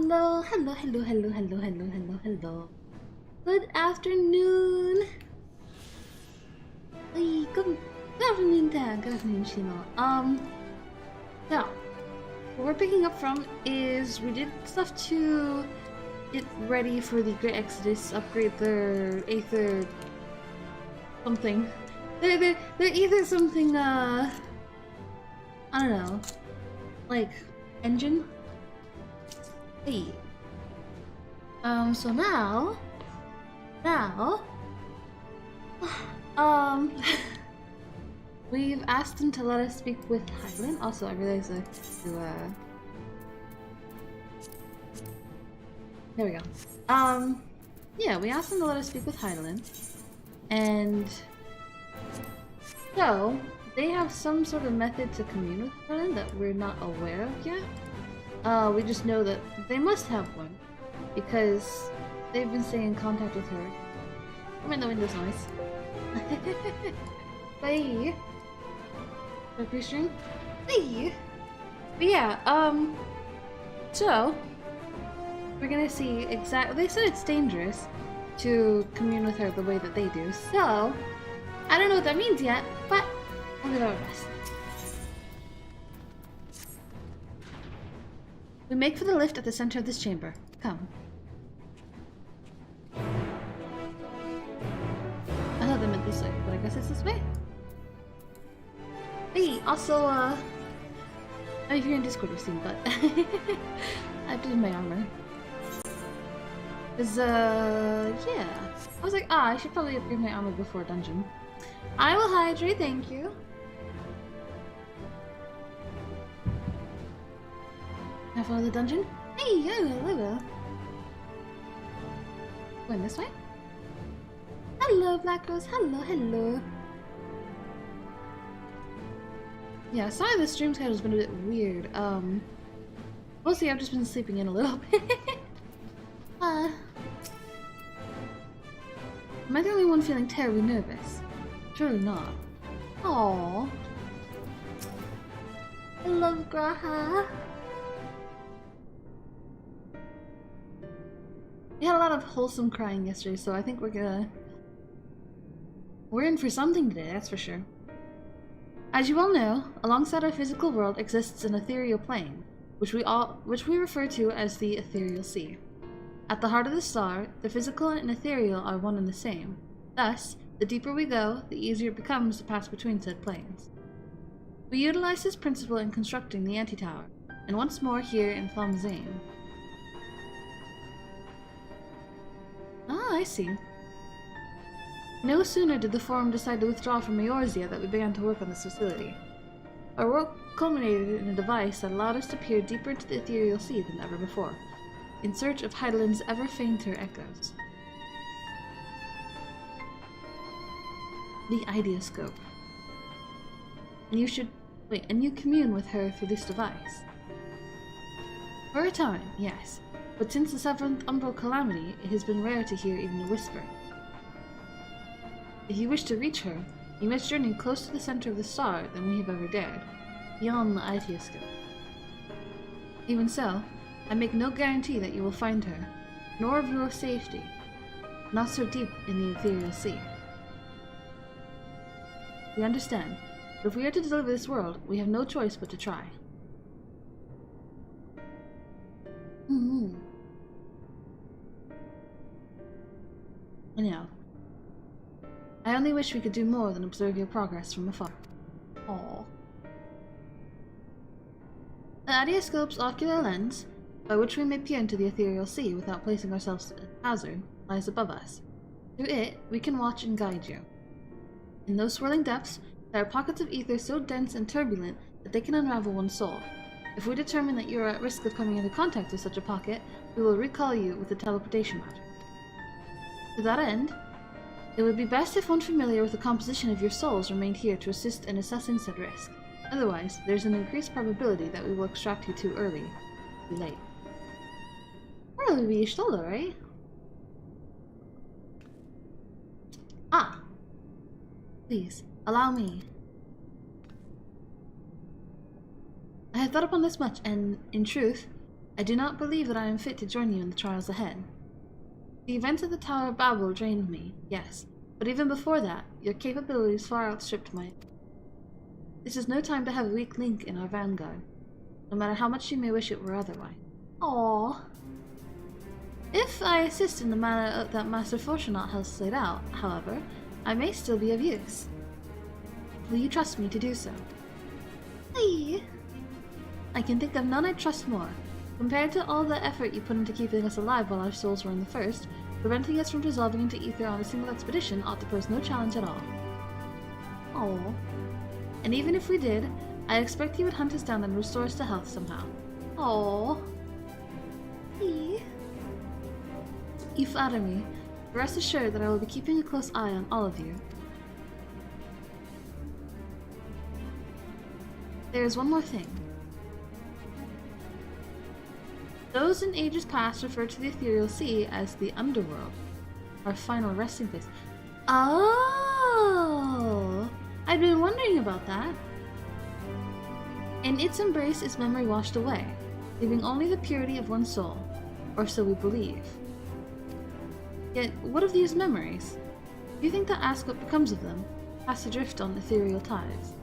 Hello, hello, hello, hello, hello, hello, hello, hello. Good afternoon. Hey, good afternoon, Dad. Good afternoon, Shino. So, what we're picking up from is we did stuff to get ready for the Great Exodus, upgrade their Aether something. They're either something, I don't know, like, engine? Hey. So now, we've asked them to let us speak with Hyland. Also, I realized I have to, there we go. Yeah, we asked them to let us speak with Hyland. And so, they have some sort of method to commune with Hyland that we're not aware of yet. We just know that they must have one, because they've been staying in contact with her. I mean, the window's nice. Bye! Pre-stream? Bye! But yeah, so, we're gonna see exactly. They said it's dangerous to commune with her the way that they do, so I don't know what that means yet, but we'll give it our best. We make for the lift at the center of this chamber. Come. I thought they meant this way, but I guess it's this way. Hey, also, I mean, if you're in Discord, you've seen, but I did my armor. Cause, yeah. I was like, I should probably upgrade my armor before dungeon. I will hydrate, thank you. Can I follow the dungeon? Hey, hello. Going this way? Hello, Black Rose. Hello. Yeah, sorry the stream schedule's been a bit weird. Mostly I've just been sleeping in a little bit. Am I the only one feeling terribly nervous? Surely not. Aww. I love Graha. We had a lot of wholesome crying yesterday, so I think we're in for something today, that's for sure. As you all know, alongside our physical world exists an ethereal plane, which we refer to as the ethereal sea. At the heart of the star, the physical and ethereal are one and the same. Thus, the deeper we go, the easier it becomes to pass between said planes. We utilize this principle in constructing the anti-tower, and once more here in Thomzane. Ah, I see. No sooner did the Forum decide to withdraw from Eorzea that we began to work on this facility. Our work culminated in a device that allowed us to peer deeper into the ethereal sea than ever before, in search of Hydalin's ever fainter echoes. The Ideoscope. And you commune with her through this device. For a time, yes, but since the 7th Umbral Calamity, it has been rare to hear even a whisper. If you wish to reach her, you must journey close to the center of the star than we have ever dared, beyond the Ideoscope. Even so, I make no guarantee that you will find her, nor of your safety, not so deep in the ethereal sea. We understand, but if we are to deliver this world, we have no choice but to try. I know. I only wish we could do more than observe your progress from afar. Aww. The Ideoscope's ocular lens, by which we may peer into the ethereal sea without placing ourselves at hazard, lies above us. Through it, we can watch and guide you. In those swirling depths, there are pockets of ether so dense and turbulent that they can unravel one's soul. If we determine that you are at risk of coming into contact with such a pocket, we will recall you with the teleportation magic. To that end, it would be best if one familiar with the composition of your souls remained here to assist in assessing said risk. Otherwise, there's an increased probability that we will extract you too early. Too late. Probably be Ishtola, right? Ah! Please, allow me. I have thought upon this much, and, in truth, I do not believe that I am fit to join you in the trials ahead. The events at the Tower of Babel drained me, yes, but even before that, your capabilities far outstripped mine. This is no time to have a weak link in our vanguard, no matter how much you may wish it were otherwise. Aww. If I assist in the manner that Master Fortunaut has laid out, however, I may still be of use. Will you trust me to do so? Aye. I can think of none I trust more. Compared to all the effort you put into keeping us alive while our souls were in the first, preventing us from dissolving into ether on a single expedition ought to pose no challenge at all. Oh. And even if we did, I expect you would hunt us down and restore us to health somehow. Oh. You flatter me. Rest assured that I will be keeping a close eye on all of you. There is one more thing. Those in ages past referred to the ethereal sea as the underworld, our final resting place. Oh! I'd been wondering about that. In its embrace is memory washed away, leaving only the purity of one's soul, or so we believe. Yet, what of these memories? Do you think that ask what becomes of them, cast adrift on ethereal tides?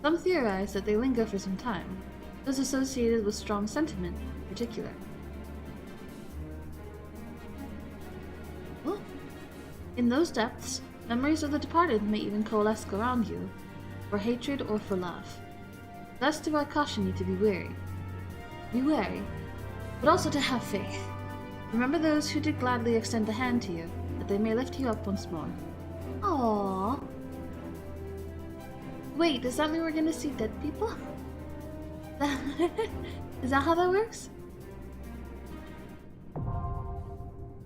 Some theorize that they linger for some time, those associated with strong sentiment in particular. Well, in those depths, memories of the departed may even coalesce around you, for hatred or for love. Thus do I caution you to be wary. Be wary, but also to have faith. Remember those who did gladly extend a hand to you, that they may lift you up once more. Aww. Wait, does that mean we're gonna see dead people? Is that how that works?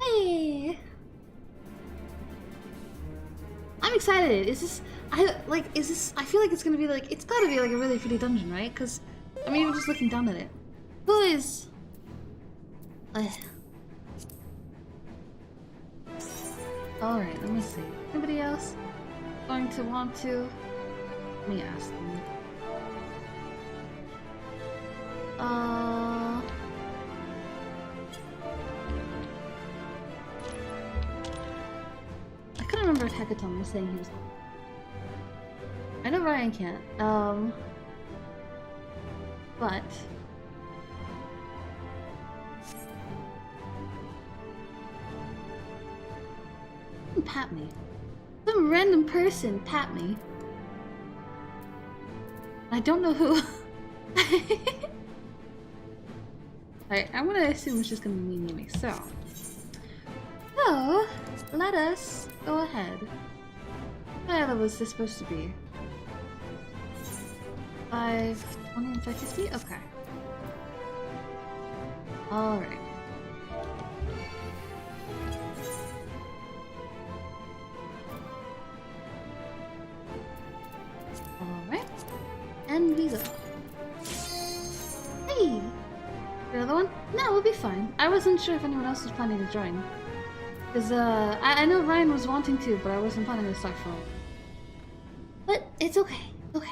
Hey! I'm excited. Is this... I feel like it's gonna be like... It's gotta be like a really pretty dungeon, right? Because, I mean, even just looking down at it. Who is... Alright, let me see. Anybody else going to want to... Let me ask them. I couldn't remember if Hecaton was saying he was... I know Ryan can't, but... Pat me. Some random person pat me. I don't know who. Alright, I'm gonna assume it's just gonna be me. So, let us go ahead. What level was this supposed to be? 520 and 550? Okay. Alright. Alright. And we go. Hey! Another one? No, we'll be fine. I wasn't sure if anyone else was planning to join. Because, I know Ryan was wanting to, but I wasn't planning to start for him. But it's okay. Okay.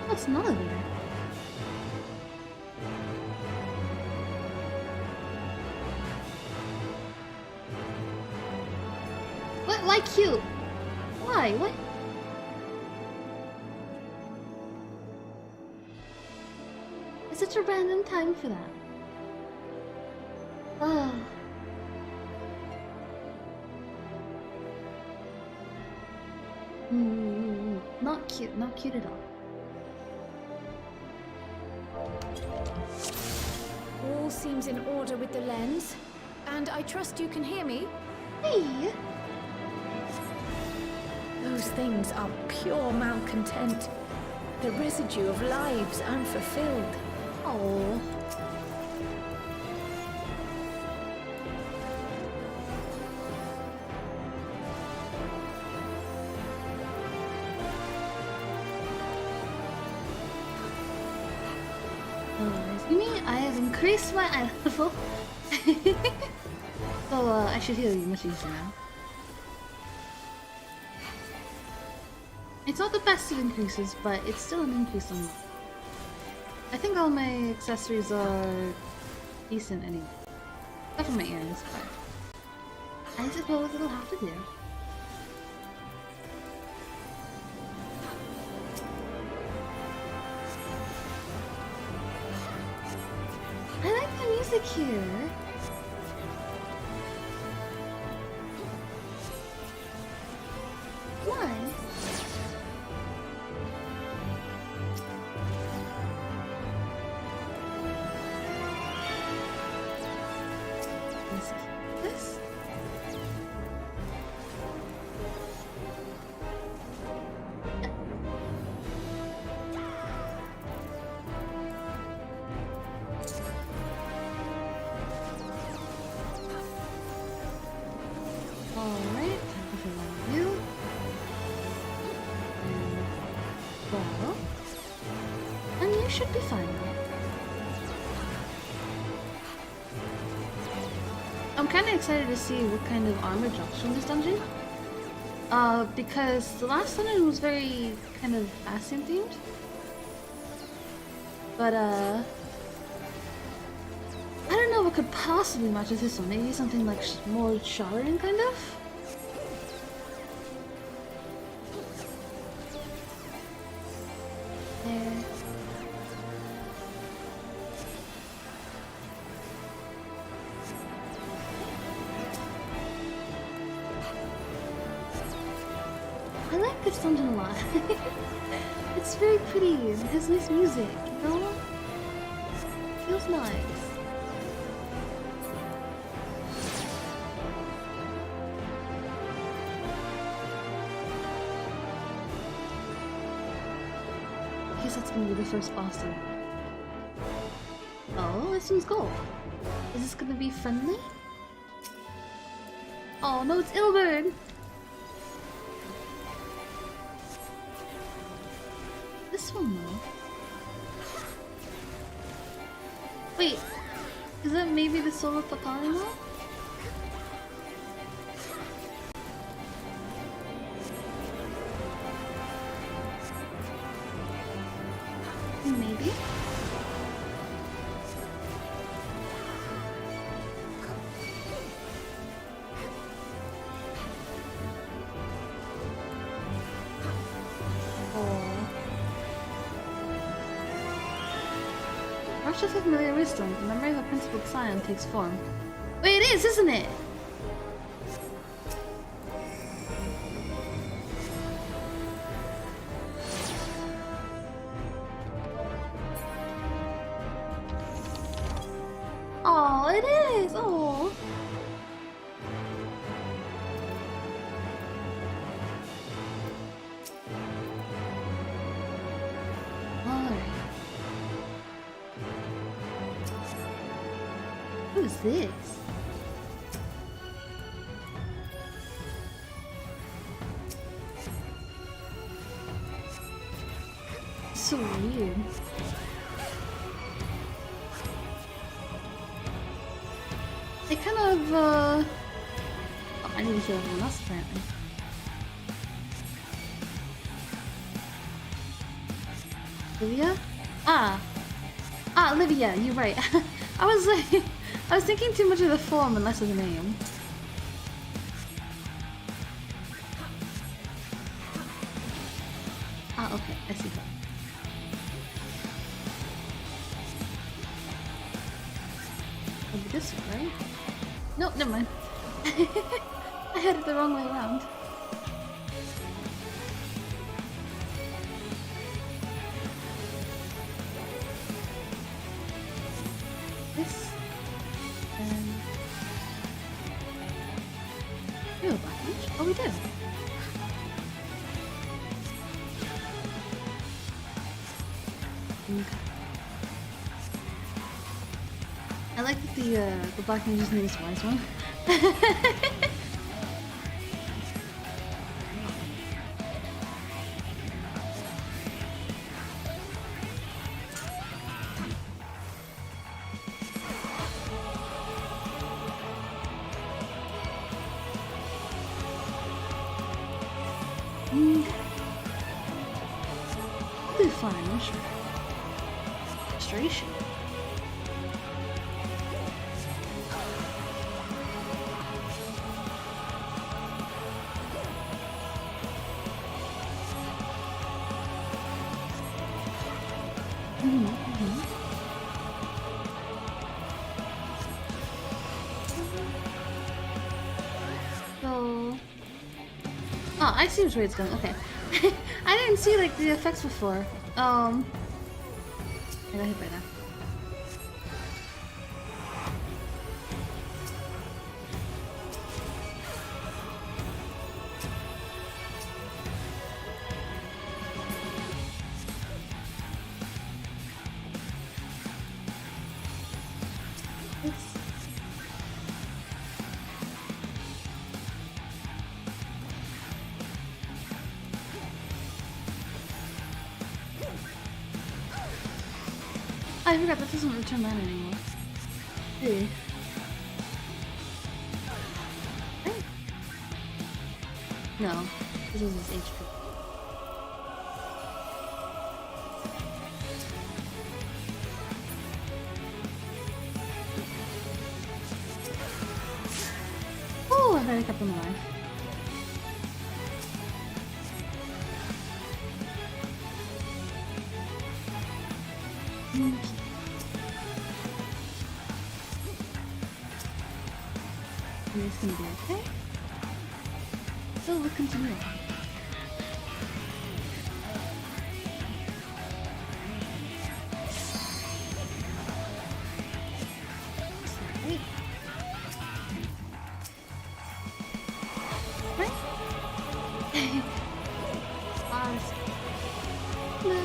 What's an elevator? What? Why cute? Why? What? It's such a random time for that. Oh. Not cute. Not cute at all. All seems in order with the lens, and I trust you can hear me. Hey! Those things are pure malcontent, the residue of lives unfulfilled. Oh. You mean I have increased my eye level? So, I should heal you much easier now. It's not the best of increases, but it's still an increase on. I think all my accessories are decent anyway. Except for my earrings, but I suppose it'll have to do. I like the music here. Why? This? Alright, time for one of you. Well, and you should be fine now. I'm kind of excited to see what kind of armor drops from this dungeon. Because the last dungeon was very kind of Bastion themed. But, I don't know what could possibly match with this one. Maybe something like more shattering, kind of? There. I like this dungeon a lot. It's very pretty. It has nice music, you know? Feels nice. I guess that's gonna be the first boss then. Oh, this one's gold. Is this gonna be friendly? Oh no, it's Ilberd! This one though. Wait, is that maybe the soul of Papanimo? Maybe? Rush of familiar wisdom. The memory of a principled scion takes form. Wait, it is, isn't it? Oh, it is. Oh. What is this? So weird. It kind of, oh, I need to heal everyone else apparently. Olivia? Olivia, you're right. I was like, I was thinking too much of the form and less of the name. Okay, I see that. Maybe this one, right? Nope, never mind. I had it the wrong way around. This and we have a black mage. Oh, we do. Okay. I like that the black mage's name is Wise One. orange. Frustration. So... Oh, I see which way it's going. Okay. I didn't see like the effects before. I got hit by that. I forgot that doesn't return mana anymore. Hey. Hey. No, this is his HP. Oh, I already kept him alive. It's gonna be okay. So we'll continue. Right? Pause. No.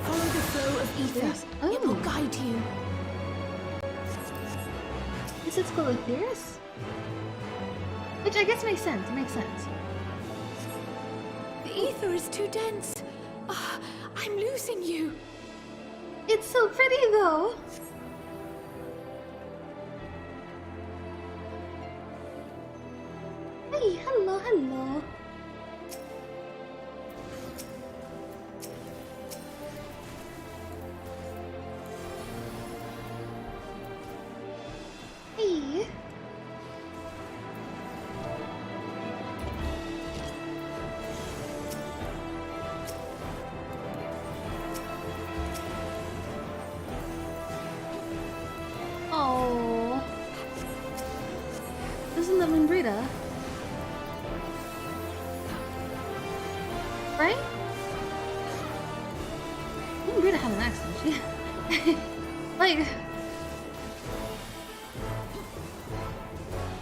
Follow the flow of ether. Oh. It will guide you. Is it called Ethereus? Which I guess makes sense. It makes sense. The ether is too dense. Ah, I'm losing you. It's so pretty though. Hey, hello, hello. Hey. Oh. Isn't that Limbrita? Right? Limbrita had an accent. She like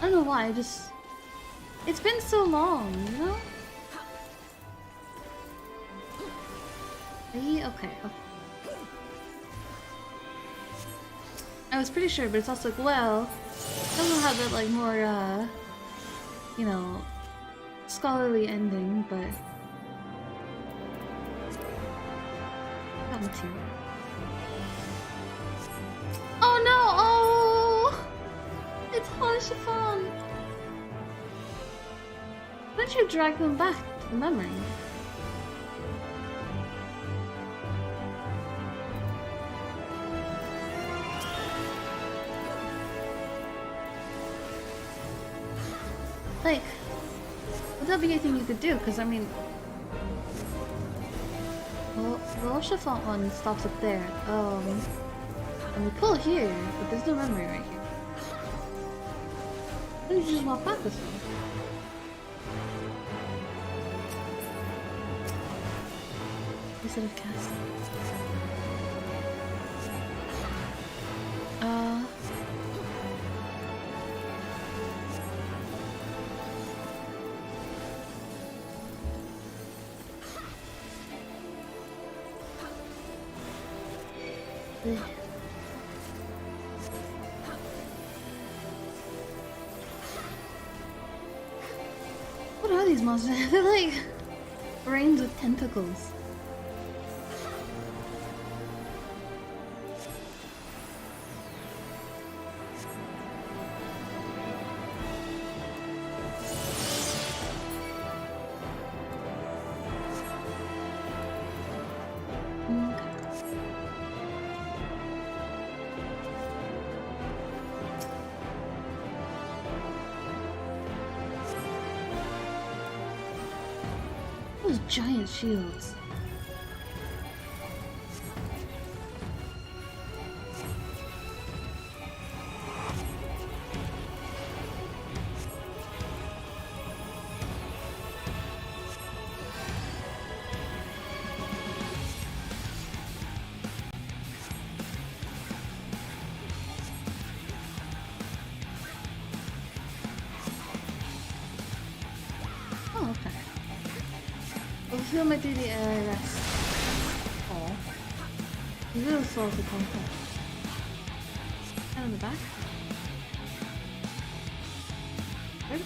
I don't know why, it's been so long, you know? Okay. I was pretty sure, but it's also like, well, some will have that like more you know, scholarly ending, but got material. Oh no! Oh! It's Chiffon! Why don't you drag them back to the memory? Like, would that be anything you could do? Because I mean, well, the Chiffon one stops up there. And we pull here, but there's no memory right here. Why don't you just walk back this way? Instead of casting. What are these monsters? They're like brains with tentacles. Those giant shields. Oh, okay. I feel my duty rest. Oh. You really solve the content. And in the back. Where?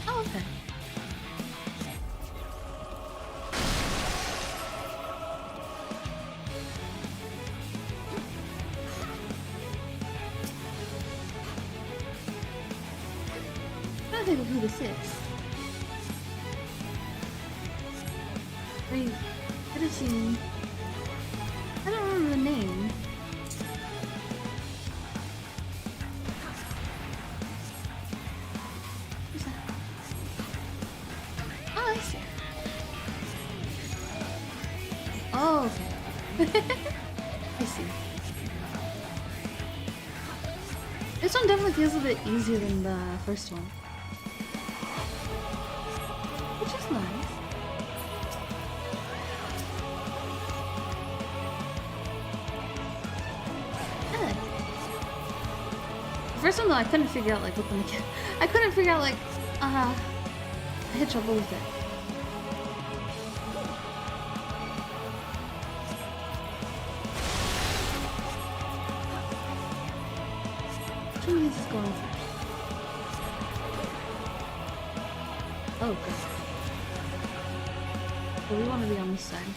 Oh, okay. I'm trying to think of who this is. Wait, what is he? I don't remember the name. Who's that? Oh, I see. Oh, okay. I see. This one definitely feels a bit easier than the first one. Which is nice. First one though, I couldn't figure out like what the mechanic. I couldn't figure out like, I had trouble with it. Which one of these is going first? Oh god. So we want to be on this side.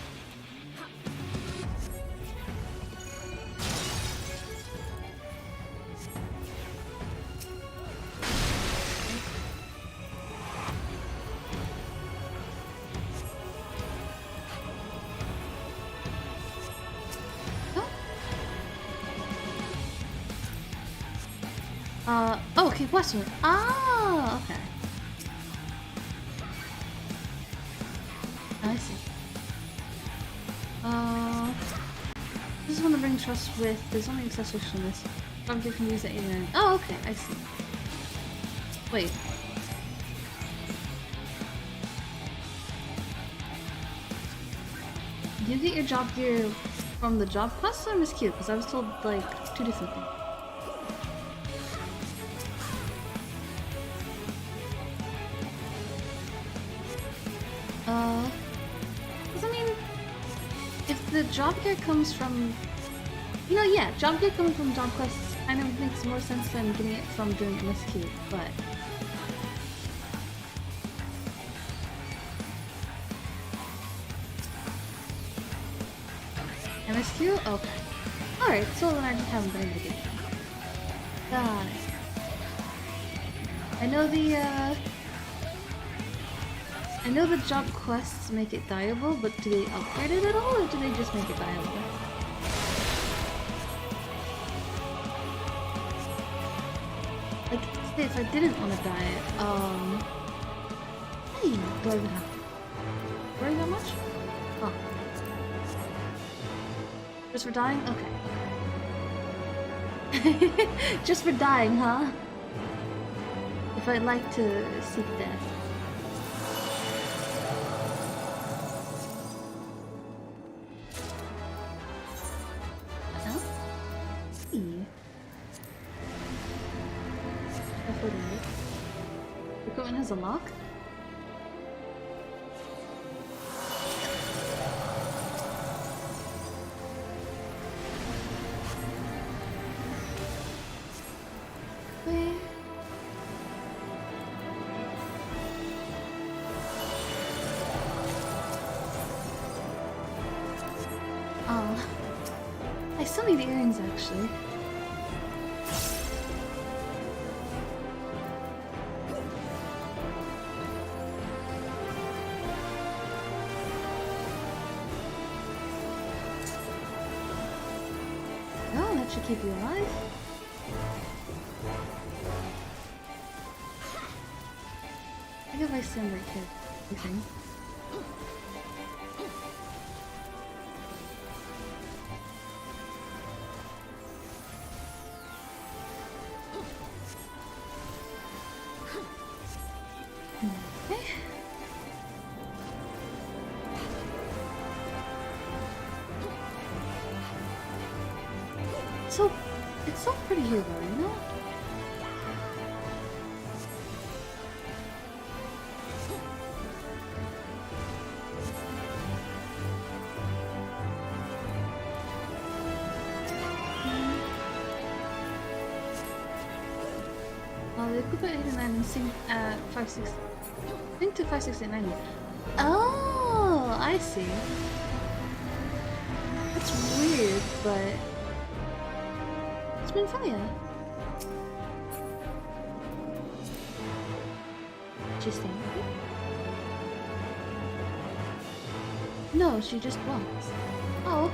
Oh, okay, Western. Ah, okay. I see. This is want to bring trust with. There's only accessories from this. Object can use at 89. Oh, okay, I see. Wait. Do you get your job gear from the job quest or Miss Q? Because I was told like two different things. Because I mean, if the job gear comes from, you know, yeah, job gear coming from job quests kind of makes more sense than getting it from doing MSQ, but MSQ? Okay. Alright, so then I just haven't been able to get it. Got it. I know the job quests make it dyeable, but do they upgrade it at all, or do they just make it dyeable? Like, say if I didn't want to dye it, hey, do I even have to worry that much? Oh. Just for dying? Okay. Just for dying, huh? If I'd like to seek death. Oh? Hey. Equipment has a lock? still need earrings actually. Oh, that should keep you alive. I think if I stand right here, you think? Okay. So, it's so pretty here though, you know? The Koopa 89 and sync at 56. Sync to 569. Oh, I see. That's weird, but it's been funny. She's staying with you? No, she just walks. Oh.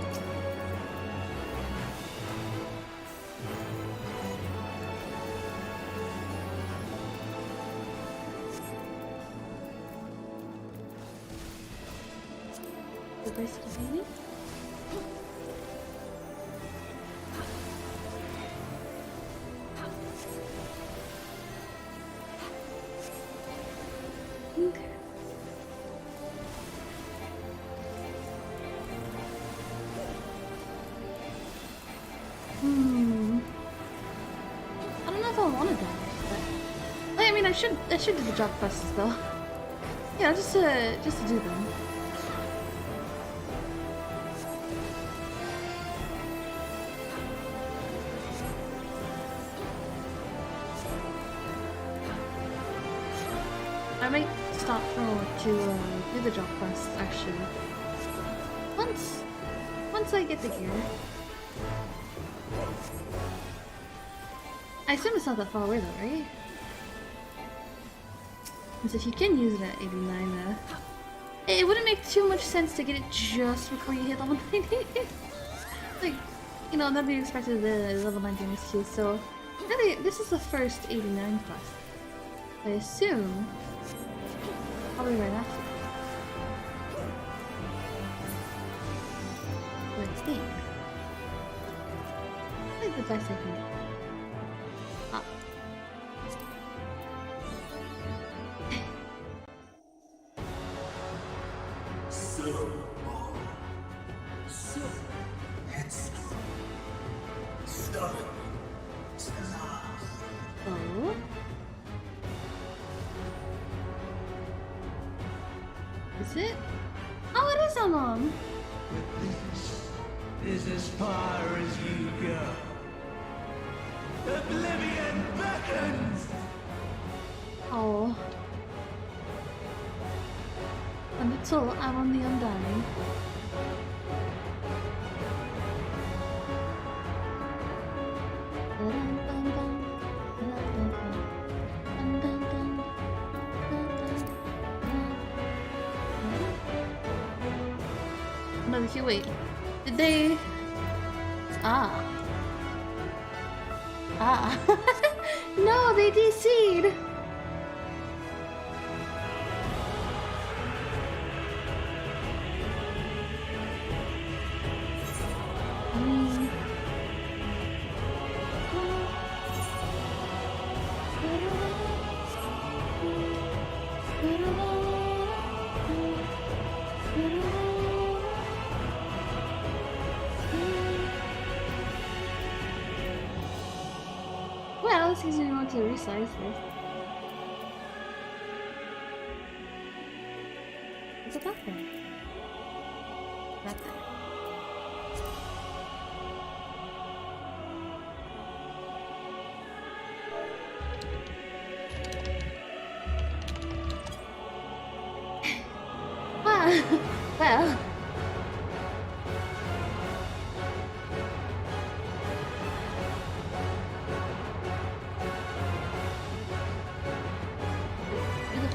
The best of me? Okay. I don't know if I want to die, but I mean, I should do the job quests though. Yeah, just to do them. I might stop to do the job quests actually. Once I get the gear. I assume it's not that far away though, right? Because if you can use it at 89, it wouldn't make too much sense to get it just before you hit level 90. Like, you know, nobody expected the level 90 XQ, so really, this is the first 89 quest. I assume probably right after. But I think the best I can do. Ah. Oh. Is it? Oh, it is so long. This is as far as you go. Oblivion beckons! Oh. Until I'm on the Undying. No, wait. Did they... Ah. Ah. No, they DC'd! Well, this gives me more to resize this. What's it that there? That there. Well.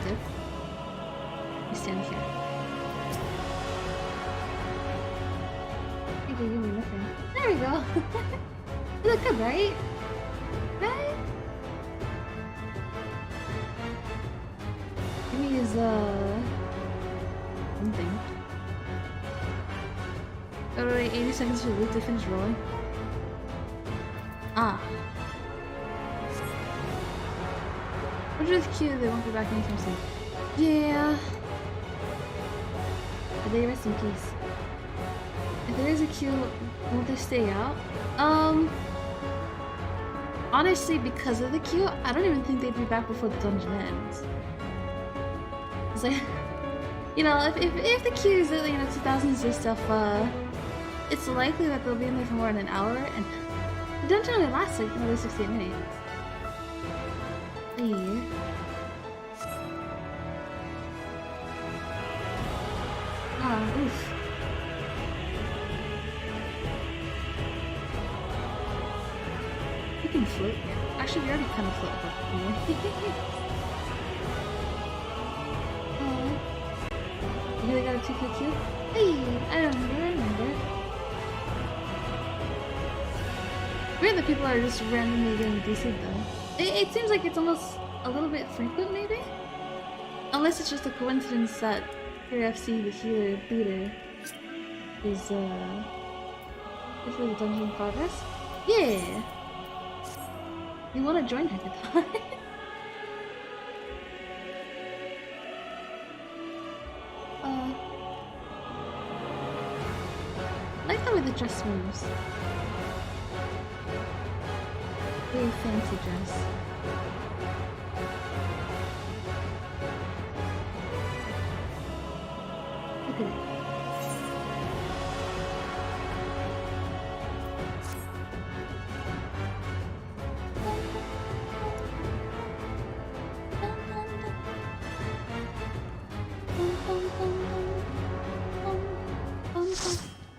good. We stand here. You can give me nothing. There we go. You look good, right? Right? Give me his something. Oh wait, 80 seconds for the loop to finish rolling. Ah. What's with Q? They won't be back anytime soon. Yeah. But they rest in peace. If there is a Q, won't they stay out? Honestly, because of the Q, I don't even think they'd be back before the dungeon ends. It's like, you know, if the Q is, you know, 2000s stuff, it's likely that they'll be in there for more than an hour, and the dungeon only lasts like another 68 minutes. Hey. Ah, oof. We can float here. Actually, we already kind of float above here. You really got a 2KQ? Hey, I remember. Weird that people are just randomly getting DC'd though. It seems like it's almost a little bit frequent, maybe? Unless it's just a coincidence that here FC, the healer leader, is for the dungeon in progress. Yeah! You wanna join her guitar? I like the way the dress moves. Very fancy dress. Look at it.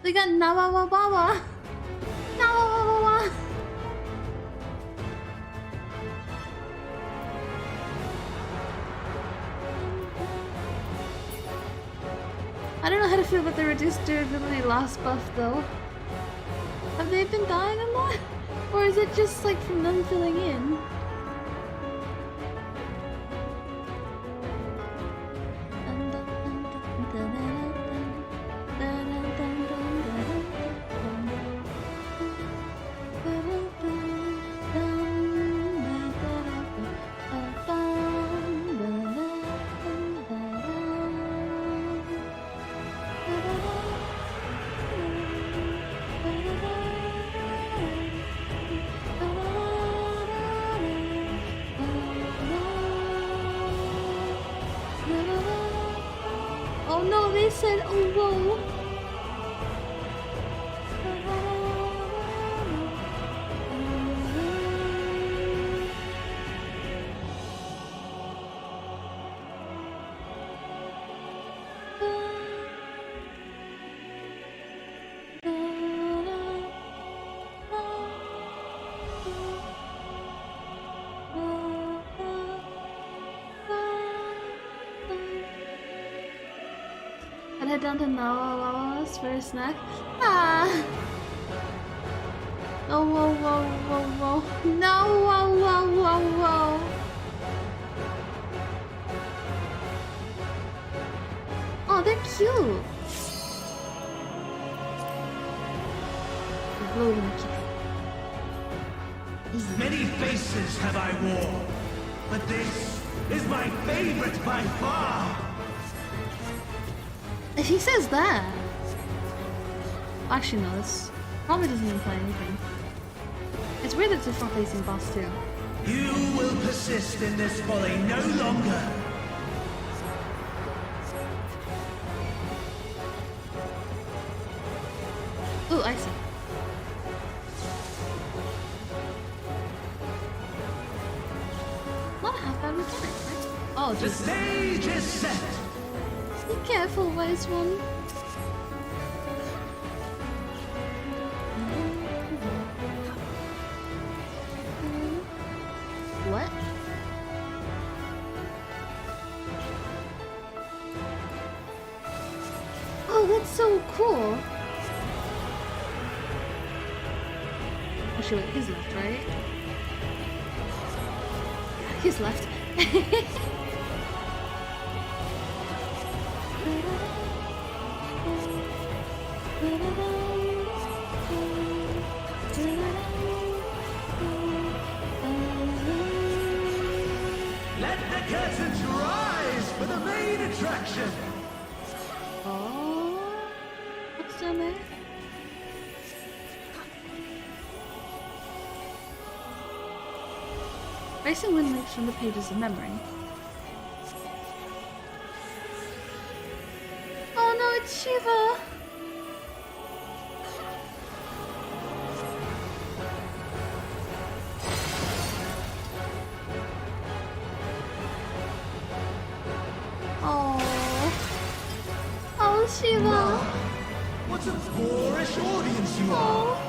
They got Nawawawa! Nawawawa! I don't know how to feel about the reduced durability loss buff though. Have they been dying a lot? Or is it just like from them filling in? Oh no, they said, oh whoa. I'd head down to Nawawa's for a snack. Ah! Oh, whoa, whoa, whoa, whoa. No, whoa, whoa, whoa, whoa. Oh, they're cute. Many faces have I worn, but this is my favorite by far. If he says that... Actually no, this probably doesn't imply anything. It's weird that it's a front-facing boss too. You will persist in this folly no longer. Ooh, I see. Not a half-bad mechanic, right? Oh, The Jesus. stage is set. Be careful, wise one. What? that's so cool. Actually, wait, his left, right? Yeah, his left. Let the curtains rise for the main attraction. Oh, what's down there? Racing wind leaks from the pages of memory. Oh no, it's Shiva! Oh, oh Shiva! What a boorish audience you are. Oh.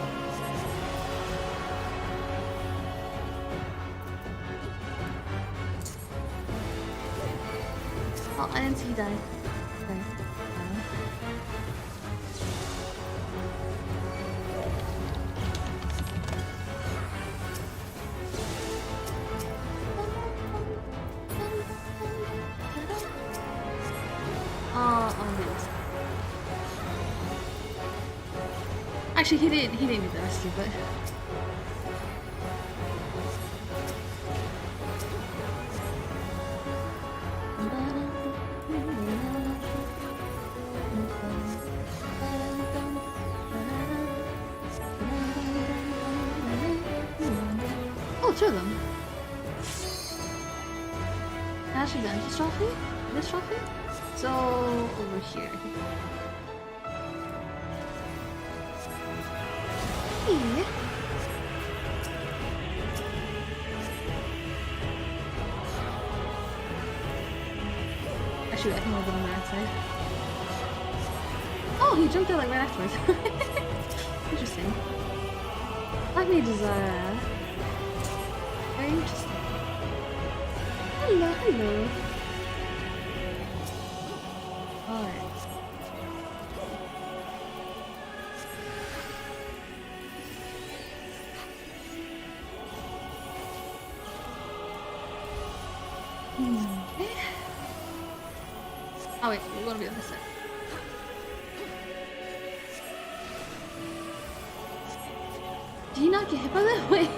Oh, I didn't see he died. Okay. Oh, yes. Actually, he didn't need the rescue, but. Oh, two of them. Actually, this trophy? This trophy? So, over here. Hey. Actually, I think I'll go on the right side. Oh, he jumped out like right afterwards. Interesting. Black Mage is, very interesting. Hello, hello. Alright. Okay. Oh wait, we're gonna be on this side. Did you not get hit by that? Wait.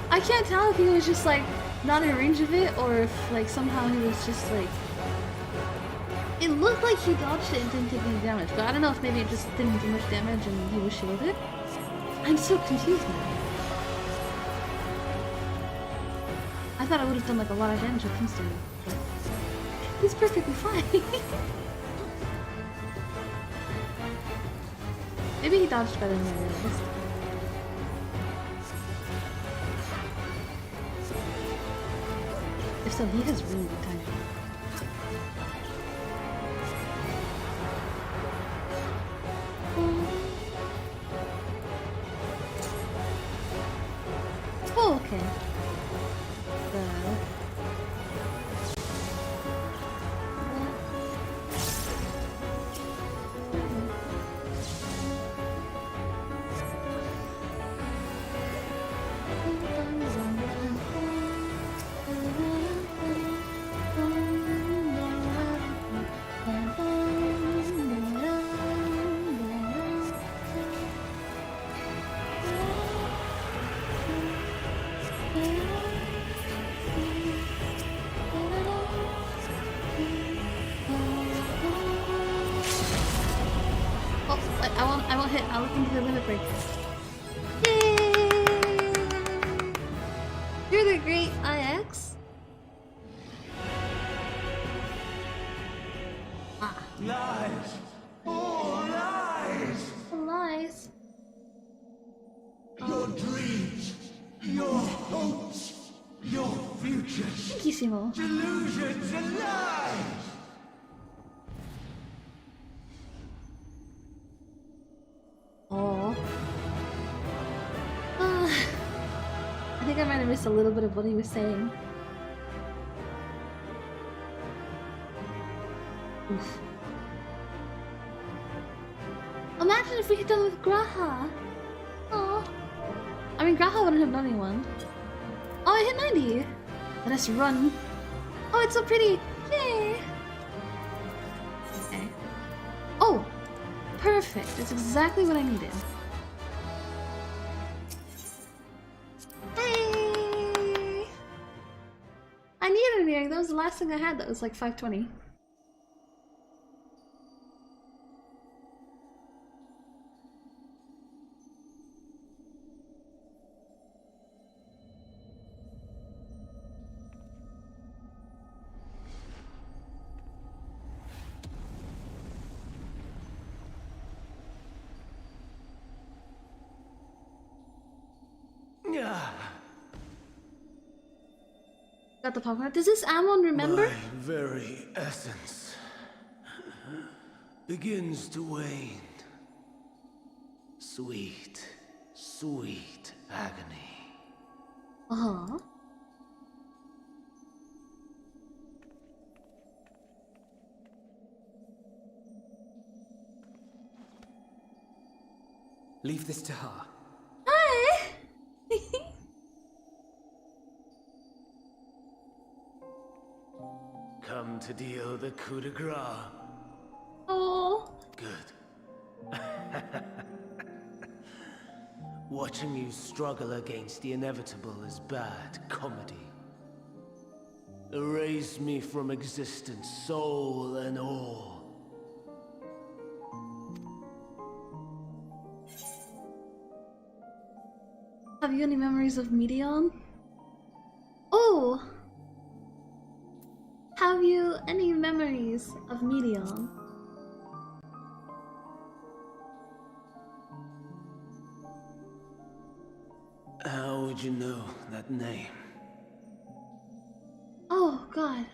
I can't tell if he was just like not in range of it or if like somehow he was just like. It looked like he dodged it and didn't take any damage, but I don't know if maybe it just didn't do much damage and he was shielded. I'm so confused now. I thought I would have done like a lot of damage with instant, but he's perfectly fine. Maybe he dodged better than I realized. If so, he has really good timing. Oh, okay. I won't hit. I'll look into the limit break. Yay! You're the great IX. Ah. Lies. All lies. Lies. Your dreams. Your hopes. Your futures. Thank you, Simo. Delusions and lies. Oh. I think I might have missed a little bit of what he was saying. Oof. Imagine if we had done with Graha. Oh. I mean, Graha wouldn't have done anyone. Oh, I hit 90. Let us run. Oh, it's so pretty. Yay. Okay. Oh, perfect. It's exactly what I needed. Hey. I needed an earring. That was the last thing I had. That was like 520. Got the popcorn. Does this Amon remember? My very essence begins to wane. Sweet, sweet agony. Uh-huh. Leave this to her. Hi! Come to deal the coup de grace. Oh. Good. Watching you struggle against the inevitable is bad comedy. Erase me from existence, soul and all. Have you any memories of Medion? Oh! Have you any memories of Medion? How would you know that name? Oh, God.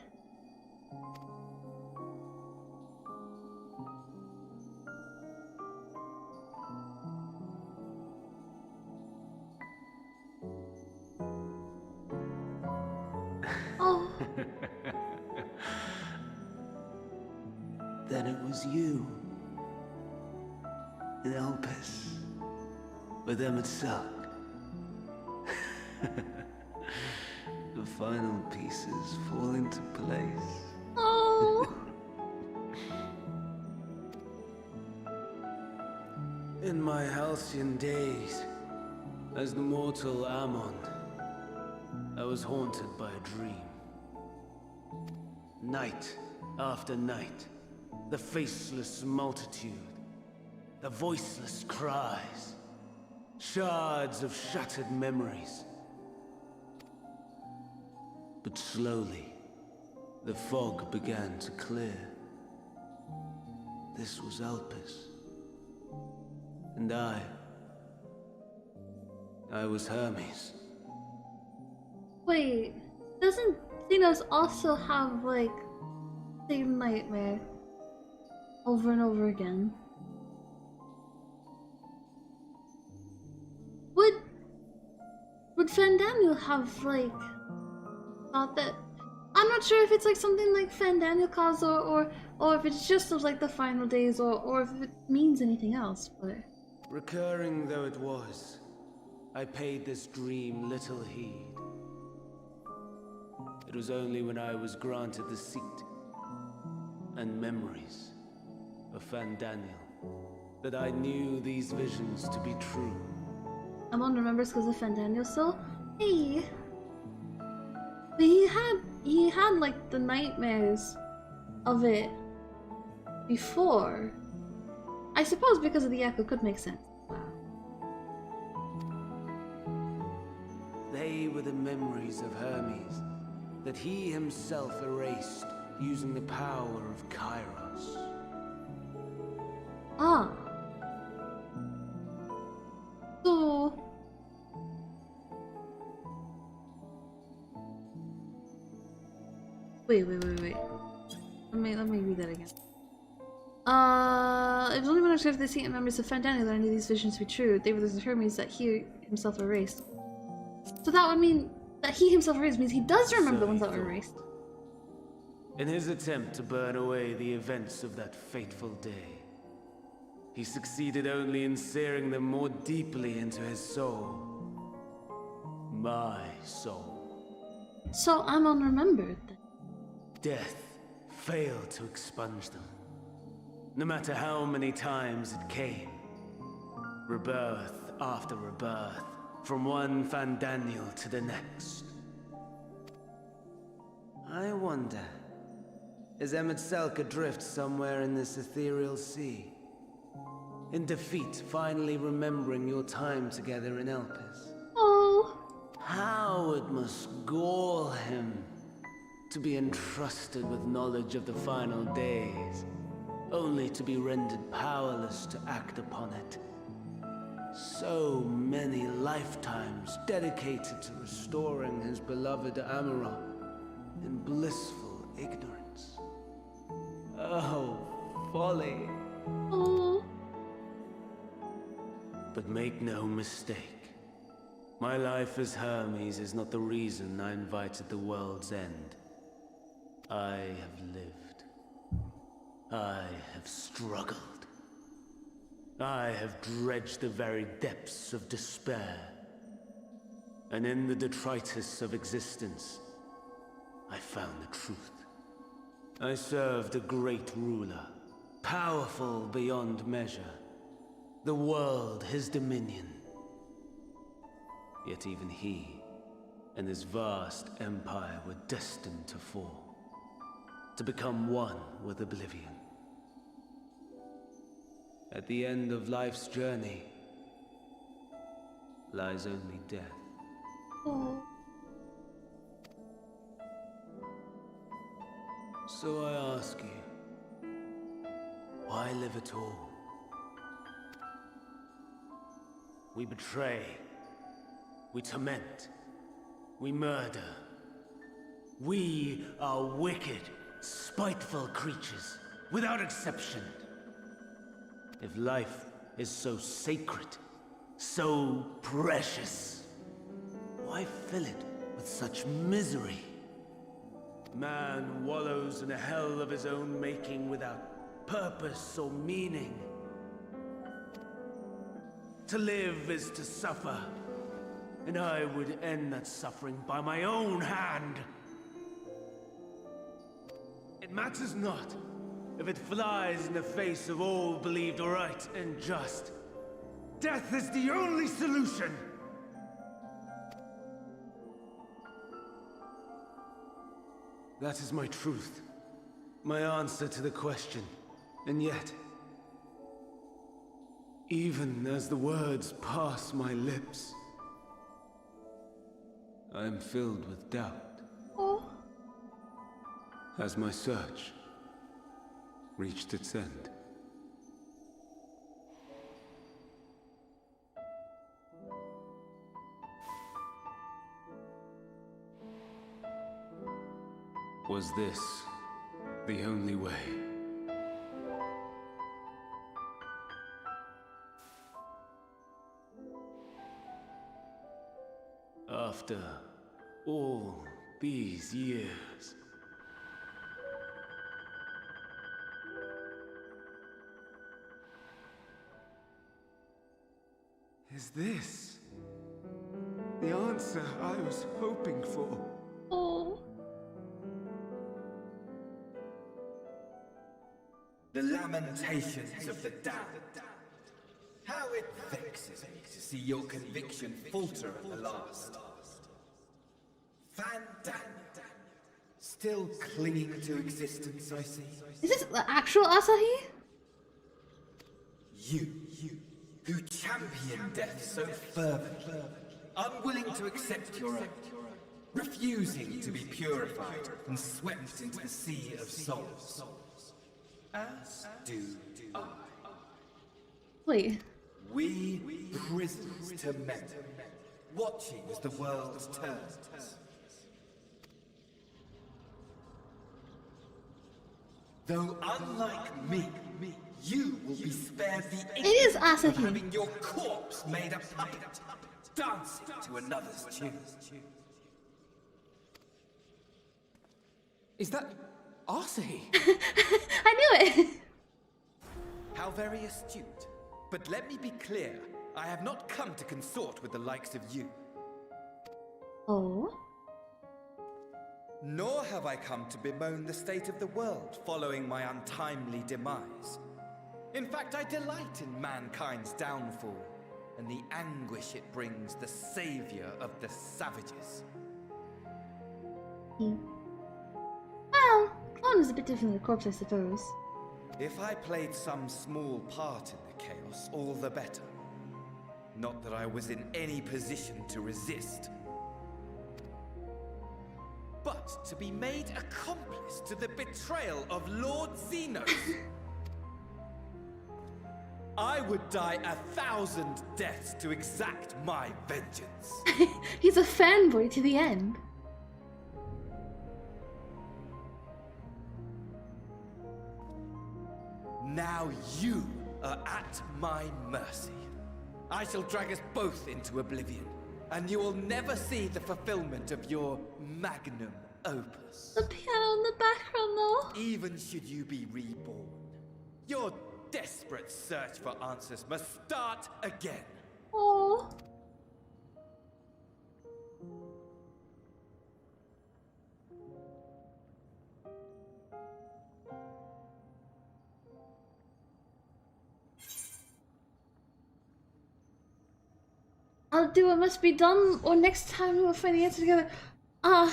Oh. Then it was you. In Elpis. With Emmett Silk. The final pieces fall into place. Oh. In my halcyon days, as the mortal Amon, I was haunted by a dream. Night after night, the faceless multitude, the voiceless cries, shards of shattered memories. But slowly, the fog began to clear. This was Elpis. And I was Hermes. Wait, doesn't Xenos also have, like, same nightmare over and over again? Would Fandaniel have, like, thought that? I'm not sure if it's like something like Fandaniel caused or if it's just of like the final days or if it means anything else, but Recurring though it was, I paid this dream little heed. It was only when I was granted the seat and memories of Fandaniel that I knew these visions to be true. Amon remembers because of Fandaniel still? Hey. But he had like the nightmares of it before. I suppose because of the echo could make sense. They were the memories of Hermes that he himself erased using the power of Kairos. Ah. So wait. Let me read that again. It was only when I observed the scene and memories of Fandaniel that I knew these visions to be true. They were the Hermes that he himself erased. So that would mean that he himself erased means he does remember the ones that were erased. In his attempt to burn away the events of that fateful day, he succeeded only in searing them more deeply into his soul. My soul. So I'm unremembered then. Death failed to expunge them. No matter how many times it came. Rebirth after rebirth, from one Fandaniel to the next. I wonder, is Emet adrift somewhere in this ethereal sea? In defeat, finally remembering your time together in Elpis? Oh. How it must gall him to be entrusted with knowledge of the final days, only to be rendered powerless to act upon it. So many lifetimes dedicated to restoring his beloved Amarok in blissful ignorance. Oh, folly. Oh. But make no mistake. My life as Hermes is not the reason I invited the world's end. I have lived. I have struggled. I have dredged the very depths of despair. And in the detritus of existence, I found the truth. I served a great ruler, powerful beyond measure. The world his dominion. Yet even he and his vast empire were destined to fall, to become one with oblivion. At the end of life's journey lies only death. Oh. So I ask you, why live at all? We betray, we torment, we murder. We are wicked, spiteful creatures, without exception. If life is so sacred, so precious, why fill it with such misery? Man wallows in a hell of his own making without purpose or meaning. To live is to suffer, and I would end that suffering by my own hand. It matters not if it flies in the face of all believed right and just. Death is the only solution! That is my truth, my answer to the question. And yet, even as the words pass my lips, I am filled with doubt. Oh. Has my search reached its end? Was this the only way? After all these years, is this the answer I was hoping for? Oh. The lamentations of the damned. How it vexes me to see your conviction falter at the last. Fandaniel, still clinging to existence, I see. Is this the actual Asahi? You, who champion death so fervently, unwilling to accept your own, refusing to be purified and swept into the sea of souls. As do I. Wait. We prisoners to memory, watching as the world turns. Though unlike me, you will be spared the It is ignominy of Asahi. having your corpse made a puppet, dancing to another's tune. Is that Asahi? I knew it. How very astute. But let me be clear, I have not come to consort with the likes of you. Oh? Nor have I come to bemoan the state of the world following my untimely demise. In fact, I delight in mankind's downfall and the anguish it brings the savior of the savages. Well, clone is a bit different than a corpse, I suppose. If I played some small part in the chaos, all the better. Not that I was in any position to resist. But to be made accomplice to the betrayal of Lord Xenos. I would die 1,000 deaths to exact my vengeance. He's a fanboy to the end. Now you are at my mercy. I shall drag us both into oblivion, and you will never see the fulfillment of your magnum opus. The piano in the background, though. Even should you be reborn, your desperate search for answers must start again. Oh. I'll do what must be done, or next time we will find the answer together. I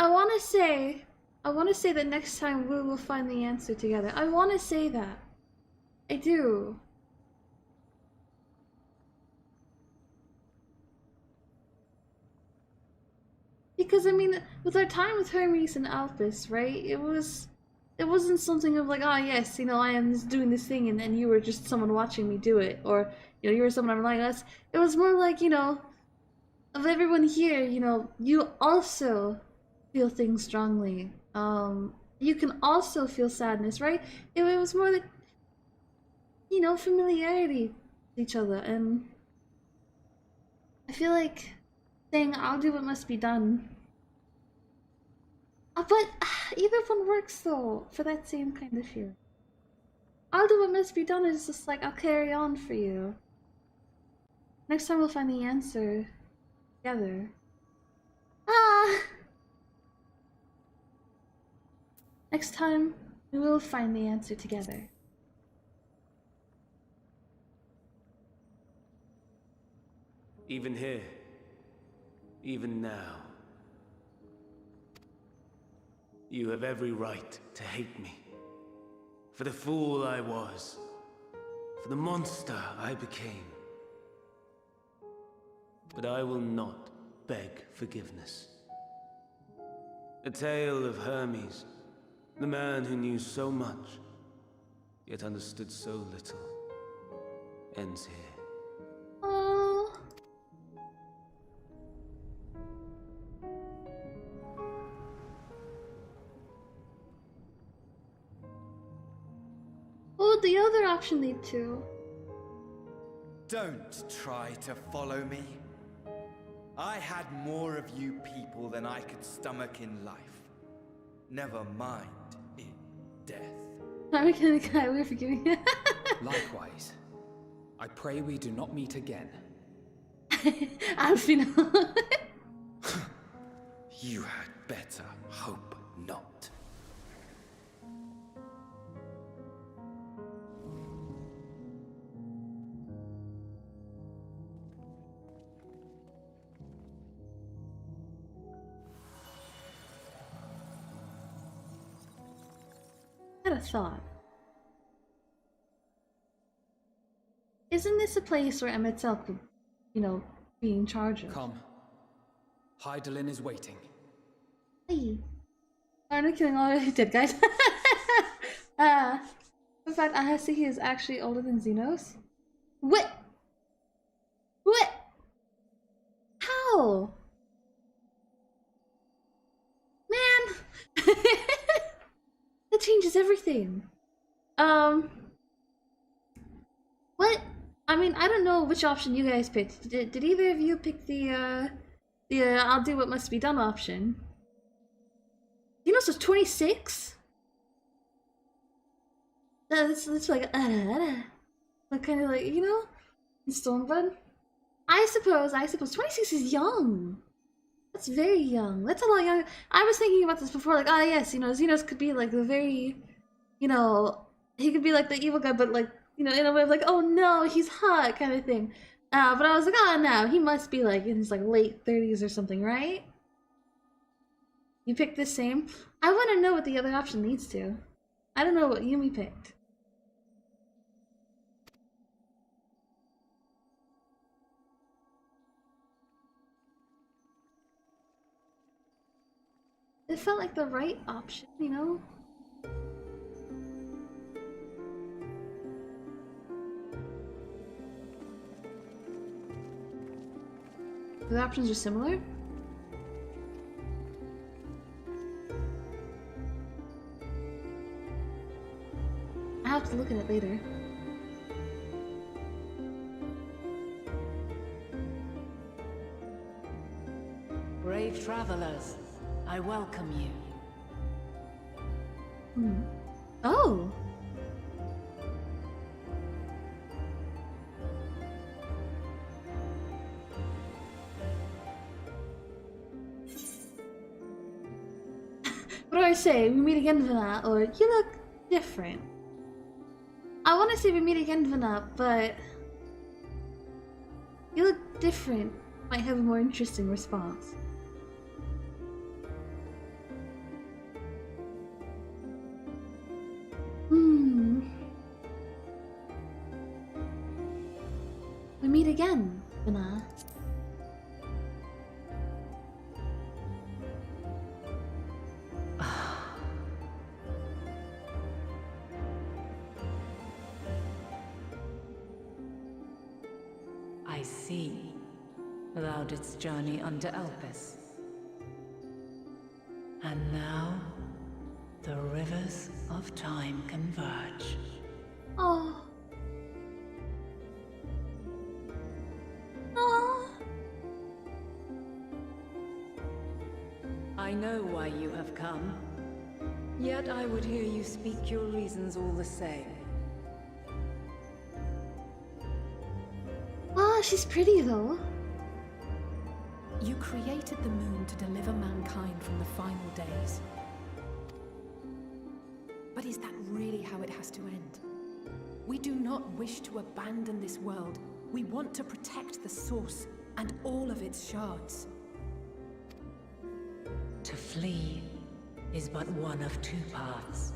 wanna say that next time we will find the answer together. I wanna say that. I do. Because I mean, with our time with Hermes and Alphys, right? It wasn't something of like, ah, yes, you know, I am doing this thing, and then you were just someone watching me do it, or you know, you were someone I'm relying on. It was more like, you know, of everyone here, you know, you also feel things strongly. You can also feel sadness, right? It was more like, you know, familiarity with each other, and I feel like saying I'll do what must be done. But either one works though, for that same kind of feeling. I'll do what must be done is just like, I'll carry on for you. Next time we'll find the answer together. Next time we will find the answer together. Even here, even now, you have every right to hate me. For the fool I was. For the monster I became. But I will not beg forgiveness. The tale of Hermes, the man who knew so much, yet understood so little, ends here. What would the other option lead to? Don't try to follow me. I had more of you people than I could stomach in life. Never mind in death. I'm gonna get away from giving. Likewise. I pray we do not meet again. Alfino. You had better hope not. I had a thought. Isn't this a place where Emetzel could, you know, be in charge of? Come. Heidelin is waiting. Hey. I'm not killing all the dead guys. In fact, Ahasuhi is actually older than Xenos. What? What? How? Man! That changes everything. What? I mean, I don't know which option you guys picked. Did either of you pick the Yeah, I'll do what must be done option. Xenos was 26? That's like, kind of like, you know? Stormblood? I suppose 26 is young. That's very young. That's a lot younger. I was thinking about this before, like, yes, you know, Xenos could be like the very, you know, he could be like the evil guy, but like, you know, in a way of like, oh no, he's hot kind of thing. But I was like, oh no, he must be like in his like late 30s or something, right? You picked the same? I want to know what the other option leads to. I don't know what Yumi picked. It felt like the right option, you know? The options are similar? I have to look at it later. Brave travelers, I welcome you. Oh! What do I say? We meet again, Vana, or you look different. I want to say we meet again, Vana, but you look different might have a more interesting response. We meet again, Vana. I see. Thou didst journey unto Elpis. And now, the rivers of time converge. Oh. Oh. I know why you have come. Yet I would hear you speak your reasons all the same. Oh, she's pretty though. You created the moon to deliver mankind from the final days. But is that really how it has to end? We do not wish to abandon this world. We want to protect the source and all of its shards. To flee is but one of two paths.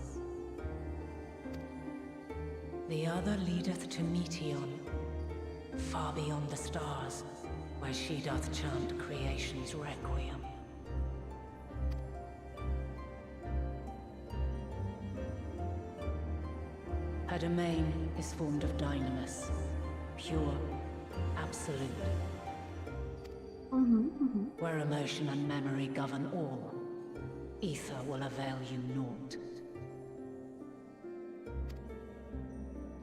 The other leadeth to Meteon, far beyond the stars, where she doth chant creation's requiem. Her domain is formed of dynamis, pure, absolute, where emotion and memory govern all. Ether will avail you naught.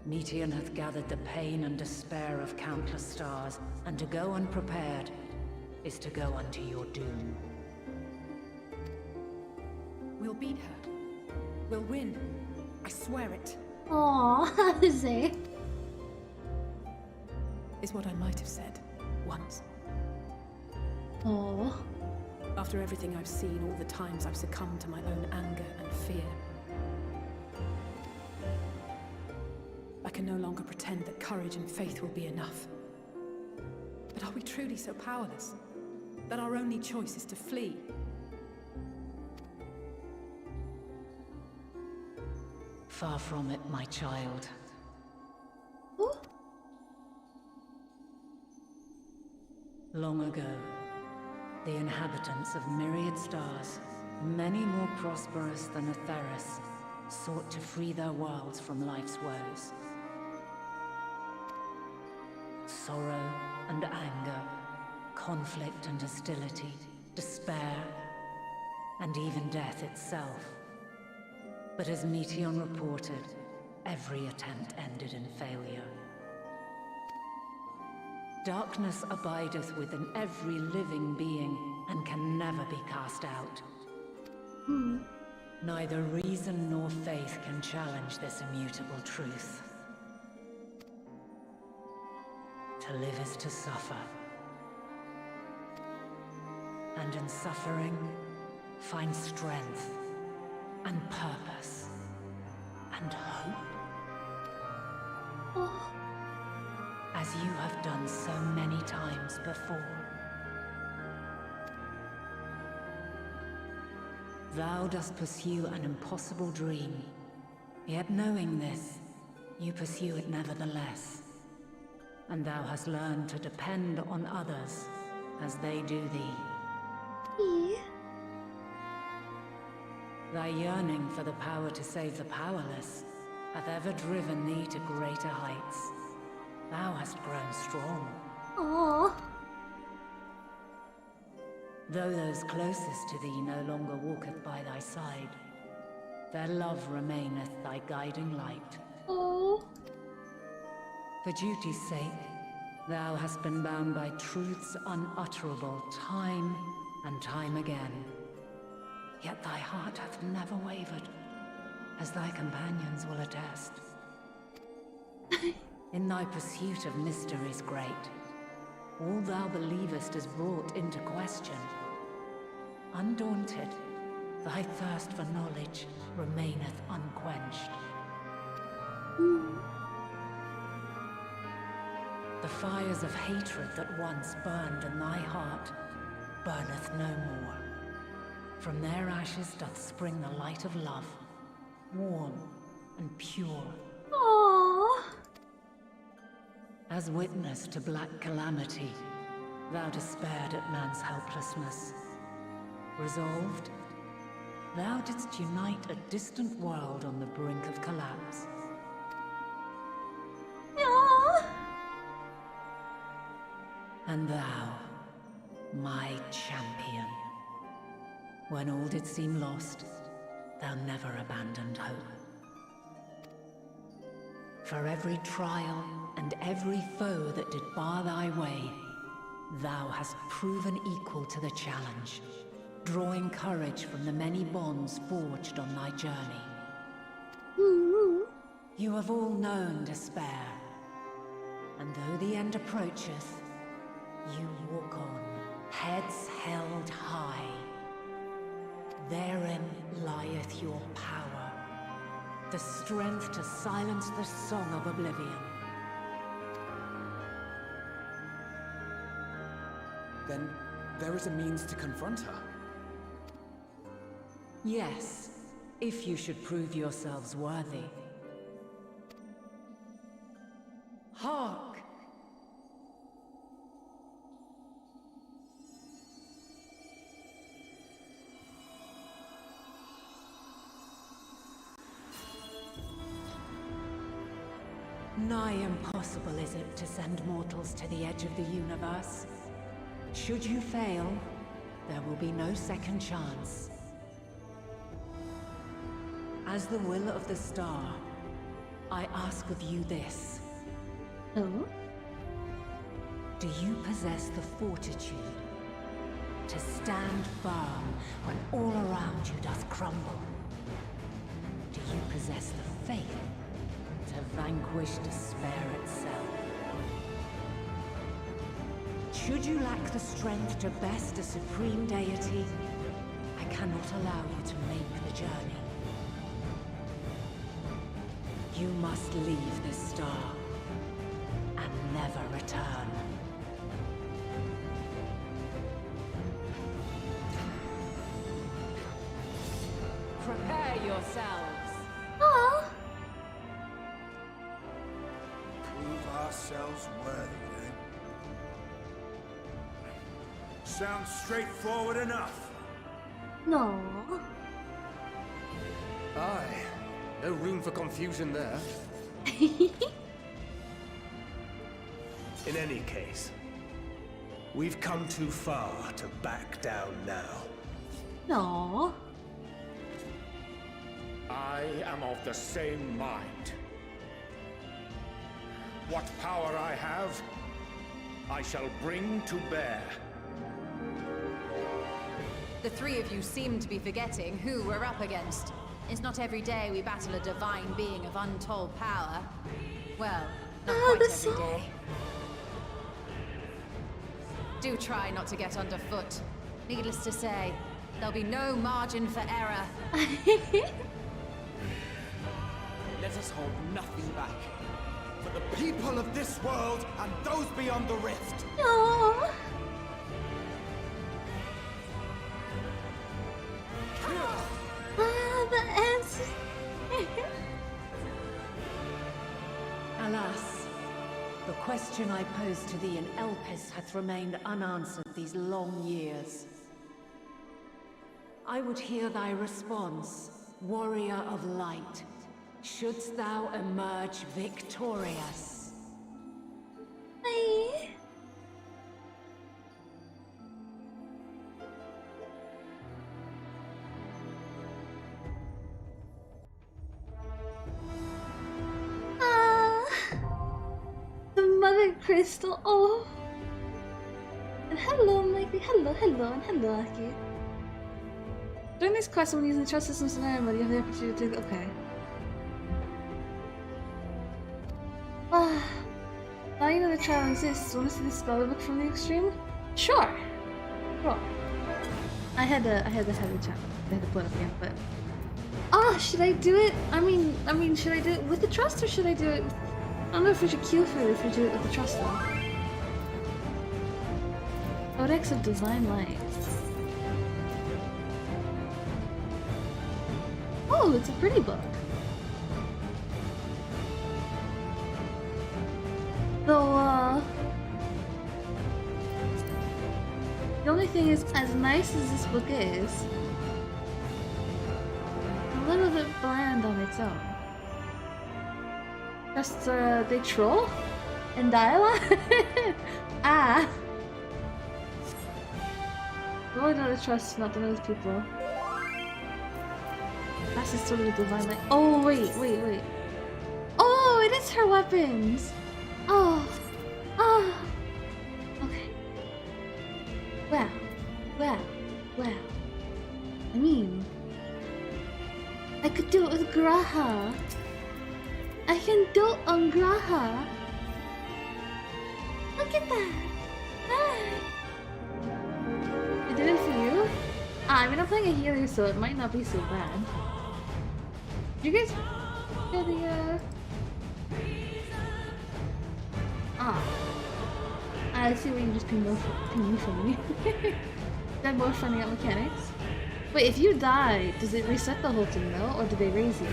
Meteon hath gathered the pain and despair of countless stars, and to go unprepared is to go unto your doom. We'll beat her. We'll win. I swear it. Aww, Jose. Is what I might have said. Once. Aww. After everything I've seen, all the times I've succumbed to my own anger and fear. I can no longer pretend that courage and faith will be enough. But are we truly so powerless? That our only choice is to flee? Far from it, my child. Ooh. Long ago, the inhabitants of myriad stars, many more prosperous than Atheris, sought to free their worlds from life's woes. Sorrow and anger, conflict and hostility, despair, and even death itself. But as Meteon reported, every attempt ended in failure. Darkness abideth within every living being, and can never be cast out. Neither reason nor faith can challenge this immutable truth. To live is to suffer. And in suffering, find strength, and purpose, and hope. As you have done so many times before. Thou dost pursue an impossible dream, yet knowing this, you pursue it nevertheless. And thou hast learned to depend on others as they do thee. Thy yearning for the power to save the powerless hath ever driven thee to greater heights. Thou hast grown strong. Aww. Though those closest to thee no longer walketh by thy side, their love remaineth thy guiding light. Aww. For duty's sake, thou hast been bound by truths unutterable time and time again. Yet thy heart hath never wavered, as thy companions will attest. In thy pursuit of mysteries great, all thou believest is brought into question. Undaunted, thy thirst for knowledge remaineth unquenched. The fires of hatred that once burned in thy heart burneth no more. From their ashes doth spring the light of love, warm and pure. Aww. As witness to black calamity, thou despaired at man's helplessness. Resolved, thou didst unite a distant world on the brink of collapse. Aww. And thou, my champion, when all did seem lost, thou never abandoned hope. For every trial and every foe that did bar thy way, thou hast proven equal to the challenge, drawing courage from the many bonds forged on thy journey. You have all known despair, and though the end approacheth, you walk on, heads held high. Therein lieth your power, the strength to silence the song of oblivion. Then there is a means to confront her. Yes, if you should prove yourselves worthy. Hark! Nigh impossible is it to send mortals to the edge of the universe. Should you fail, there will be no second chance. As the will of the star, I ask of you this. Oh? Do you possess the fortitude to stand firm when all around you doth crumble? Do you possess the faith to vanquish despair itself? Should you lack the strength to best a supreme deity, I cannot allow you to make the journey. You must leave this star and never return. Prepare yourselves. Aww. Prove ourselves worthy, then. Sounds straightforward enough. No. Aye. No room for confusion there. In any case, we've come too far to back down now. No. I am of the same mind. What power I have, I shall bring to bear. The three of you seem to be forgetting who we're up against. It's not every day we battle a divine being of untold power. Well, not quite every day. Do try not to get underfoot. Needless to say, there'll be no margin for error. Let us hold nothing back. For the people of this world and those beyond the rift. Aww. The answer. Alas, the question I posed to thee in Elpis hath remained unanswered these long years. I would hear thy response, warrior of light. Shouldst thou emerge victorious? Hi. The mother crystal. Oh. And hello, Mikey. Hello, and hello, Aki. During this quest, when using the trust system scenario mode, you have the opportunity to. Okay. Now you know the trial exists. Want to see the spell book from the extreme? Sure. I had to have a chat. I had to put it up again, but should I do it? I mean, should I do it with the trust or should I do it? I don't know if we should queue for it if we do it with the trust though. Codex of Divine Light. Oh, it's a pretty book. Though, the only thing is, as nice as this book is, a little bit bland on its own. Just, they troll? In dialogue? Ah! Really not to trust, not to know those people. That's just sort of a divine light. Oh, wait. Oh, it is her weapons! Oh! Okay. Wow. I mean, I could do it with Graha. I can do it on Graha. Look at that. Hi. I did it for you? I mean, I'm playing a healer, so it might not be so bad. Did you guys hear the, I see where you just ping me from me. Is that more finding out mechanics? Wait, if you die, does it reset the whole thing though, or do they raise you?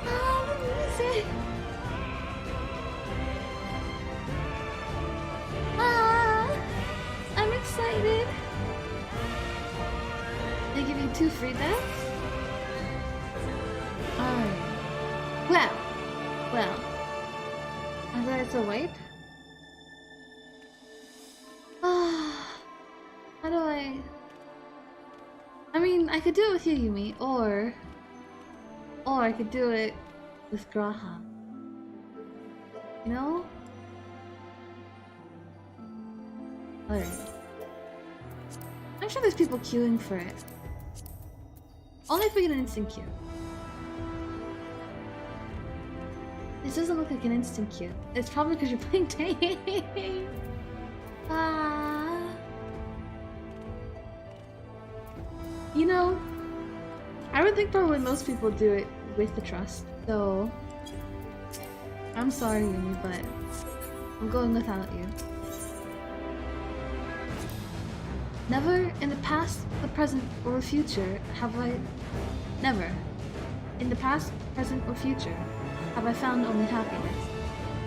The music! I'm excited! They give you 2 free deaths? Alright. Well. I thought it's a wipe? How do I mean, I could do it with you, Yumi, or I could do it with Graha. You know? Alright. I'm sure there's people queuing for it. Only if we get an instant queue. This doesn't look like an instant queue. It's probably because you're playing Tane. You know, I would think probably most people do it with the trust, so I'm sorry, Yumi, but I'm going without you. Never in the past, the present, or future have I... Never. In the past, present, or future have I found only happiness.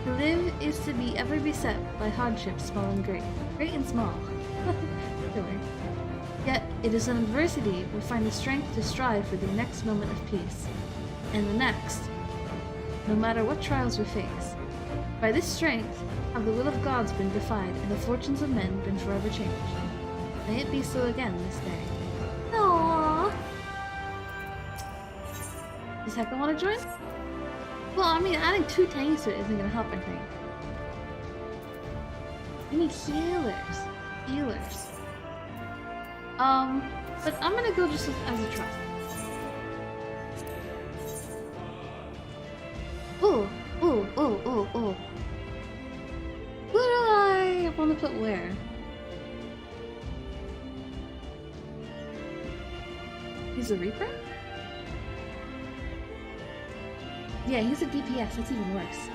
To live is to be ever beset by hardships small and great. Great and small. Sure. Yet, it is in adversity we find the strength to strive for the next moment of peace. And the next, no matter what trials we face. By this strength have the will of gods been defied and the fortunes of men been forever changed. May it be so again this day. Aww. Does Heka want to join? Well, I mean, adding 2 tanks to it isn't going to help anything. We need healers. Healers. But I'm gonna go just as a trust. Oh. Who do I want to put where? He's a Reaper? Yeah, he's a DPS. That's even worse.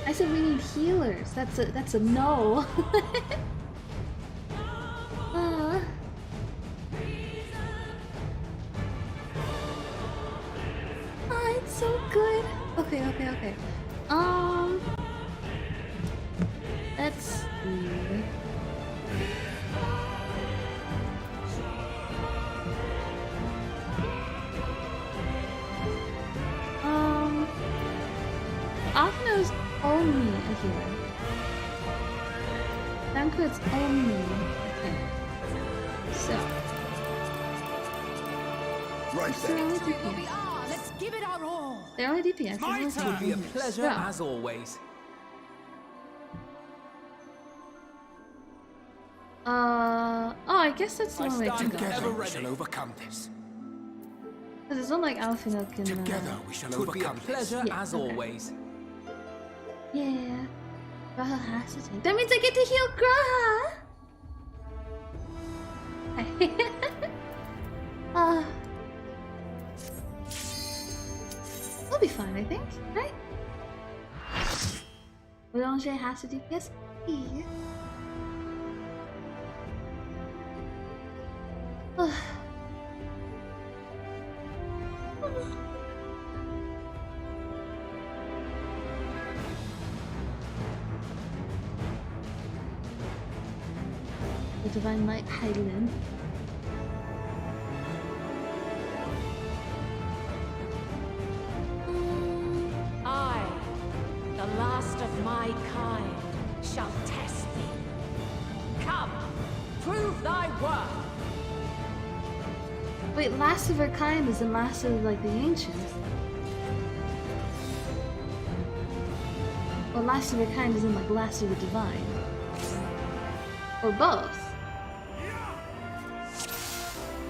I said we need healers. That's a no. It's so good. Okay. Let's see. Akino's only a healer. Danku's only a tank. So. Right They're only Here we DPS. are. Let's give it our all. They're only DPS. My There's no turn. Be a DPS. pleasure Yeah. as always. Oh, I guess that's the one way to go. Together we shall overcome this. Because it's not like Alfino can. Together we shall overcome this. Pleasure Yeah, as okay. always. Yeah. Graha has to take. That means I get to heal Graha! We'll be fine, I think, right? Boulanger has to DPS. Yeah. The Divine Light Highland. I, the last of my kind, shall test thee. Come, prove thy worth. Wait, last of her kind is in last of like the ancients. Or last of her kind is in like last of the divine. Or both.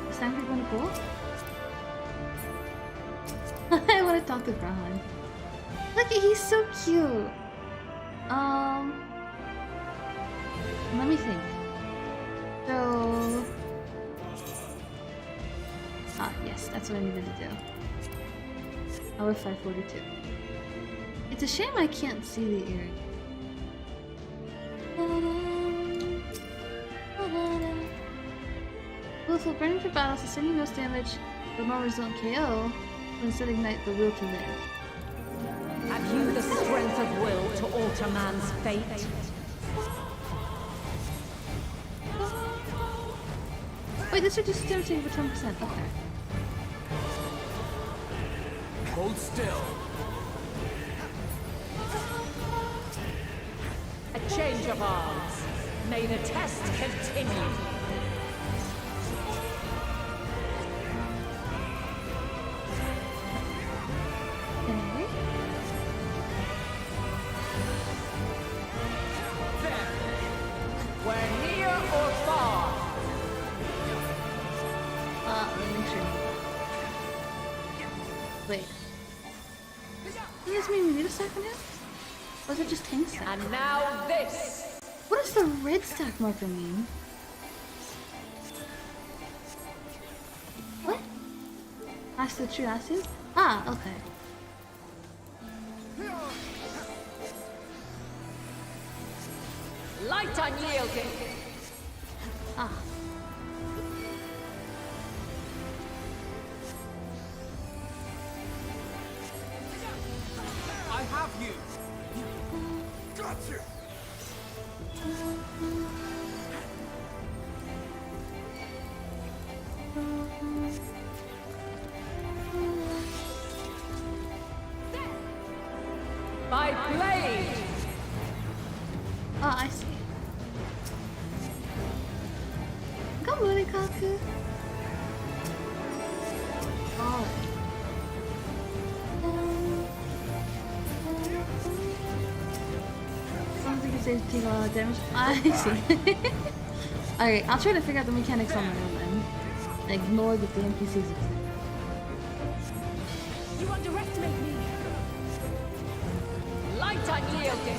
Is Stanford gonna go? I wanna talk to Brahan. Look, he's so cute. Let me think. So yes, that's what I needed to do. Hour 542. It's a shame I can't see the earring. Willful burning for battle, sustaining most damage, but more result KO, will instead ignite the will to live. Have you the strength of will to alter man's fate? Wait, this reduces damage taken for 10%. Okay. Hold still. A change of arms. May the test continue. Okay. We're near or far. Let me make sure. Wait. Does this mean we need a stack on him? Or is it just tank stack? And now this. What does the red stack marker mean? What? That's the true acid? Ah, okay. Light unyielding. Ah. I have you. Gotcha! By blade. Oh, I see. Come on, Kaku. Oh. saves take a lot of damage. I see. Alright, I'll try to figure out the mechanics on my own then. And ignore that the NPCs exist. You underestimate me. Light on Kyoko.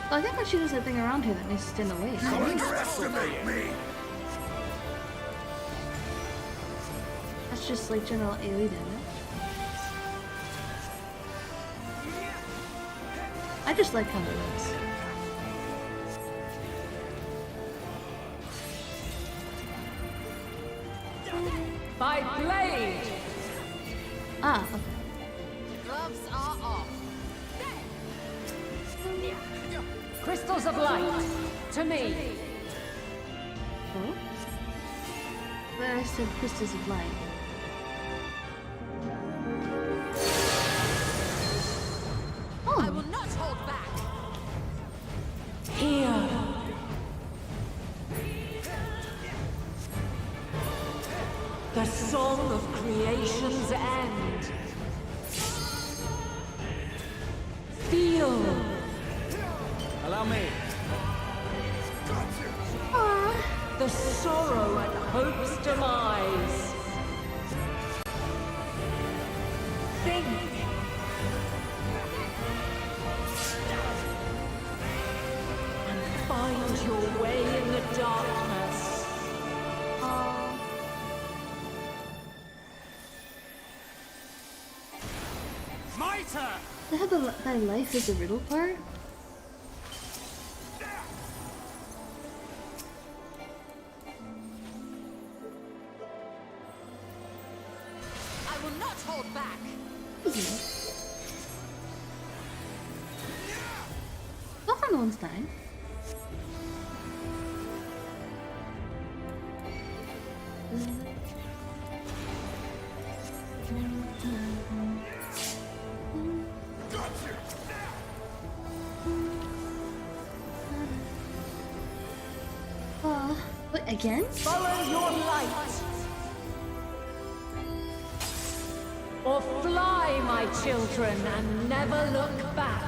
Well, I think when she does that thing around here that makes us stand away. You underestimate me! That's just like general AoE damage. I just like how it looks. By blade! Ah, okay. Gloves are off. Crystals of light, to me. Oh? Where I said crystals of light. Oh! I will not hold back. Here. The song of creation's end. Feel. Allow me. The sorrow at hope's demise. Think. And find your way in the darkness. Mitre! They have the thy life is a riddle part? I will not hold back. So far no one's dying. Wait, again? Follow your light. Or fly, my children, and never look back.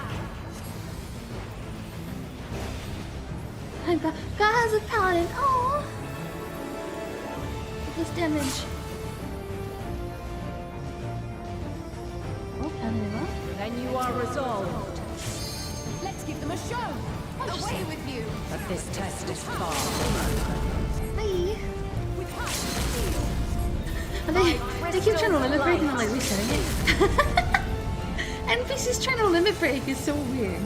I'm God has a paladin. Oh, this damage. Oh, paladin up. Then you are resolved. Let's give them a show. Away with you. But this test is far. Hi. With high steel. They keep trying to limit break and I'm like resetting it. NPC's trying to limit break is so weird.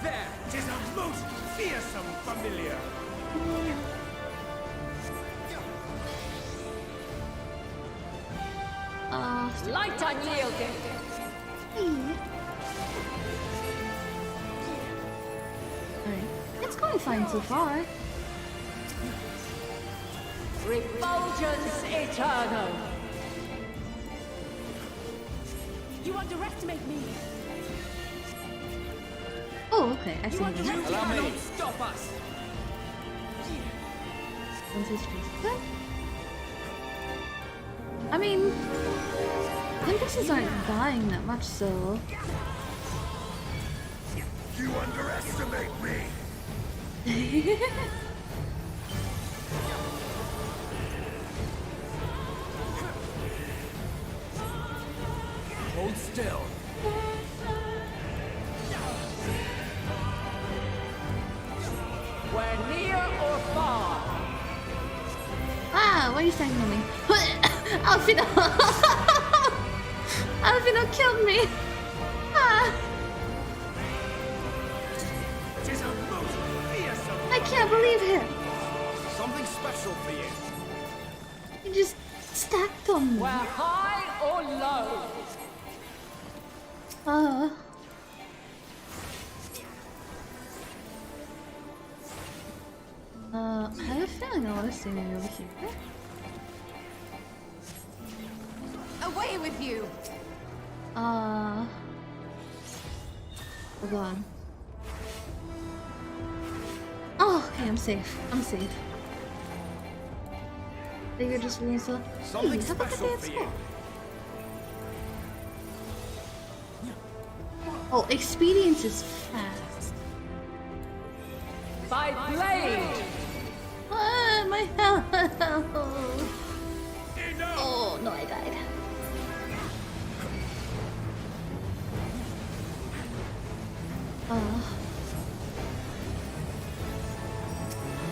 There! 'Tis a most fearsome familiar! Light on Kyoko. Hey. Alright. It's going fine so far. Refulgence eternal. You underestimate me. Oh, okay. I see You what it is. Allow me. Don't stop us! I mean, NPCs aren't dying that much, so. You underestimate me! Hold still. We're near or far. Ah, why are you saying me? Alfino! Alfino killed me! Ah, 'Tis a most fearsome! I can't believe him! Something special for you! He just stacked on me. We're high or low. I have a feeling I want to see me over here. Away with you. Oh god. Oh, okay, I'm safe. I'm safe. They were just really so. Something Hey, how about the special dance for you. hall? Oh, experience is fast. By blade! Ah, my health. Oh, no, I died.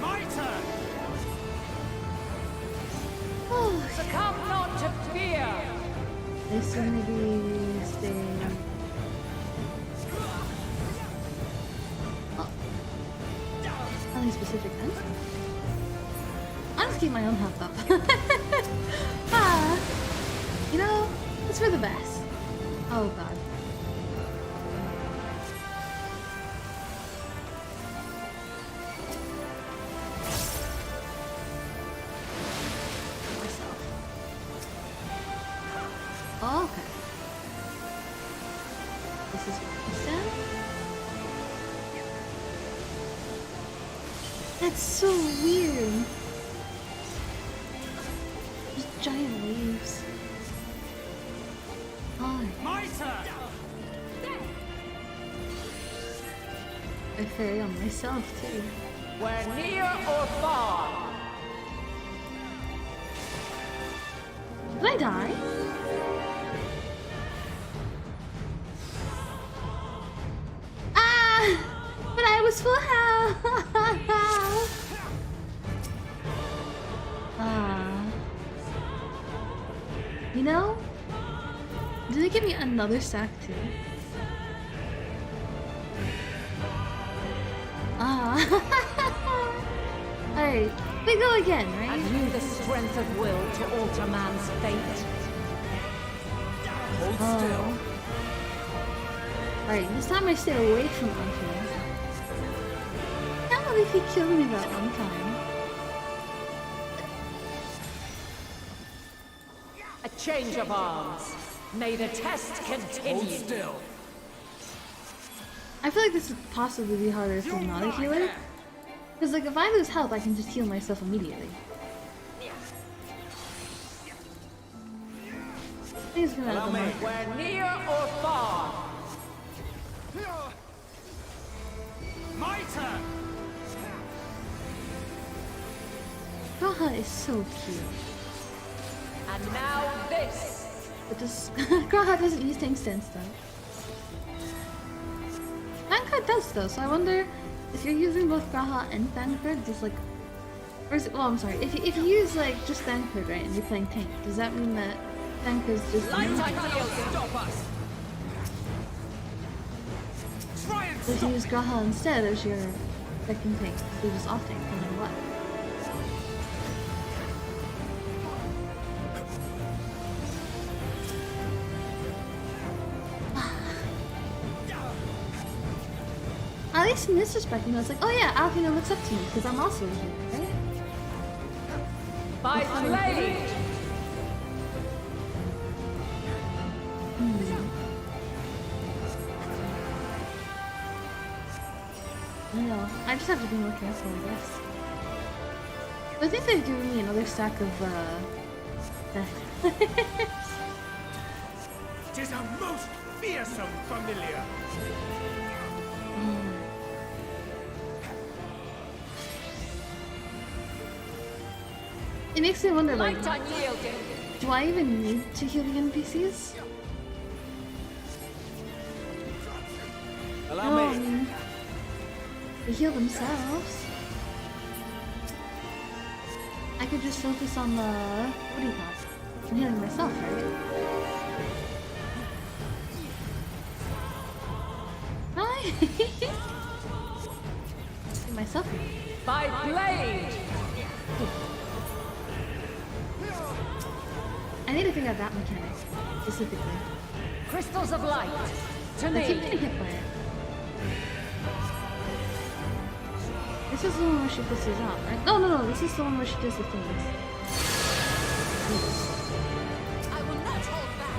My turn! Oh, Succumb not to fear! this is gonna be stay. Oh. Nothing specific then. I'll just keep my own health up. You know, it's for the best. Oh god. Oh, okay. This is what we said. That's so weird. Just giant waves. Oh, My turn! I fairy on myself too. Where near or far! Did I die? Ah! But I was full health! Ah. You know? Did they give me another stack too? Ah. Alright, we go again, right? And you the strength of will to alter man's fate. Hold Oh. still. Alright, this time I stay away from Anki. Can't believe he killed me that one time. A change of arms. May the test continue. Hold still. I feel like this would possibly be harder if I'm not a healer. Because like if I lose health, I can just heal myself immediately. I think it's gonna add the marker. Where near or far. My turn! Graha is so cute. And now this. But this Graha doesn't use tank stance though. Thancred does though, so I wonder if you're using both Graha and Thancred, just like, or is it? Well, I'm sorry. If you use like just Thancred, right, and you're playing tank, does that mean that Thancred's just? Light ideal stop us. Try and If you use Graha instead as your second tank, so you just off tank no matter what. At least in this respect, you know, it's like, oh yeah, Alpina looks up to me because I'm also a healer, right? By blade. I know. I just have to be more careful, I guess. But I think they've given me another stack of, Tis a most fearsome familiar! It makes me wonder, like, Light unyielding. do I even need to heal the NPCs? Allow No, I me. mean, they heal themselves. I could just focus on the, what do you call it? I'm healing myself, right? Hi! See myself. By blade. I need to figure out that mechanic, specifically. Crystals of light. To I keep me. getting hit by it. This is the one where she puts these out, right? No, this is the one where she does the things. I will not hold back.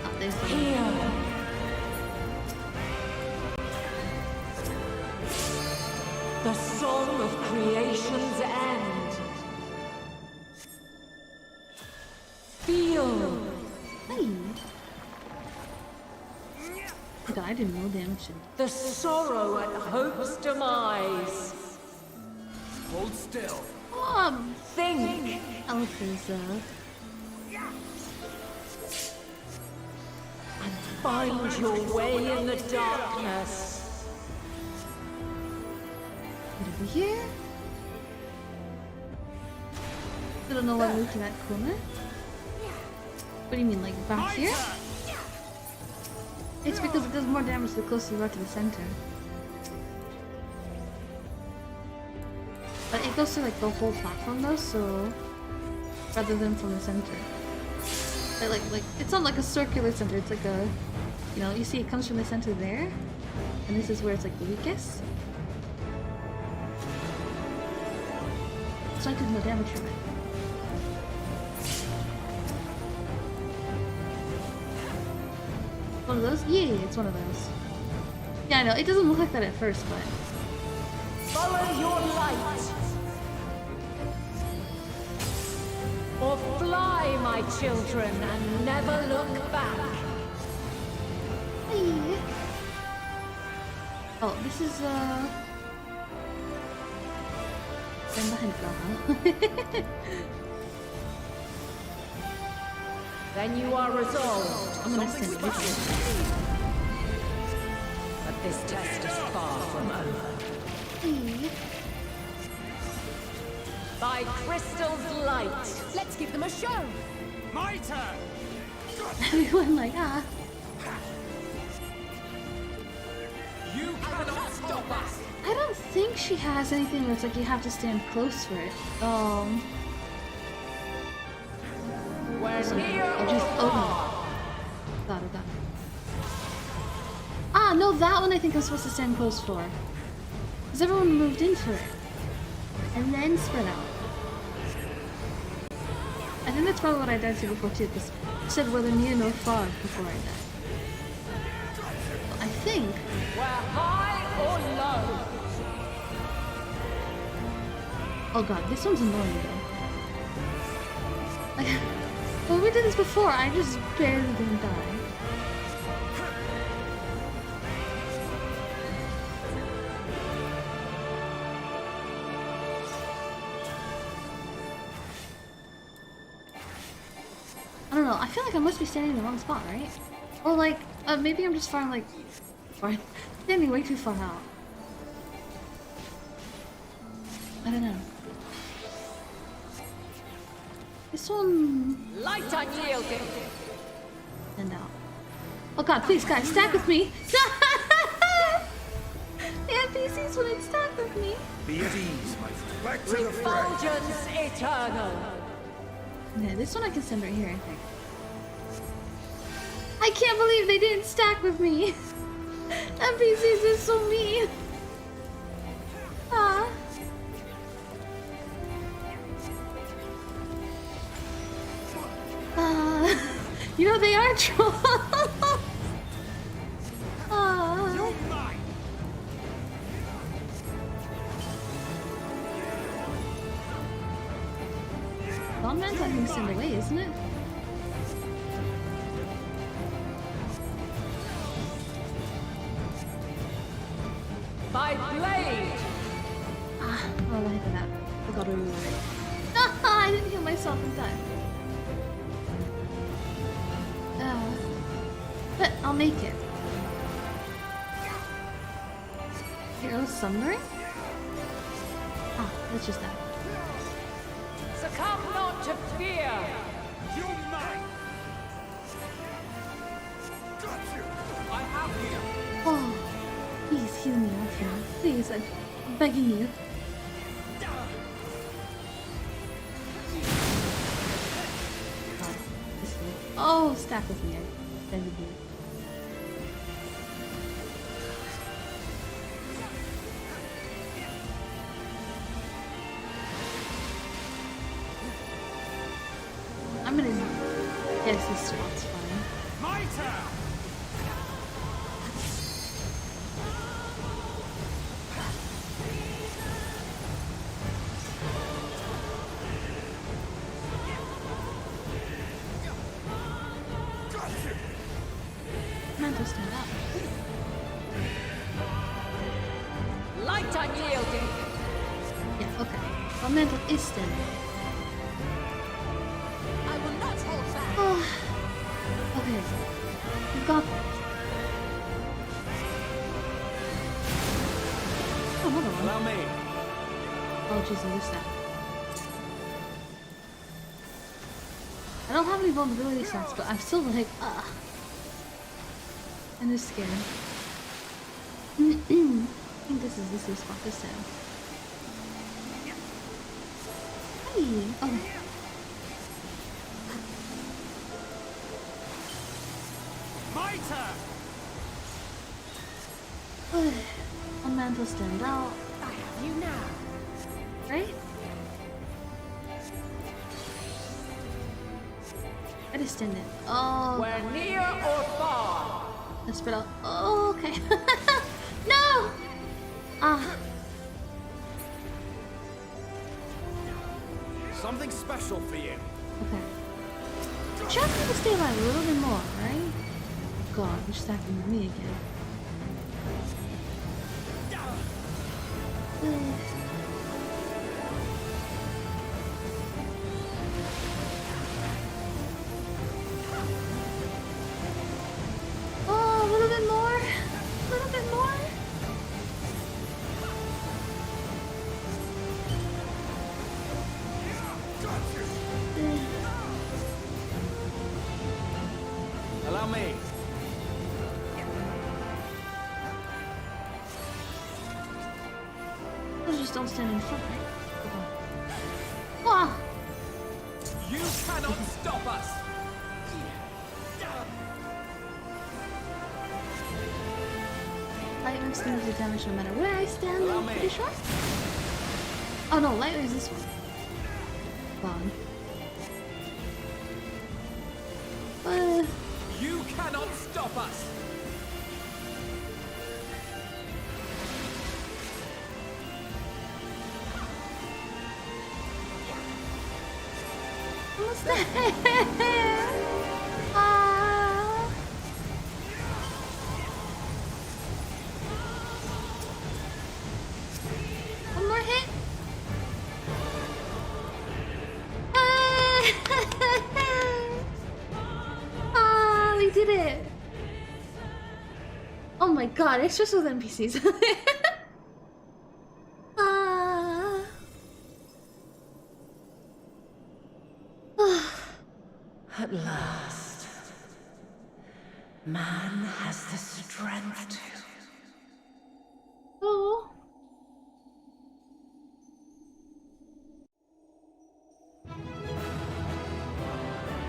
Oh, there's the Here. The song of creation's end. Feel. Hey! Oh god, I didn't know damage. The sorrow at hope's demise. Hold still. Think. Elf is, And find your way in the darkness. Get over here. I don't know why I moved to that corner. What do you mean, like back here? It's because it does more damage the closer you are to the center. But it goes through like the whole platform though, so rather than from the center. Like it's not like a circular center, it's like a, you know, you see it comes from the center there, and this is where it's like the weakest. So I did no damage from it. One of those? Yeah, it's one of those. Yeah, I know, it doesn't look like that at first, but... Follow your light. Or fly, my children, and never look back. Hey. Oh, this is, stand behind it, Then you are resolved. I'm gonna send it with you. But this test is far from over. Hey. By Crystal's light. Let's give them a show. My turn. Everyone like, ah. You cannot stop us. I don't think she has anything that's like you have to stand close for it. We're near I'll just or open far. it. Got it. Ah, no, that one I think I'm supposed to stand close for. Because everyone moved into it. And then spread out. I think that's probably what I died to before too, because it said whether near nor far before I died. Well, I think... We're high or low. Oh god, this one's annoying though. Like, when we did this before, I just barely didn't die. I don't know, I feel like I must be standing in the wrong spot, right? Or like, maybe I'm just standing way too far out. I don't know. This one... Light unyielding. And out. Oh god, please guys, stack with me! The NPCs wouldn't stack with me! Be at ease, my friend. Back to the fray. Refulgence eternal. Yeah, this one I can send right here, I think. I can't believe they didn't stack with me! NPCs is so mean! Ah. You know they are trolls! You're mine. Bondman's letting me send away, isn't it? By blade. Ah, oh, I hit that. I got to reload it. I didn't heal myself in time. But I'll make it. Hero Summoner? Ah, that's just that. Succumb not to fear. You're mine. Got you. I have you. Oh, please heal me off here. Please, I'm begging you. Oh, stack with me. I begged you. I'm gonna guess this spot's fine. My turn. Mantle stand up. Mantle is standing. I will not hold back. Oh. Okay. We got this. Oh, another one. Allow me. Oh, jeez, I missed that. I don't have any vulnerability stats, but I'm still like, and it's scary. I think this is the safe spot this time. Hey! Okay. My turn! One mantle stand out. I have you now. Right? I just stand it. Oh. We're near or far. Let's spread out. Oh, okay. No! Ah. Something special for you. Okay. Try to stay alive a little bit more, right? God, you're stacking with me again. Oh, a little bit more. A little bit more. Allow me. Those just don't stand in front, right? Ah! You cannot stop us. Light makes things do damage no matter where I stand, Allow I'm me. pretty sure. Oh no, light is this one. Gone. You cannot stop us. What's that? Ah. One more hit. Ah, we did it. Oh my god, it's just with NPCs. Ah. At last, man has the strength to. Oh.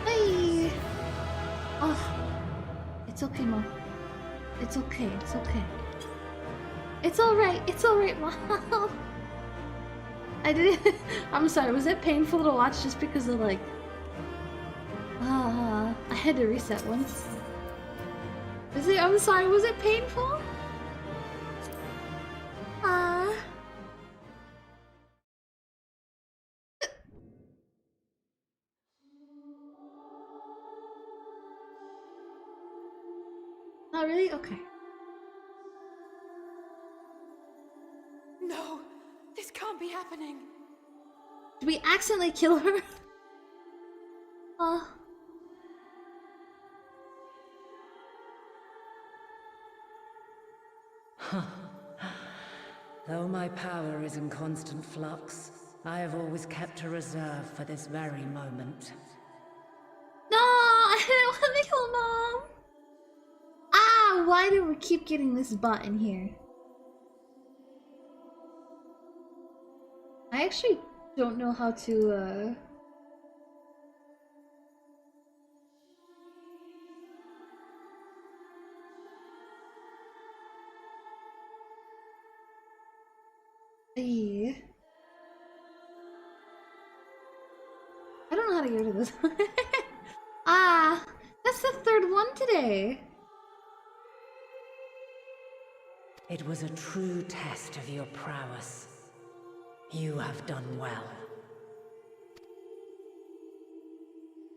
Hey. Oh. It's okay, Mom. It's okay. It's okay. It's alright. It's alright, Mom. I didn't. I'm sorry. Was it painful to watch just because of like? I had to reset once. Is it? I'm sorry. Was it painful? Not really? Okay. No, this can't be happening. Did we accidentally kill her? Though my power is in constant flux, I have always kept a reserve for this very moment. No, I didn't want to kill Mom. Ah, why do we keep getting this button here? I actually don't know how to, Yeah. I don't know how to get rid of this. Ah, that's the third one today. It was a true test of your prowess. You have done well.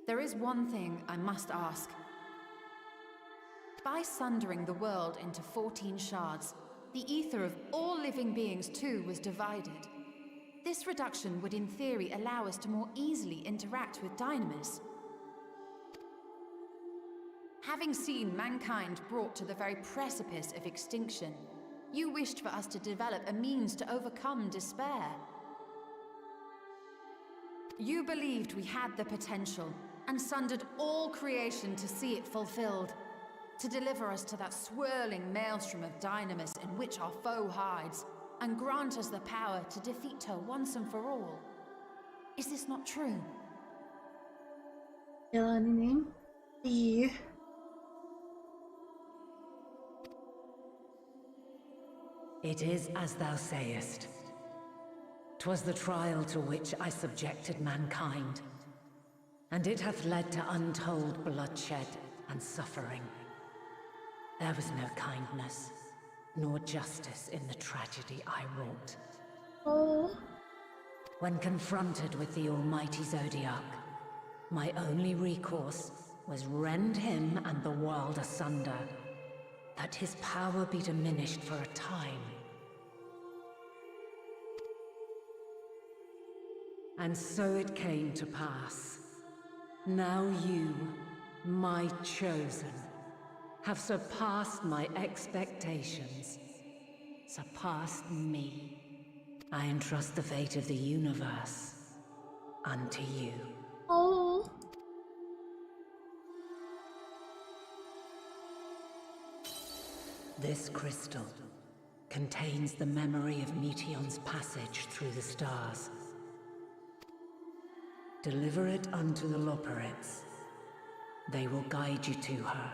There is one thing I must ask. By sundering the world into 14 shards, the ether of all living beings too was divided. This reduction would in theory allow us to more easily interact with Dynamis. Having seen mankind brought to the very precipice of extinction, you wished for us to develop a means to overcome despair. You believed we had the potential, and sundered all creation to see it fulfilled, to deliver us to that swirling maelstrom of Dynamis in which our foe hides, and grant us the power to defeat her once and for all. Is this not true? Any name? The It is as thou sayest. 'Twas the trial to which I subjected mankind, and it hath led to untold bloodshed and suffering. There was no kindness, nor justice in the tragedy I wrought. oh, When confronted with the almighty Zodiac, my only recourse was rend him and the world asunder, that his power be diminished for a time. And so it came to pass. Now you, my chosen, have surpassed my expectations, surpassed me. I entrust the fate of the universe unto you. oh. This crystal contains the memory of Meteion's passage through the stars. Deliver it unto the Loporrits. They will guide you to her.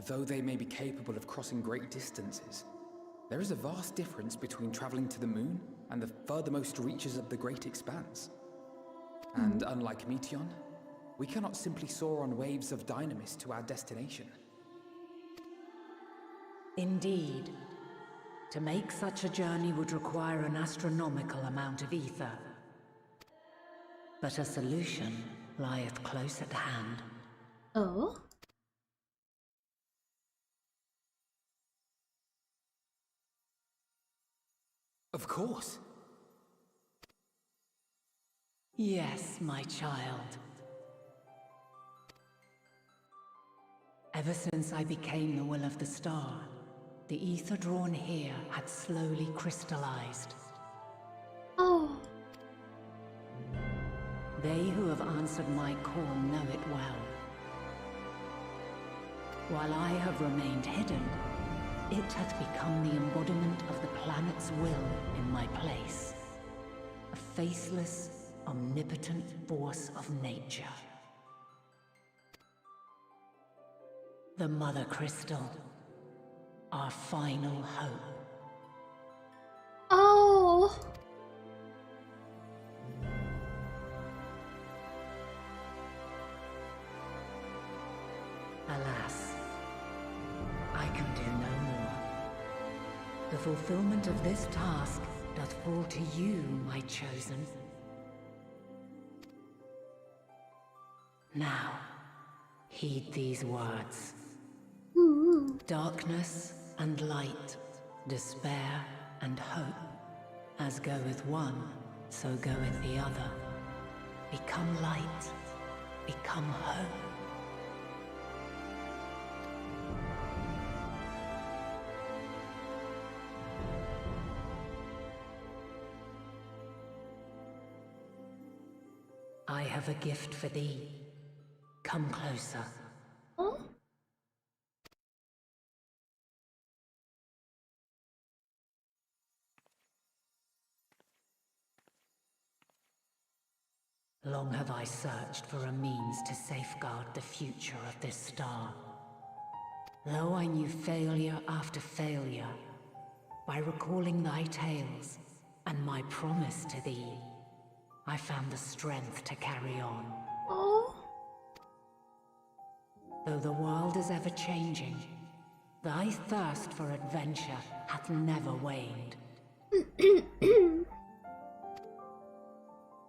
Though they may be capable of crossing great distances, there is a vast difference between traveling to the moon and the furthermost reaches of the great expanse. And unlike Meteion, we cannot simply soar on waves of Dynamis to our destination. Indeed. To make such a journey would require an astronomical amount of ether. But a solution lieth close at hand. Oh? Of course. Yes, my child. Ever since I became the will of the star, the ether drawn here had slowly crystallized. Oh. They who have answered my call know it well. While I have remained hidden, it hath become the embodiment of the planet's will in my place. A faceless, omnipotent force of nature. The Mother Crystal, our final hope. Oh. Alas, I can do no more. The fulfillment of this task doth fall to you, my chosen. Now, heed these words. Darkness and light, despair and hope. As goeth one, so goeth the other. Become light, become hope. I have a gift for thee. Come closer. Oh? Long have I searched for a means to safeguard the future of this star. Though I knew failure after failure, by recalling thy tales and my promise to thee, I found the strength to carry on. Oh? Though the world is ever changing, thy thirst for adventure hath never waned.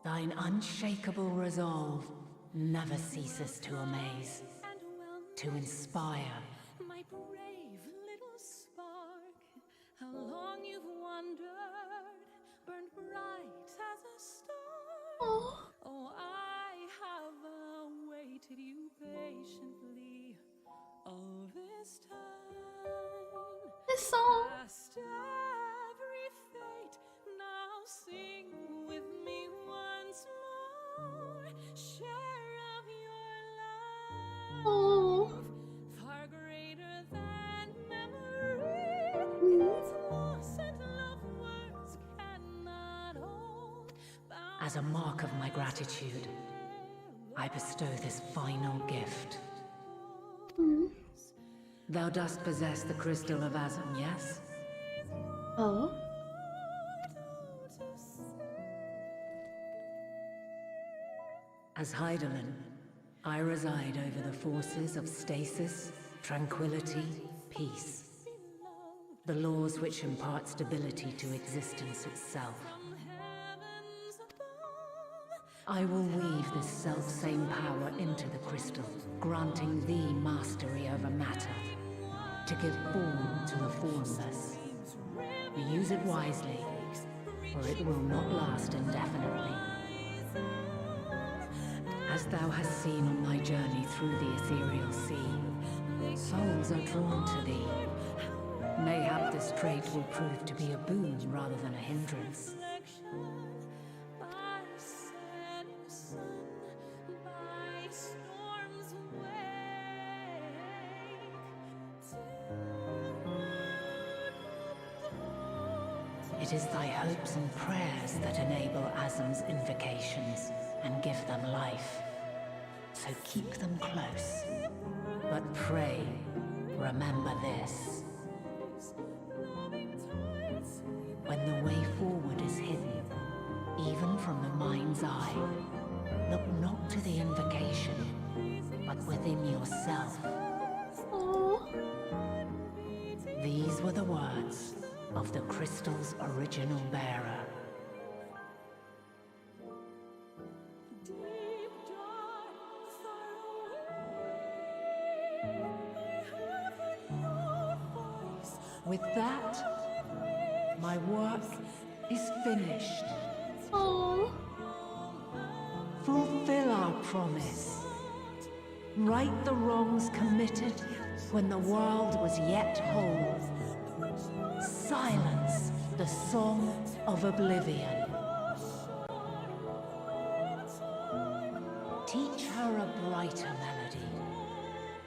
Thine unshakable resolve never ceases to amaze, to inspire. My brave little spark, how long you've wandered, burned bright as a star. Oh, I have awaited you patiently all this time. This song. Past every fate, now sing with me once more. Share of your love. Oh. Far greater than memory. Its loss and love words cannot hold. As a mark of my gratitude, I bestow this final gift. Thou dost possess the crystal of Azam, yes? Oh. As Heidelin, I reside over the forces of stasis, tranquility, peace. The laws which impart stability to existence itself. I will weave this self-same power into the crystal, granting thee mastery over matter, to give form to the formless. Use it wisely, or it will not last indefinitely. As thou hast seen on thy journey through the ethereal sea, souls are drawn to thee. Mayhap this trait will prove to be a boon rather than a hindrance. It is thy hopes and prayers that enable Azam's invocations and give them life. So keep them close. But pray, remember this. When the way forward is hidden, even from the mind's eye, look not to the invocation, but within yourself. Oh. These were the words of the crystal's original bearer. With that, my work is finished. Oh. Fulfill our promise. Right the wrongs committed when the world was yet whole. Silence the song of oblivion. Teach her a brighter melody.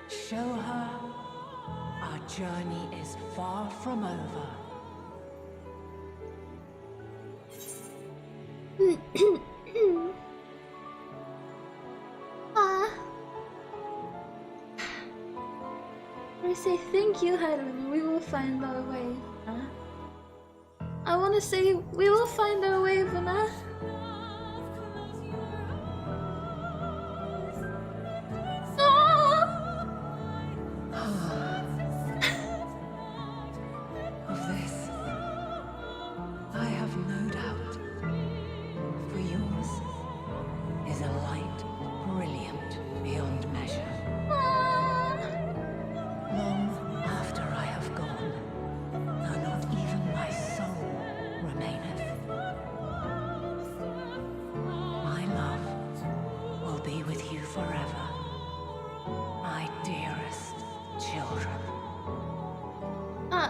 Show her our journey is far from over. I say thank you, Heidelin. We will find our way. I want to say we will find our way, Vana. Of this, I have no doubt. For yours is a light brilliant beyond measure. Long after I have gone, though not even my soul remaineth, my love will be with you forever, my dearest children.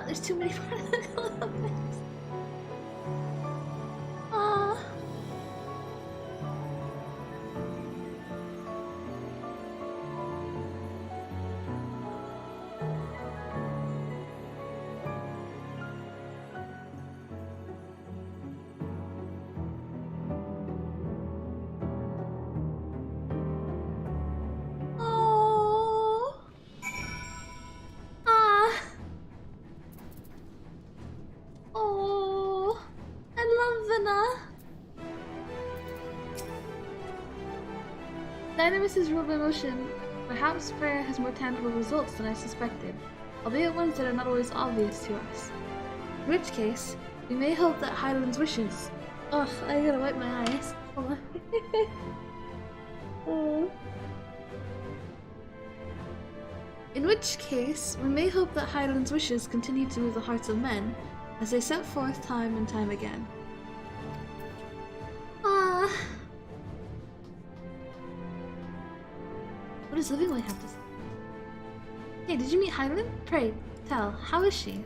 There's too many particles. Dynamis' ruled by motion. Perhaps prayer has more tangible results than I suspected, albeit ones that are not always obvious to us. In which case, we may hope that Heidelin's wishes. Ugh, I gotta wipe my eyes. Hold on. In which case, we may hope that Hydaelyn's wishes continue to move the hearts of men as they set forth time and time again. What does Living Way have to say? Hey, did you meet Hydaelyn? Pray, tell, how is she?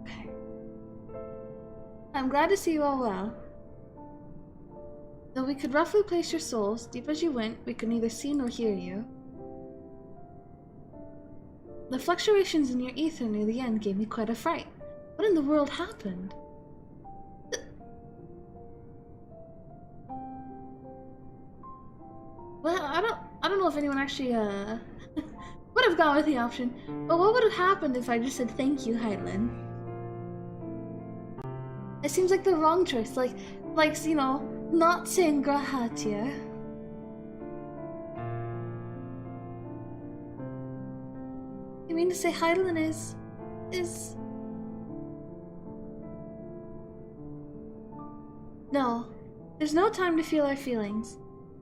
Okay. I'm glad to see you all well. Though we could roughly place your souls, deep as you went, we could neither see nor hear you. The fluctuations in your ether near the end gave me quite a fright. What in the world happened? Well, I don't know if anyone actually would have gone with the option, but what would have happened if I just said thank you, Hydaelyn? It seems like the wrong choice, like you know, not saying grahatia. You mean to say Hydaelyn is... No, there's no time to feel our feelings.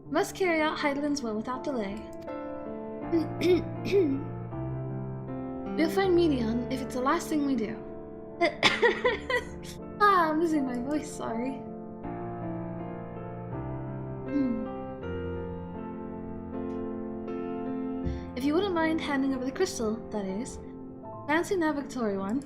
We must carry out Hydaelyn's will without delay. We'll find Medion if it's the last thing we do. I'm losing my voice, sorry. If you wouldn't mind handing over the crystal, that is. Fancy navigatory one.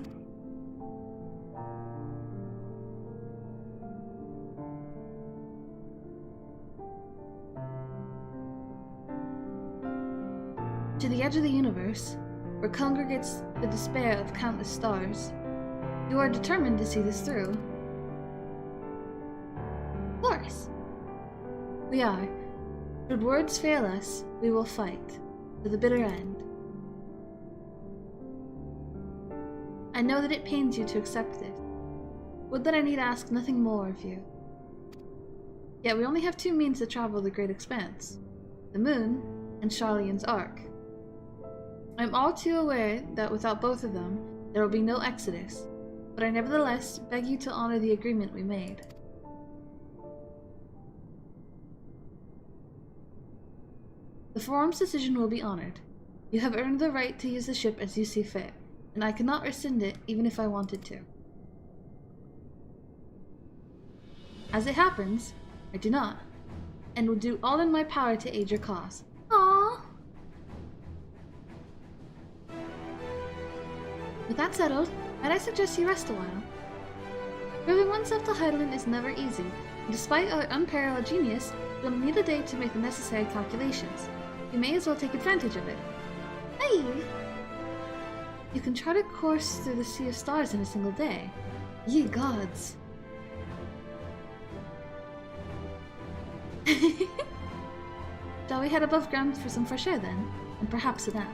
To the edge of the universe, where congregates the despair of countless stars. You are determined to see this through. Of course. We are. Should words fail us, we will fight. To the bitter end. I know that it pains you to accept this. Would that I need ask nothing more of you. Yet we only have two means to travel the great expanse. The moon, and Charlian's Ark. I am all too aware that without both of them, there will be no exodus, but I nevertheless beg you to honor the agreement we made. The Forum's decision will be honored. You have earned the right to use the ship as you see fit, and I cannot rescind it even if I wanted to. As it happens, I do not, and will do all in my power to aid your cause. Aww! With that settled, might I suggest you rest a while? Proving oneself to Hydaelyn is never easy, and despite our unparalleled genius, you'll need a day to make the necessary calculations. You may as well take advantage of it. Hey! You can chart a course through the sea of stars in a single day. Ye gods! Shall we head above ground for some fresh air then? And perhaps a nap?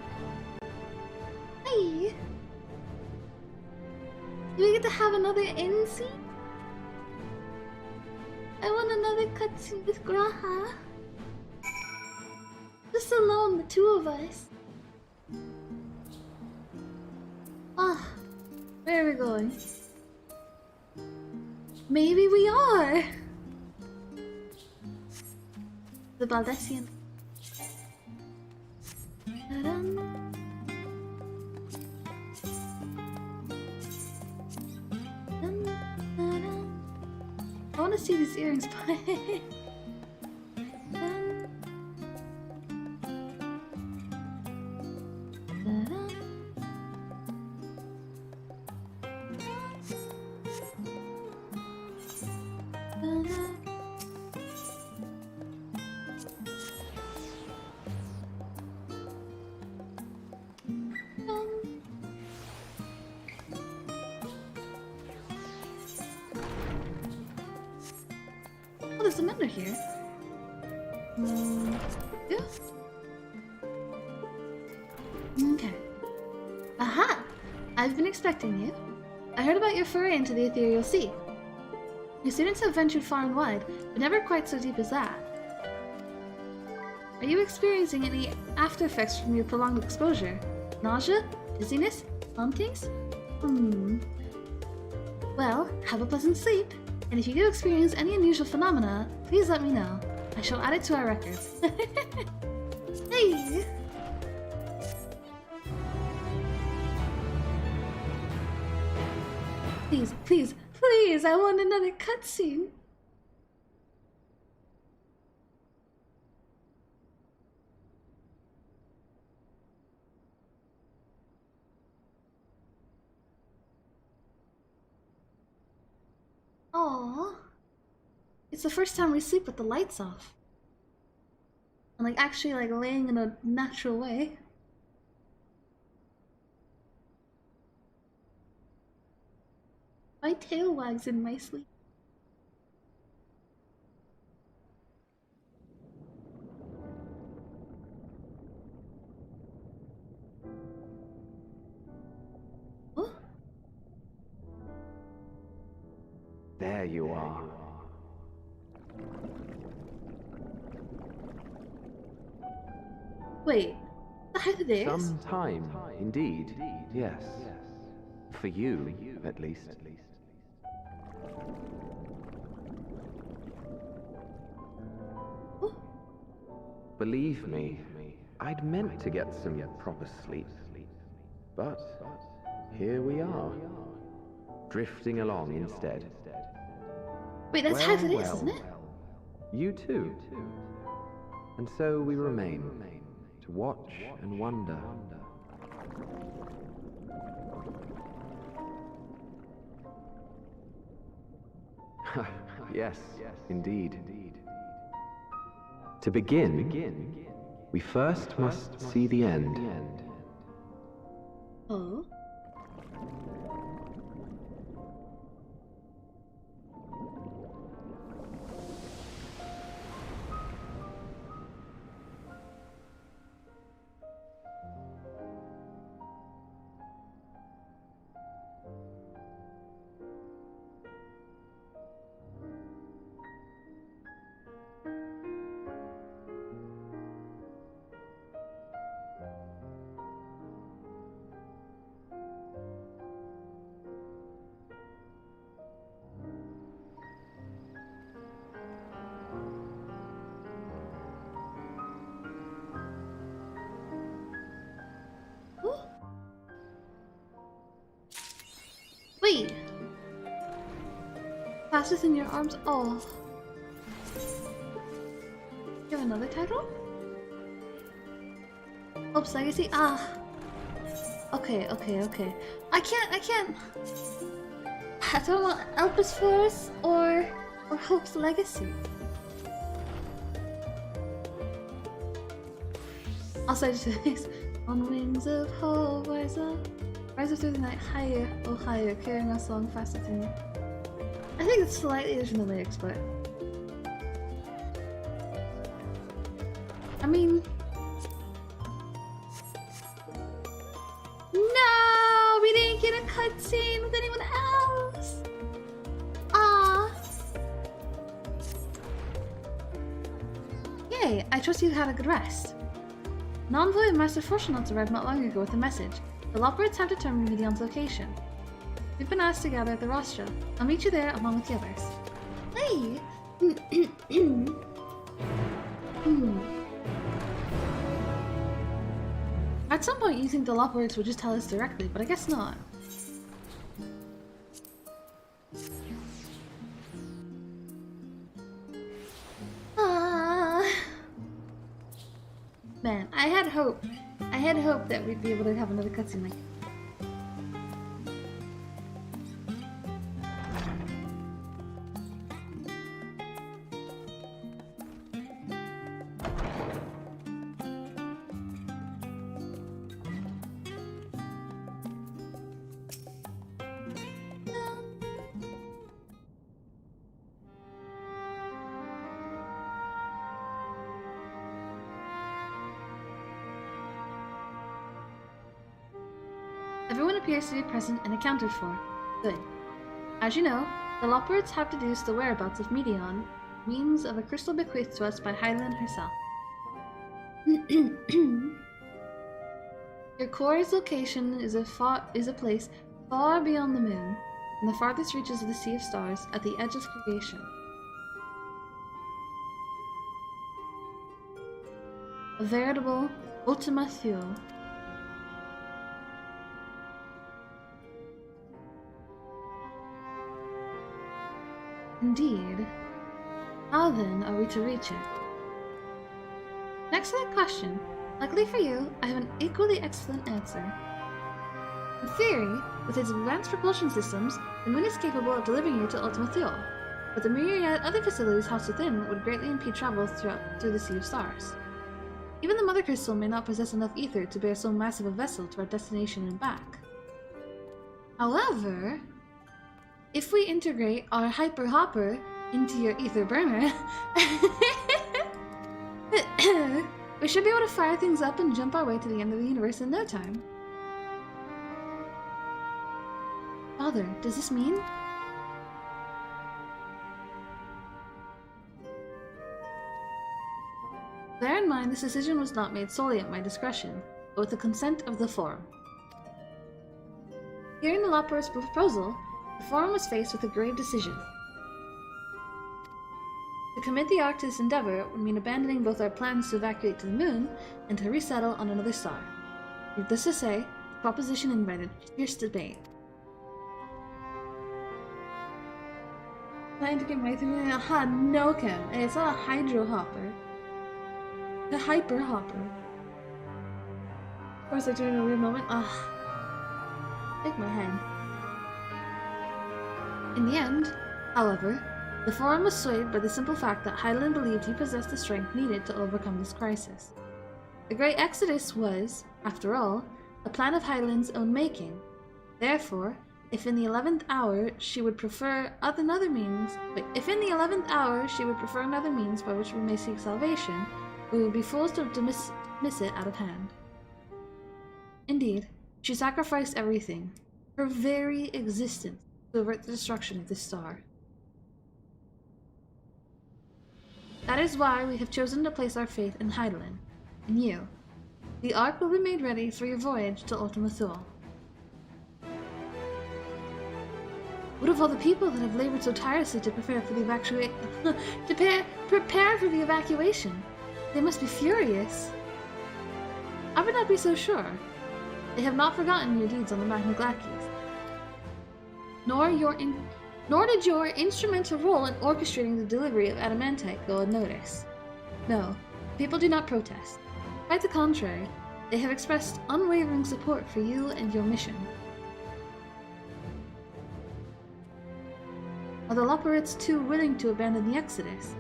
Hey! Do we get to have another end scene? I want another cutscene with Graha. Just alone, the two of us. Where are we going? Maybe we are! The Baldessian. I want to see these earrings. Oh, there's some under here. Yeah. Okay. Aha! I've been expecting you. I heard about your foray into the ethereal sea. Your students have ventured far and wide, but never quite so deep as that. Are you experiencing any after effects from your prolonged exposure? Nausea? Dizziness? Hauntings? Well, have a pleasant sleep. And if you do experience any unusual phenomena, please let me know. I shall add it to our records. Hey! Please, please, please! I want another cutscene! Aww. It's the first time we sleep with the lights off. And like actually like laying in a natural way. My tail wags in my sleep. Oh? There you are. Wait, how did this? Some time, indeed. Yes. For you, at least. Oh. Believe me, I'd meant to get some proper sleep. But here we are, drifting along instead. Wait, that's how it is, isn't it? You too. And so we remain, to watch and wonder. Yes, indeed. To begin, we first must see the end. Oh? Wait! Fastest in your arms? Oh. You have another title? Hope's Legacy? Ah. Okay. I can't. I don't want Elpis Force or Hope's Legacy. Also, just on wings of hope, rise up through the night, higher, oh higher, carrying us along faster than you. I think it's slightly different in the lyrics, but I mean, no, we didn't get a cutscene with anyone else. Ah. Yay! I trust you had a good rest. An envoy of Master Fortunate arrived not long ago with a message. The Lockbirds have determined Medion's location. We've been asked to gather at the Rostra. I'll meet you there along with the others. Hey! At some point you think the Lockbirds would just tell us directly, but I guess not. Man, I had hope. I had hope that we'd be able to have another cutscene like Everyone appears to be present and accounted for. Good. As you know, the Lockbirds have deduced the whereabouts of Medion, means of a crystal bequeathed to us by Hyland herself. Your core's location is a place far beyond the moon, in the farthest reaches of the Sea of Stars, at the edge of creation. A veritable Ultima Thule. Indeed. How then are we to reach it? Next to that question, luckily for you, I have an equally excellent answer. In theory, with its advanced propulsion systems, the moon is capable of delivering you to Ultima Thule, but the myriad other facilities housed within would greatly impede travel through the Sea of Stars. Even the Mother Crystal may not possess enough ether to bear so massive a vessel to our destination and back. However, if we integrate our Hyper Hopper into your ether burner, we should be able to fire things up and jump our way to the end of the universe in no time. Father, does this mean? Bear in mind, this decision was not made solely at my discretion, but with the consent of the Forum. Hearing the Lopor's proposal, the Forum was faced with a grave decision. To commit the Ark to this endeavor would mean abandoning both our plans to evacuate to the moon and to resettle on another star. Needless to say, the proposition invited fierce debate. Trying to get my thing. Aha, no, Kim. It's not a Hydro Hopper. The Hyper Hopper. Of course, I turned in a weird moment. Shake my head. In the end, however, the Forum was swayed by the simple fact that Hydaelyn believed he possessed the strength needed to overcome this crisis. The Great Exodus was, after all, a plan of Hydaelyn's own making. Therefore, if in the 11th hour she would prefer another means by which we may seek salvation, we would be fools to dismiss it out of hand. Indeed, she sacrificed everything, her very existence, to avert the destruction of this star. That is why we have chosen to place our faith in Hydaelyn, in you. The Ark will be made ready for your voyage to Ultima Thule. What of all the people that have labored so tirelessly to prepare for the evacuation? They must be furious. I would not be so sure. They have not forgotten your deeds on the Magna Glacies. Nor did your instrumental role in orchestrating the delivery of adamantite go unnoticed. No, people do not protest. Quite the contrary, they have expressed unwavering support for you and your mission. Are the Loporites too willing to abandon the Exodus?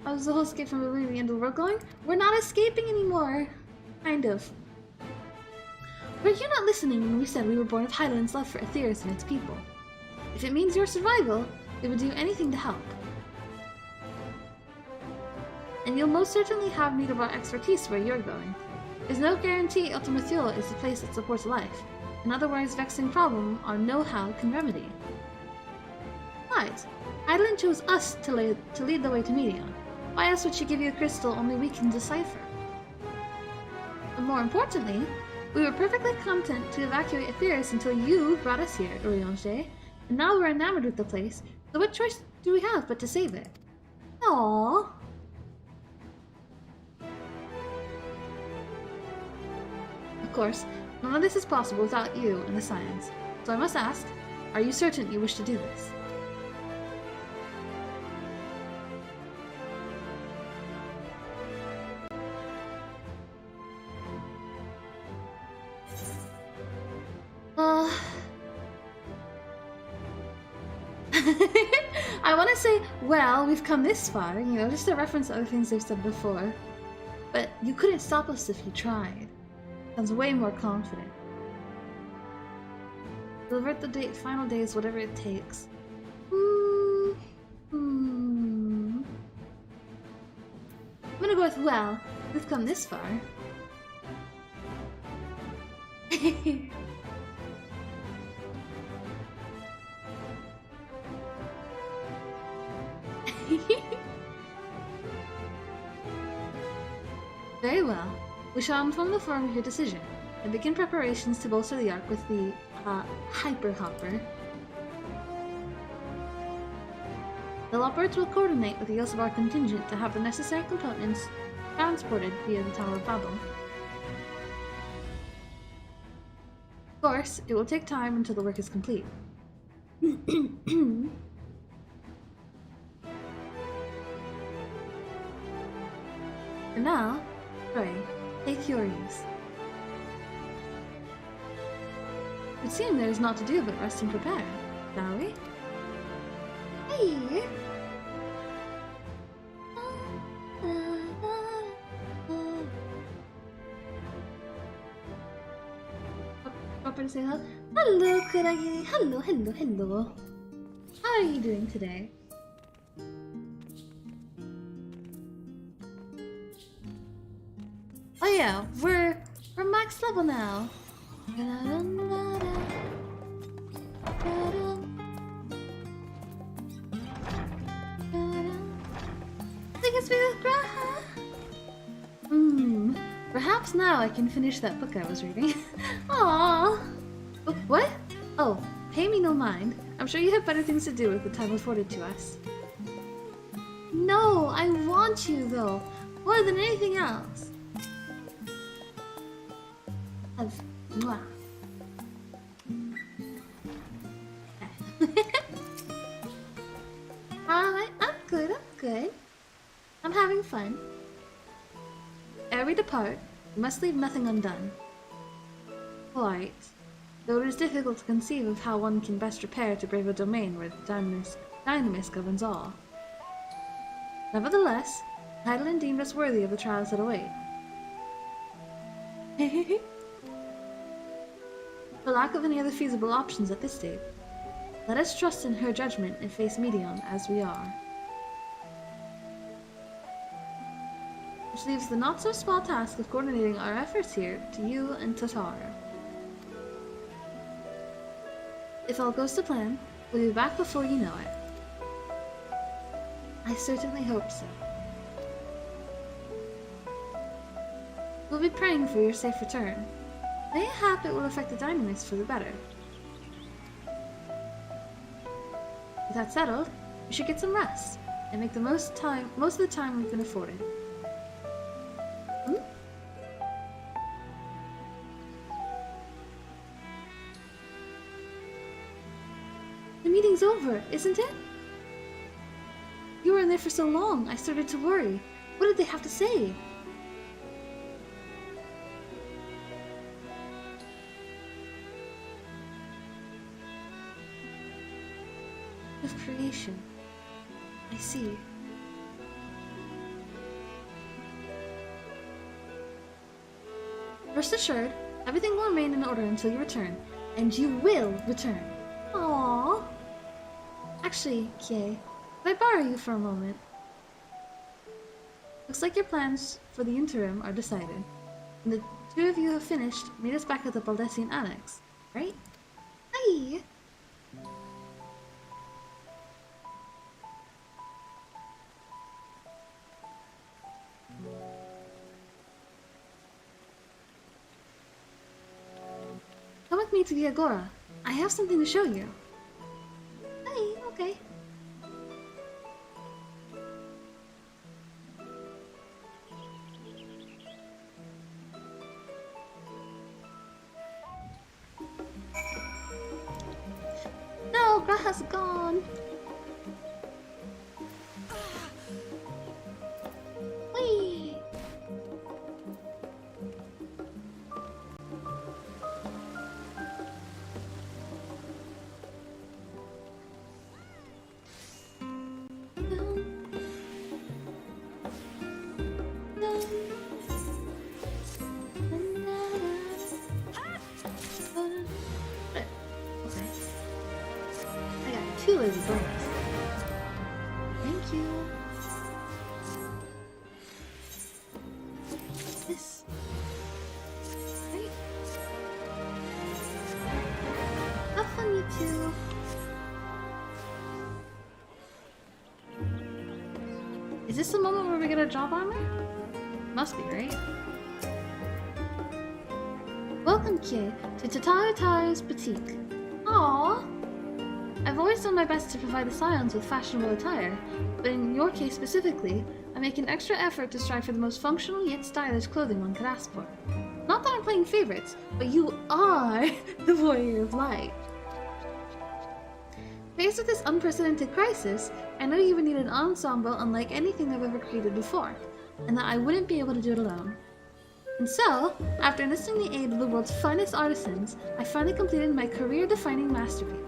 How's the whole escape from the end of the world going? We're not escaping anymore! Kind of. Were you not listening when we said we were born of Hydaelyn's love for Aetheris and its people? If it means your survival, we would do anything to help. And you'll most certainly have need of our expertise where you're going. There's no guarantee Ultima Thule is the place that supports life. An otherwise vexing problem our know-how can remedy. Besides, Hydaelyn chose us to lead the way to Medion. Why else would she give you a crystal only we can decipher? But more importantly, we were perfectly content to evacuate Aetheris until you brought us here, Urianger, and now we're enamored with the place, so what choice do we have but to save it? Aww. Of course, none of this is possible without you and the science, so I must ask, are you certain you wish to do this? I want to say, well, we've come this far, you know, just to reference other things they've said before. But you couldn't stop us if you tried. Sounds way more confident. Deliver the final days, whatever it takes. I'm gonna go with, well, we've come this far. well. We shall inform the forum of your decision, and begin preparations to bolster the Ark with the, Hyper Hopper. The Leopards will coordinate with the use of our contingent to have the necessary components transported via the Tower of Babel. Of course, it will take time until the work is complete. And now, pray, take your ease. It would seem there is naught to do but rest and prepare, shall we? Hey! Proper say hello. Hello, Kuragi. Hello, hello, hello. How are you doing today? Oh yeah, we're max level now. Perhaps now I can finish that book I was reading. Aww. Book what? Oh, pay me no mind. I'm sure you have better things to do with the time afforded to us. No, I want you though, more than anything else. Mwah. Alright, I'm good. I'm having fun. Ere we depart, we must leave nothing undone. Quite. Though it is difficult to conceive of how one can best prepare to brave a domain where Dynamis governs all. Nevertheless, Heidelin deemed us worthy of the trials that await. For lack of any other feasible options at this stage, let us trust in her judgment and face Medion as we are. Which leaves the not-so-small task of coordinating our efforts here to you and Tatara. If all goes to plan, we'll be back before you know it. I certainly hope so. We'll be praying for your safe return. Mayhap it will affect the Dynamis for the better. With that settled, we should get some rest and make the most of the time we can afford it. The meeting's over, isn't it? You were in there for so long, I started to worry. What did they have to say? Of creation. I see. Rest assured, everything will remain in order until you return, and you will return. Aww. Actually, Kie, could I borrow you for a moment? Looks like your plans for the interim are decided. And the two of you have finished, meet us back at the Baldessian Annex, right? Hi! Come with me to the Agora. I have something to show you. Hi, okay. No, Graha's gone. Whee! Two lazy bones. Thank you. This. Great. Have fun, you two. Is this the moment where we get a job armor? Must be, right? Welcome, Kie, to Tataru's boutique. Aww! I've always done my best to provide the Scions with fashionable attire, but in your case specifically, I make an extra effort to strive for the most functional yet stylish clothing one could ask for. Not that I'm playing favorites, but you are the warrior of light. Faced with this unprecedented crisis, I know you would need an ensemble unlike anything I've ever created before, and that I wouldn't be able to do it alone. And so, after enlisting the aid of the world's finest artisans, I finally completed my career-defining masterpiece.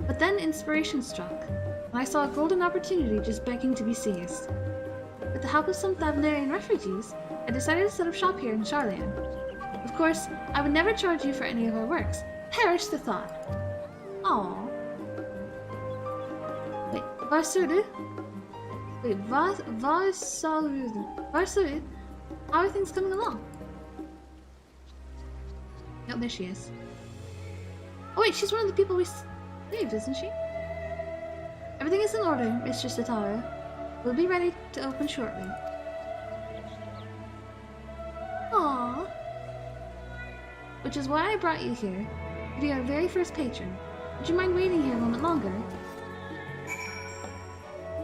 But then inspiration struck, and I saw a golden opportunity just begging to be seized. With the help of some Thavnarian refugees, I decided to set up shop here in Charlian. Of course, I would never charge you for any of our works. Perish the thought. Aww. Wait, Varsuru? Wait, Varsuru? How are things coming along? Oh, there she is. Oh wait, she's one of the people we saved, isn't she? Everything is in order, Mistress Atara. We'll be ready to open shortly. Aww. Which is why I brought you here, to be our very first patron. Would you mind waiting here a moment longer?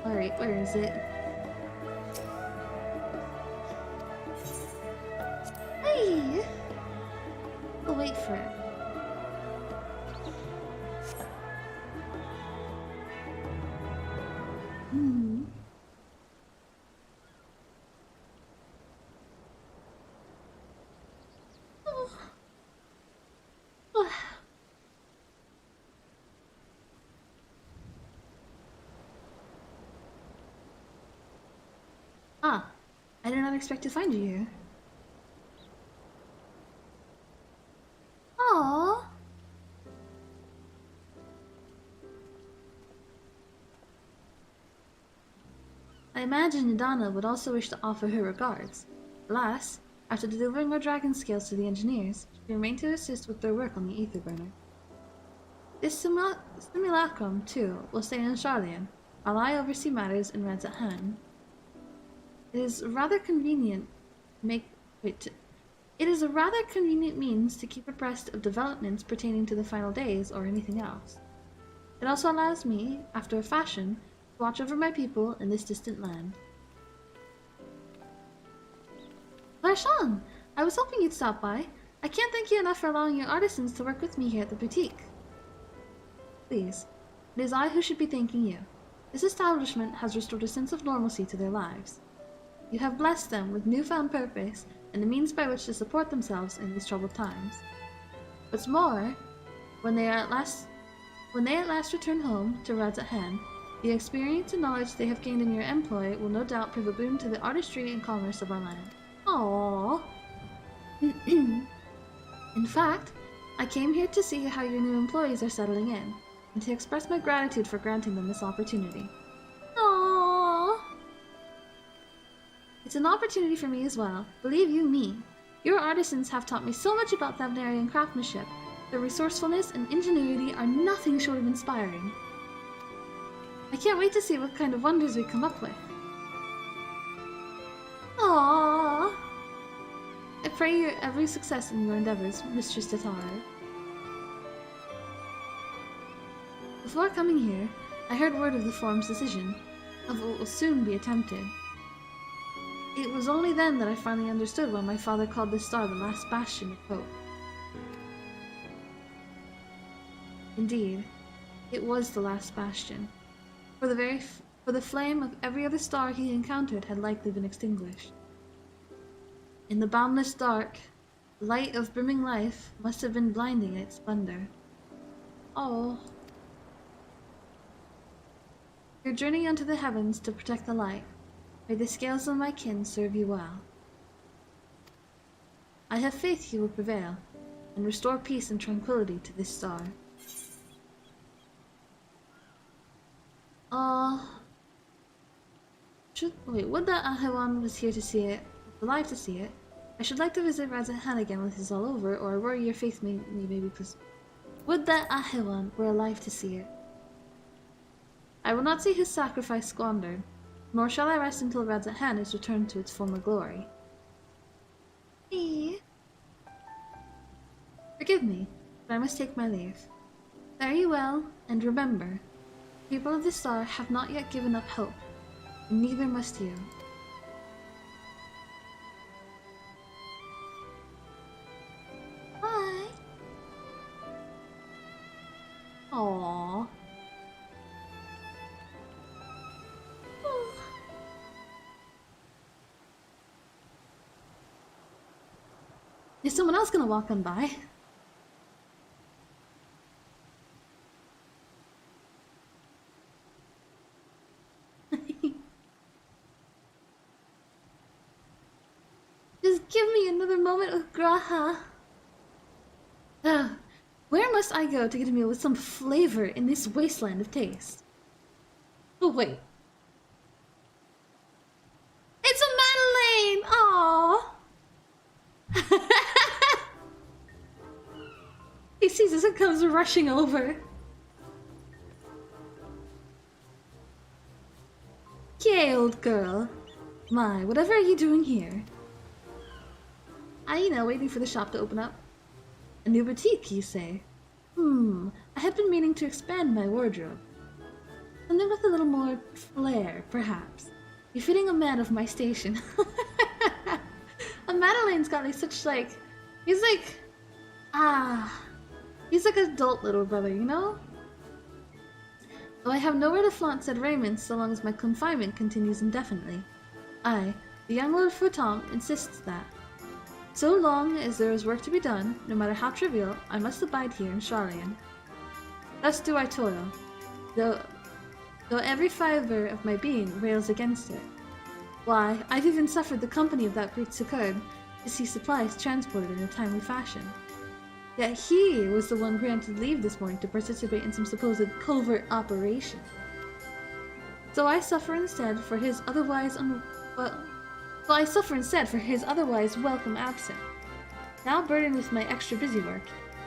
Alright, where is it? Hey! We'll wait for it. Ah, I did not expect to find you here. Aww. I imagine Nadana would also wish to offer her regards. Alas, after delivering our dragon scales to the engineers, she remained to assist with their work on the ether burner. This simulacrum, too, will stay in Charlian, while I oversee matters in Reds at hand. It is a rather convenient means to keep abreast of developments pertaining to the final days or anything else. It also allows me, after a fashion, to watch over my people in this distant land. Varshan! I was hoping you'd stop by. I can't thank you enough for allowing your artisans to work with me here at the boutique. Please, it is I who should be thanking you. This establishment has restored a sense of normalcy to their lives. You have blessed them with newfound purpose and the means by which to support themselves in these troubled times. What's more, when they at last return home to Reds at hand, the experience and knowledge they have gained in your employ will no doubt prove a boon to the artistry and commerce of our land. Aww. In fact, I came here to see how your new employees are settling in, and to express my gratitude for granting them this opportunity. Aww. It's an opportunity for me as well. Believe you me, your artisans have taught me so much about Thavnarian craftsmanship. Their resourcefulness and ingenuity are nothing short of inspiring. I can't wait to see what kind of wonders we come up with. Aww. I pray your every success in your endeavors, Mistress Tatara. Before coming here, I heard word of the Forum's decision, of what will soon be attempted. It was only then that I finally understood why my father called this star the last bastion of hope. Indeed, it was the last bastion, for the flame of every other star he encountered had likely been extinguished. In the boundless dark, the light of brimming life must have been blinding in its splendor. Oh. Your journey unto the heavens to protect the light. May the scales of my kin serve you well. I have faith you will prevail, and restore peace and tranquility to this star. Would that Ahewan was here to see it, alive to see it. I should like to visit Razahan again when this is all over, or where your faith may be pleased. Would that Ahewan were alive to see it. I will not see his sacrifice squandered, nor shall I rest until Razahan is returned to its former glory. Forgive me, but I must take my leave. Fare you well, and remember, people of the star have not yet given up hope, and neither must you. Bye. Aww. Is someone else gonna walk on by? Just give me another moment with Graha. Where must I go to get a meal with some flavor in this wasteland of taste? Oh, wait. It's a Madeline! Aww! He sees us and comes rushing over. Kie, old girl. My, whatever are you doing here? Waiting for the shop to open up. A new boutique, you say? I have been meaning to expand my wardrobe. Something with a little more flair, perhaps. Befitting a man of my station. Madeline's got like such like... He's like adult little brother, you know? Though I have nowhere to flaunt said raiment so long as my confinement continues indefinitely. I, the young Lord Futon, insists that. So long as there is work to be done, no matter how trivial, I must abide here in Sharlayan. Thus do I toil, though every fibre of my being rails against it. Why, I've even suffered the company of that brute Succurb to see supplies transported in a timely fashion. Yet he was the one granted leave this morning to participate in some supposed covert operation. So I suffer instead for his otherwise welcome absence. Now burdened with my extra busy work,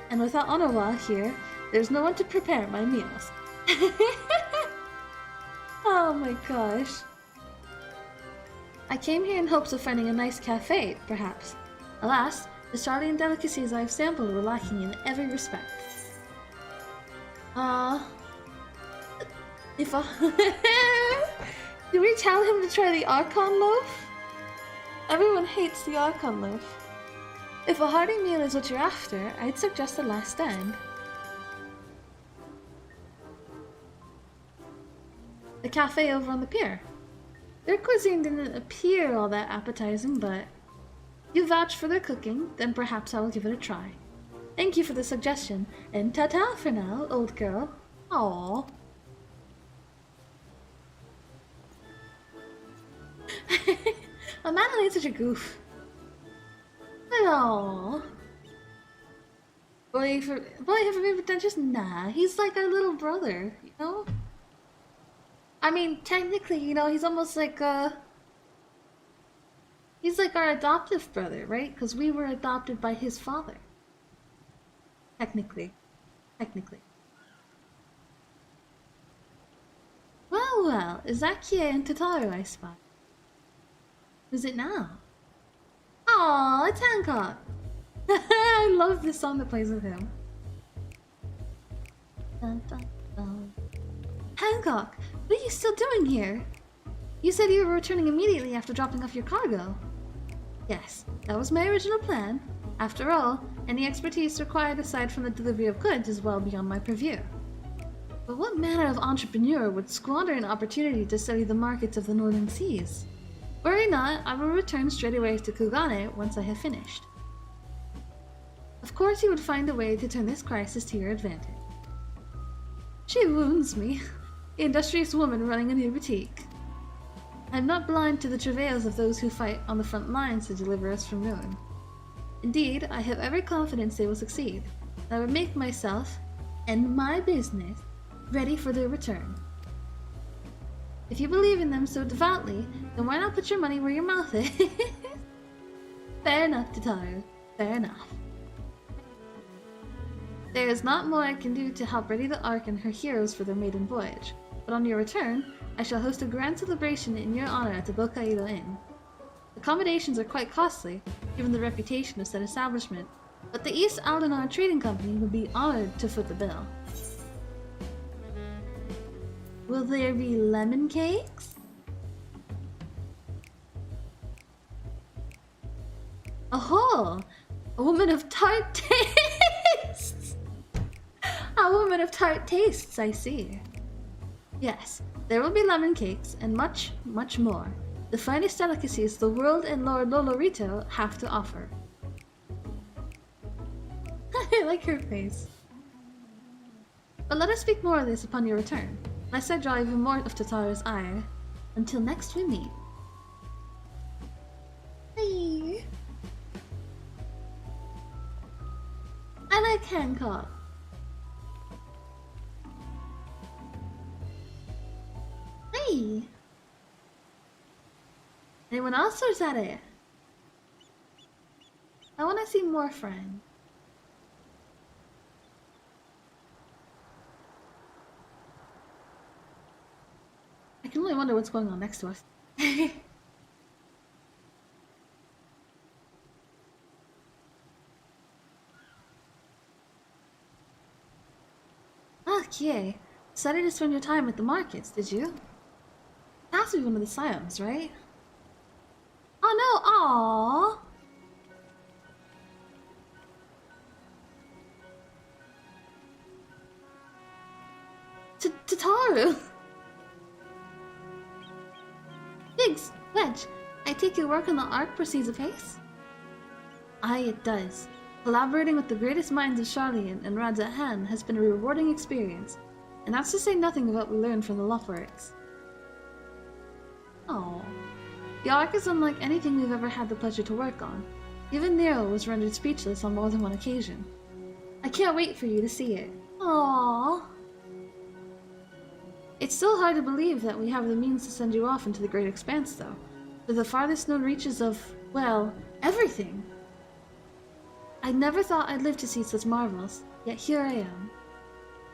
and without Onawa here, there's no one to prepare my meals. Oh my gosh. I came here in hopes of finding a nice cafe, perhaps. Alas, the Sharlayan delicacies I've sampled were lacking in every respect. Did we tell him to try the Archon loaf? Everyone hates the Archon loaf. If a hearty meal is what you're after, I'd suggest the Last Stand. The cafe over on the pier. Their cuisine didn't appear all that appetizing, but you vouch for their cooking, then perhaps I will give it a try. Thank you for the suggestion, and ta-ta for now, old girl. Aww. Madeline's such a goof. Aww. Boy, have a favorite pretentious? Nah, he's like our little brother, you know? I mean, technically, you know, he's almost like, he's like our adoptive brother, right? Because we were adopted by his father. Technically. Well, is that Kie and Tataru I spy? Who's it now? Aww, it's Hancock! I love this song that plays with him. Dun, dun, dun. Hancock, what are you still doing here? You said you were returning immediately after dropping off your cargo. Yes, that was my original plan. After all, any expertise required aside from the delivery of goods is well beyond my purview. But what manner of entrepreneur would squander an opportunity to study the markets of the northern seas? Worry not, I will return straight away to Kugane once I have finished. Of course you would find a way to turn this crisis to your advantage. She wounds me, the industrious woman running a new boutique. I am not blind to the travails of those who fight on the front lines to deliver us from ruin. Indeed, I have every confidence they will succeed, and I would make myself, and my business, ready for their return. If you believe in them so devoutly, then why not put your money where your mouth is? Fair enough, Tataru. Fair enough. There is not more I can do to help ready the Ark and her heroes for their maiden voyage, but on your return, I shall host a grand celebration in your honor at the Bokaido Inn. Accommodations are quite costly, given the reputation of said establishment, but the East Aldenar Trading Company would be honored to foot the bill. Will there be lemon cakes? Oh, a woman of tart tastes! A woman of tart tastes, I see. Yes, there will be lemon cakes and much, much more. The finest delicacies the world and Lord Lolorito have to offer. I like her face. But let us speak more of this upon your return, lest I draw even more of Tataru's ire. Until next we meet. Hey. I like Hancock. Hey. Anyone else, or is that it? I want to see more friends. I can only wonder what's going on next to us. Ah, Kie. Decided to spend your time at the markets, did you? It has to be one of the Scions, right? Oh no, aww! Tataru! Biggs, Wedge, I take your work on the Ark proceeds apace? Aye, it does. Collaborating with the greatest minds of Charlian and Radz-at-Han has been a rewarding experience, and that's to say nothing of what we learned from the Luftworks. Oh, the Ark is unlike anything we've ever had the pleasure to work on. Even Nero was rendered speechless on more than one occasion. I can't wait for you to see it. Aww. It's still hard to believe that we have the means to send you off into the great expanse, though, to the farthest known reaches of, well, everything. I never thought I'd live to see such marvels, yet here I am.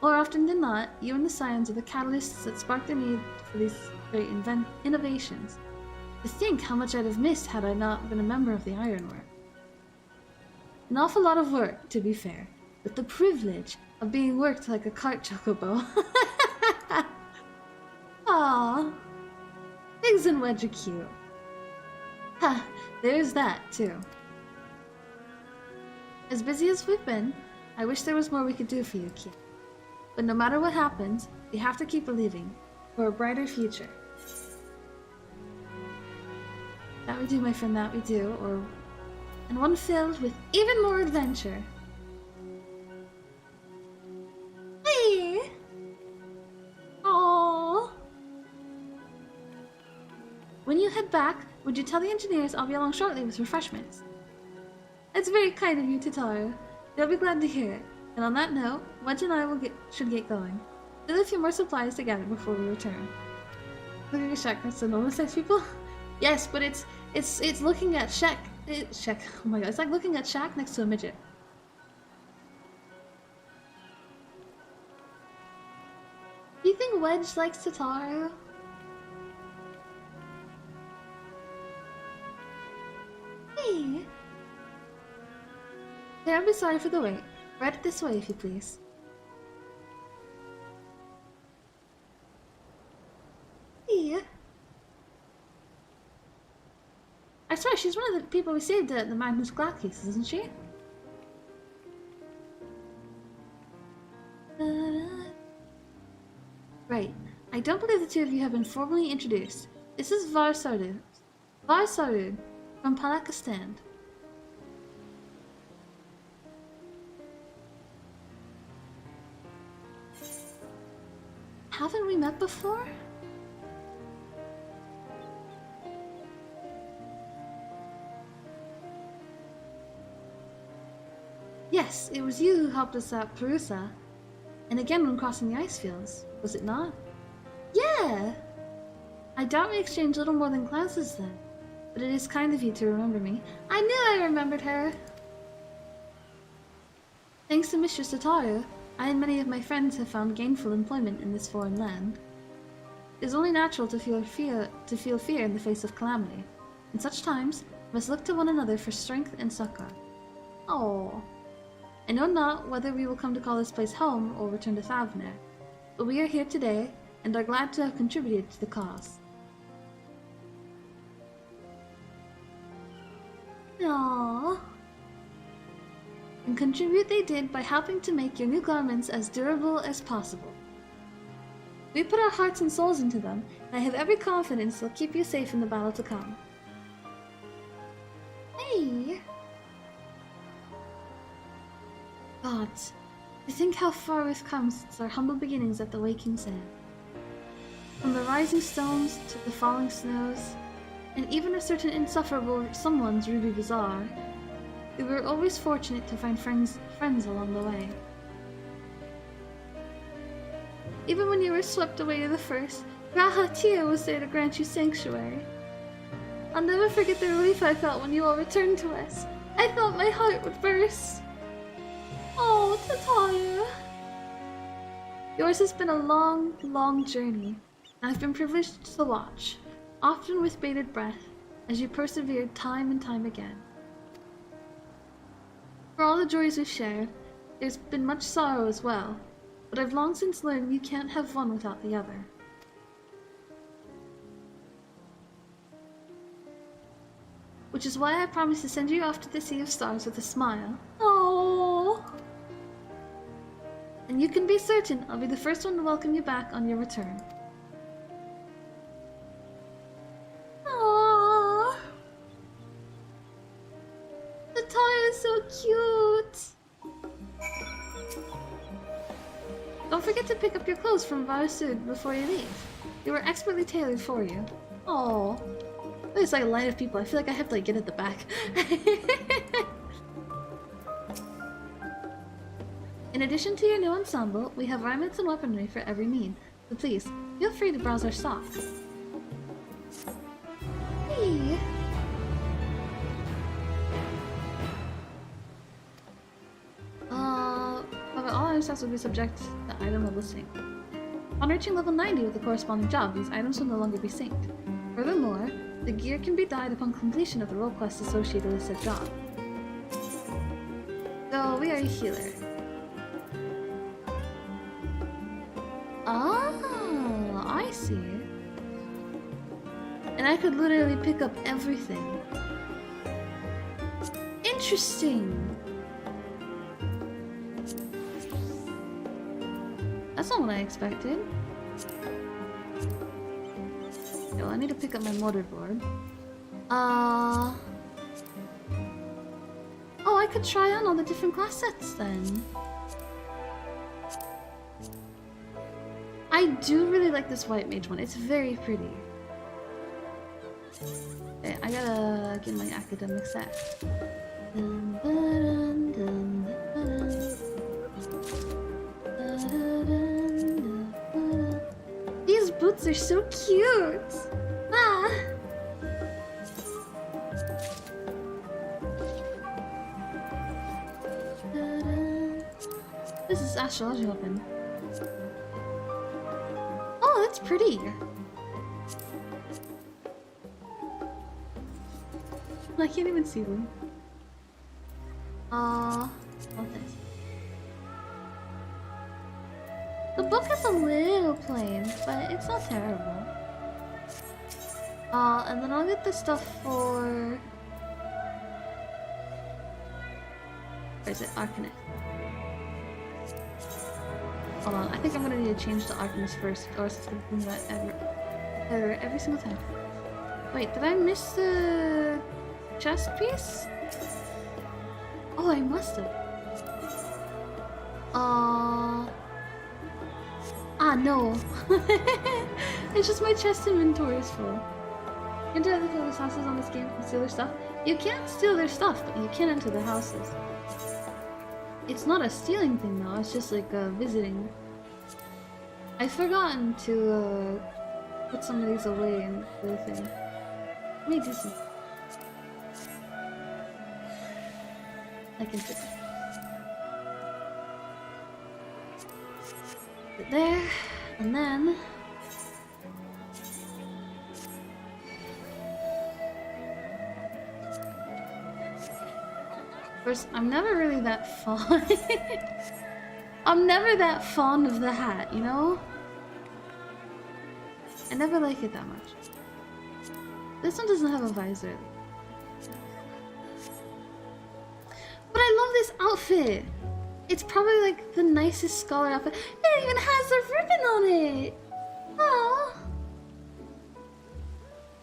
More often than not, you and the Scions are the catalysts that spark the need for these great innovations. To think how much I'd have missed had I not been a member of the Ironwork. An awful lot of work, to be fair, with the privilege of being worked like a cart chocobo. Aww. Biggs and Wedge are cute. Ha, there's that, too. As busy as we've been, I wish there was more we could do for you, Kie. But no matter what happens, we have to keep believing, for a brighter future. That we do, my friend, that we do, and one filled with even more adventure. Hey! Aww! When you head back, would you tell the engineers I'll be along shortly with refreshments? It's very kind of you, Tataru. They'll be glad to hear it. And on that note, Wedge and I should get going. Still a few more supplies to gather before we return. Looking at Shek next to normal size people? Yes, but it's looking at Shek. Shek. Oh my god, it's like looking at Shaq next to a midget. Do you think Wedge likes Tataru? Hey. There, be sorry for the wait. Right this way, if you please. Hey. I swear, she's one of the people we saved at the Magnus Glass cases, isn't she? Right. I don't believe the two of you have been formally introduced. This is Varsaru. Varsaru from Palakistan. Haven't we met before? Yes, it was you who helped us at Perusa, and again when crossing the ice fields, was it not? Yeah! I doubt we exchanged little more than glances then, but it is kind of you to remember me. I knew I remembered her! Thanks to Mistress Tataru, I and many of my friends have found gainful employment in this foreign land. It is only natural to feel fear in the face of calamity. In such times, we must look to one another for strength and succor. Oh, I know not whether we will come to call this place home or return to Thavner, but we are here today and are glad to have contributed to the cause. Aww. And contribute they did by helping to make your new garments as durable as possible. We put our hearts and souls into them, and I have every confidence they'll keep you safe in the battle to come. Hey! God, to think how far we've come since our humble beginnings at the Waking Sand. From the rising stones to the falling snows, and even a certain insufferable someone's Ruby Bazaar, we were always fortunate to find friends along the way. Even when you were swept away to the first, Raha Tia was there to grant you sanctuary. I'll never forget the relief I felt when you all returned to us. I thought my heart would burst. Oh, Tataya. Yours has been a long, long journey, and I've been privileged to watch, often with bated breath, as you persevered time and time again. For all the joys we've shared, there's been much sorrow as well, but I've long since learned you can't have one without the other. Which is why I promised to send you off to the Sea of Stars with a smile. Oh. And you can be certain I'll be the first one to welcome you back on your return. Aww. The toy is so cute. Don't forget to pick up your clothes from Varasud before you leave. They were expertly tailored for you. Oh, there's like a line of people. I feel like I have to like get at the back. In addition to your new ensemble, we have armaments and weaponry for every need. So please, feel free to browse our stock. Hey. However, all item stocks will be subject to item level sync. On reaching level 90 with the corresponding job, these items will no longer be synced. Furthermore, the gear can be dyed upon completion of the role quest associated with said job. So, we are a healer. Oh, I see. And I could literally pick up everything. Interesting! That's not what I expected. Yo, I need to pick up my motherboard. Oh, I could try on all the different class sets then. I do really like this white mage one. It's very pretty. Okay, I gotta get my academic set. Dun, dun, dun, dun, dun. These boots are so cute! Ah! This is astrology open. Oh, that's pretty! I can't even see them. What's this? The book is a little plain, but it's not terrible. And then I'll get the stuff for... Where is it? Arcanist. Hold on, I think I'm gonna need to change to Arcanist first, or else it's gonna do that every single time. Wait, did I miss the chest piece? Oh, I must have. No. It's just my chest inventory is full. Enter other people's houses on this game and steal their stuff. You can't steal their stuff, but you can enter their houses. It's not a stealing thing though, it's just like visiting. I've forgotten to put some of these away in the thing. Let me do some. I can put it there, and then course, I'm never really that fond. I'm never that fond of the hat, you know? I never like it that much. This one doesn't have a visor. But I love this outfit! It's probably like the nicest scholar outfit. It even has a ribbon on it! Aww!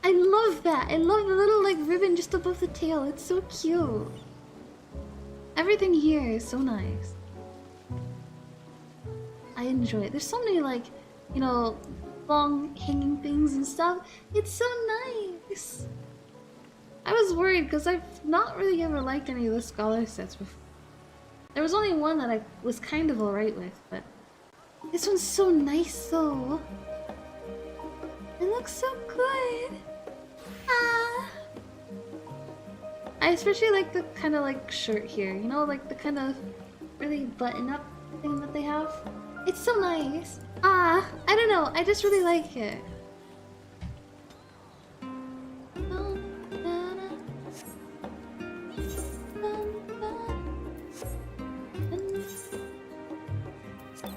I love that! I love the little like ribbon just above the tail. It's so cute. Everything here is so nice. I enjoy it. There's so many like, you know, long hanging things and stuff. It's so nice. I was worried because I've not really ever liked any of the scholar sets before. There was only one that I was kind of alright with, but this one's so nice though. It looks so good. Ah. I especially like the kind of like shirt here, you know, like the kind of really button up thing that they have. It's so nice. Ah, I don't know, I just really like it.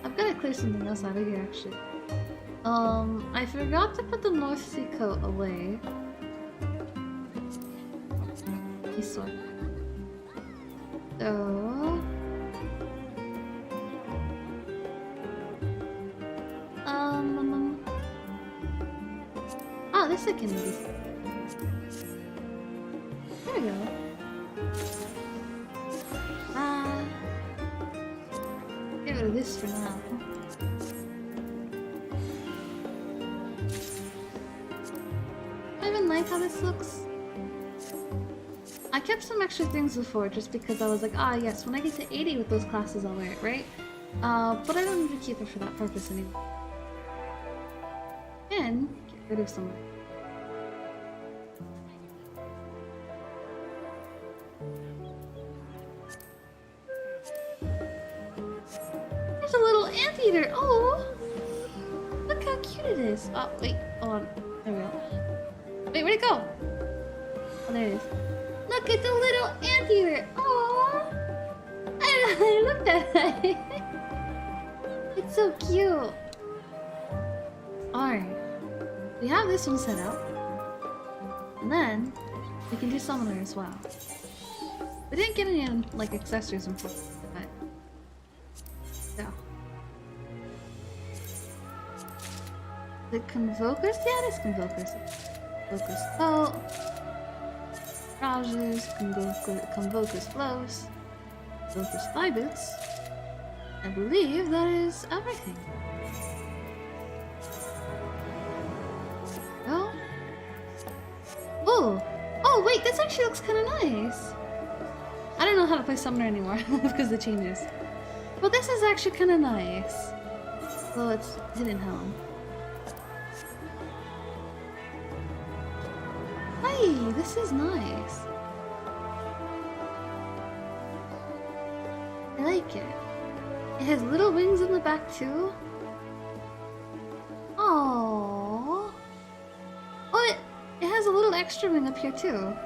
I've got to clear something else out of here actually. I forgot to put the North Sea coat away. This one. So... Oh, this I can do. There we go. Get rid of this for now. I even like how this looks. I kept some extra things before just because I was like, ah yes, when I get to 80 with those classes I'll wear it, right? But I don't need to keep it for that purpose anymore. And get rid of some. There's a little anteater! Oh! Look how cute it is! Oh, wait, hold on. There we go. Wait, where'd it go? Oh, there it is. Look at the little anteater! Aww! I love that! It's so cute! Alright. We have this one set up. And then, we can do summoner as well. We didn't get any like accessories and stuff, but... So. The Convokers? Yeah, it is Convokers. Convokers coat. Trousers, Convokers gloves. Convokers thigh boots. I believe that is everything. Oh. Oh! Oh, wait, this actually looks kind of nice. I don't know how to play Summoner anymore because of the changes. But this is actually kind of nice. Well, it's Hidden Helm. Hey, this is nice. I like it. It has little wings in the back too. Oh. Oh, it has a little extra wing up here too.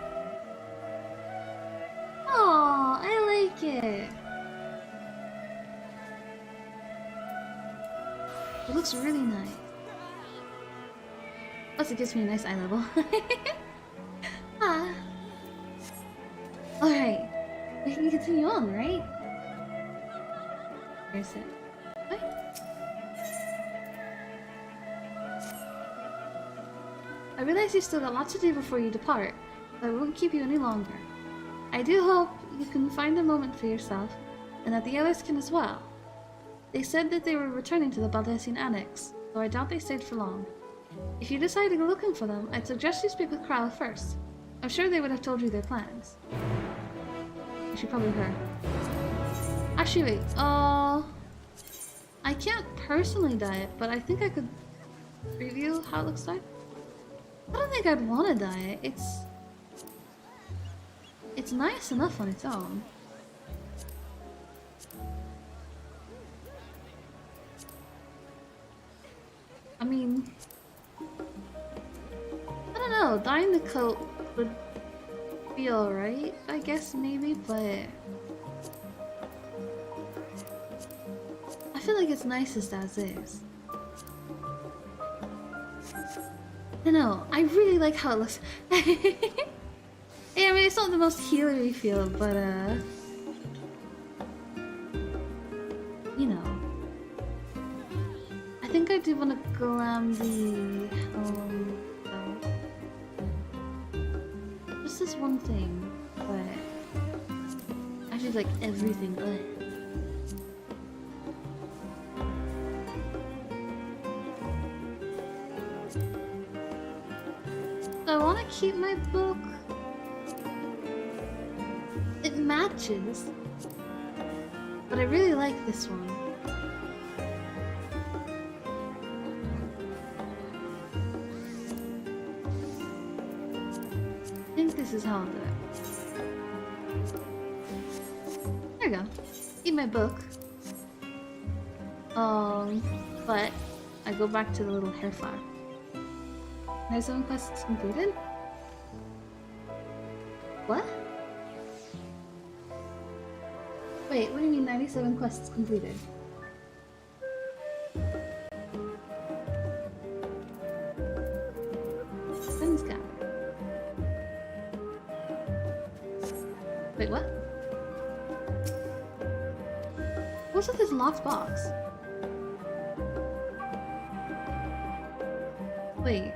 Oh, I like it. It looks really nice. Plus, it gives me a nice eye level. Ah. Alright. We can continue on, right? Where's it? What? I realize you've still got lots to do before you depart, but I won't keep you any longer. I do hope you can find a moment for yourself, and that the others can as well. They said that they were returning to the Baldessian Annex, though I doubt they stayed for long. If you decide to go looking for them, I'd suggest you speak with Kryle first. I'm sure they would have told you their plans. You should probably her. Actually, wait, I can't personally dye it, but I think I could preview how it looks like. I don't think I'd want to dye it. It's nice enough on its own. I mean, I don't know, dyeing the coat would be alright, I guess, maybe, but feel like it's nicest as is. I know, I really like how it looks. Yeah, I mean, it's not the most healery feel, but you know. I think I do want to glam the just this one thing, but I just like everything. I want to keep my book. It matches, but I really like this one. I think this is how I'll do it. There we go. Keep my book. But I go back to the little hair flower. 97 quests completed? What? Wait, what do you mean 97 quests completed? Friends gap. Wait, what? What's with this locked box? Wait.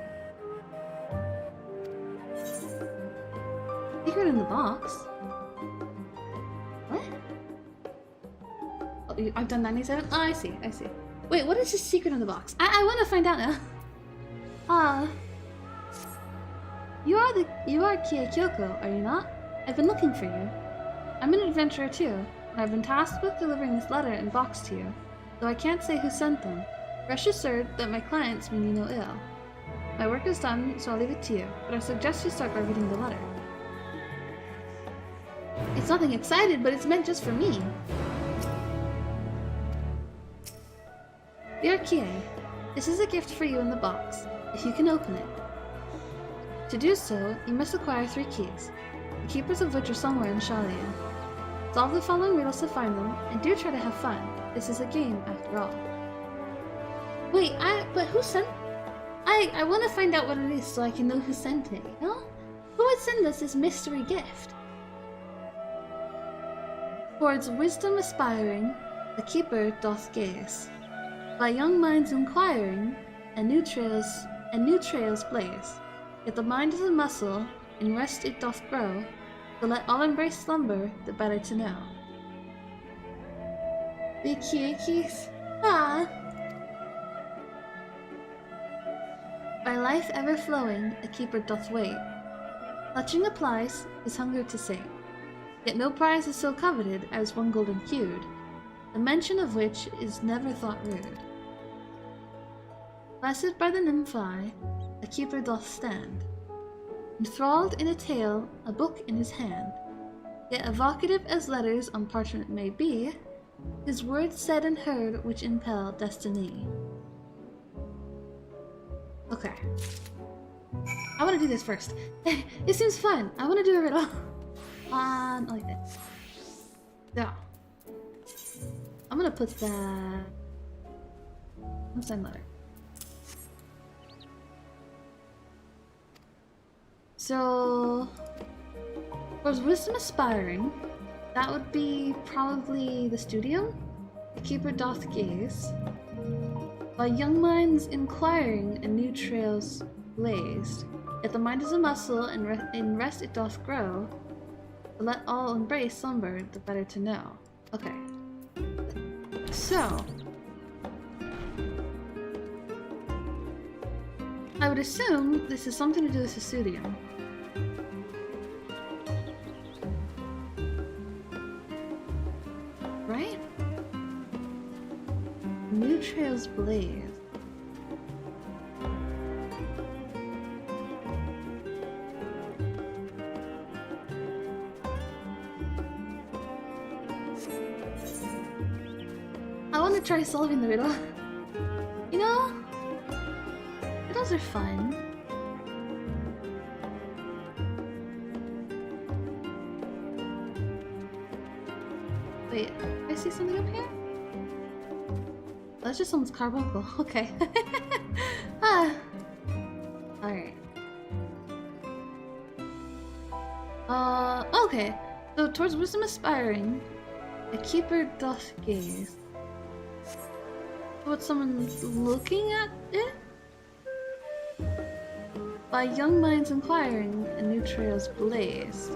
Secret in the box? What? Oh, I've done 97? Oh, I see. Wait, what is the secret in the box? I want to find out now. You are Kie Kyoko, are you not? I've been looking for you. I'm an adventurer too, and I've been tasked with delivering this letter and box to you, though I can't say who sent them. Rest assured that my clients mean you no ill. My work is done, so I'll leave it to you, but I suggest you start by reading the letter. It's nothing excited, but it's meant just for me. Dear Kie, this is a gift for you in the box, if you can open it. To do so, you must acquire 3 keys, the keepers of which are somewhere in Shalia. Solve the following riddles to find them, and do try to have fun. This is a game, after all. Wait, but who sent... I want to find out what it is so I can know who sent it, you know? Who would send us this mystery gift? Towards wisdom aspiring, the keeper doth gaze. By young minds inquiring, and new trails blaze. Yet the mind is a muscle, in rest it doth grow, so let all embrace slumber, the better to know. The Kiekis? Ah! By life ever flowing, a keeper doth wait. Clutching a prize, his hunger to sate. Yet no prize is so coveted as one golden hued, the mention of which is never thought rude. Blessed by the nymphi, a keeper doth stand, enthralled in a tale, a book in his hand. Yet evocative as letters on parchment may be, his words said and heard which impel destiny. Okay. I want to do this first. It seems fun. I want to do a riddle. Like this. So. I'm gonna put that... Unsend letter. So... Was wisdom aspiring? That would be probably the studio. The keeper doth gaze. By young minds inquiring and new trails blazed. Yet the mind is a muscle, and in rest it doth grow. But let all embrace slumber, the better to know. Okay. So... I would assume this is something to do with the studio. Right? New trails blaze. I want to try solving the riddle. You know, riddles are fun. Wait, I see something up here? That's just someone's carbuncle. Okay. Ah. Alright. Okay. So, towards wisdom aspiring, a keeper doth gaze. What, someone's looking at it? By young minds inquiring, and new trails blaze.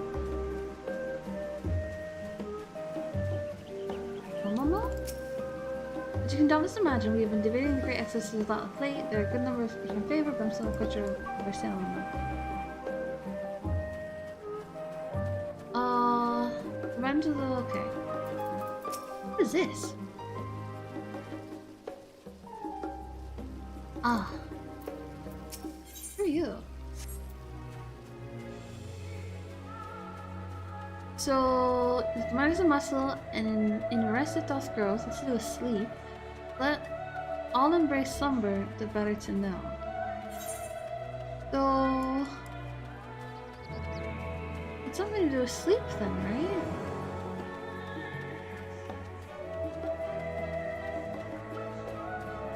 As you can doubtless imagine, we have been debating the great excesses without a plate. There are a good number of speakers in favor, but I'm still quite sure of our sailing them. Run to the... okay. What is this? Ah. Who are you? So, if the mind is a muscle, and in rest it doth grow, let's do a sleep. Let all embrace slumber, the better to know. So... it's something to do with sleep then, right?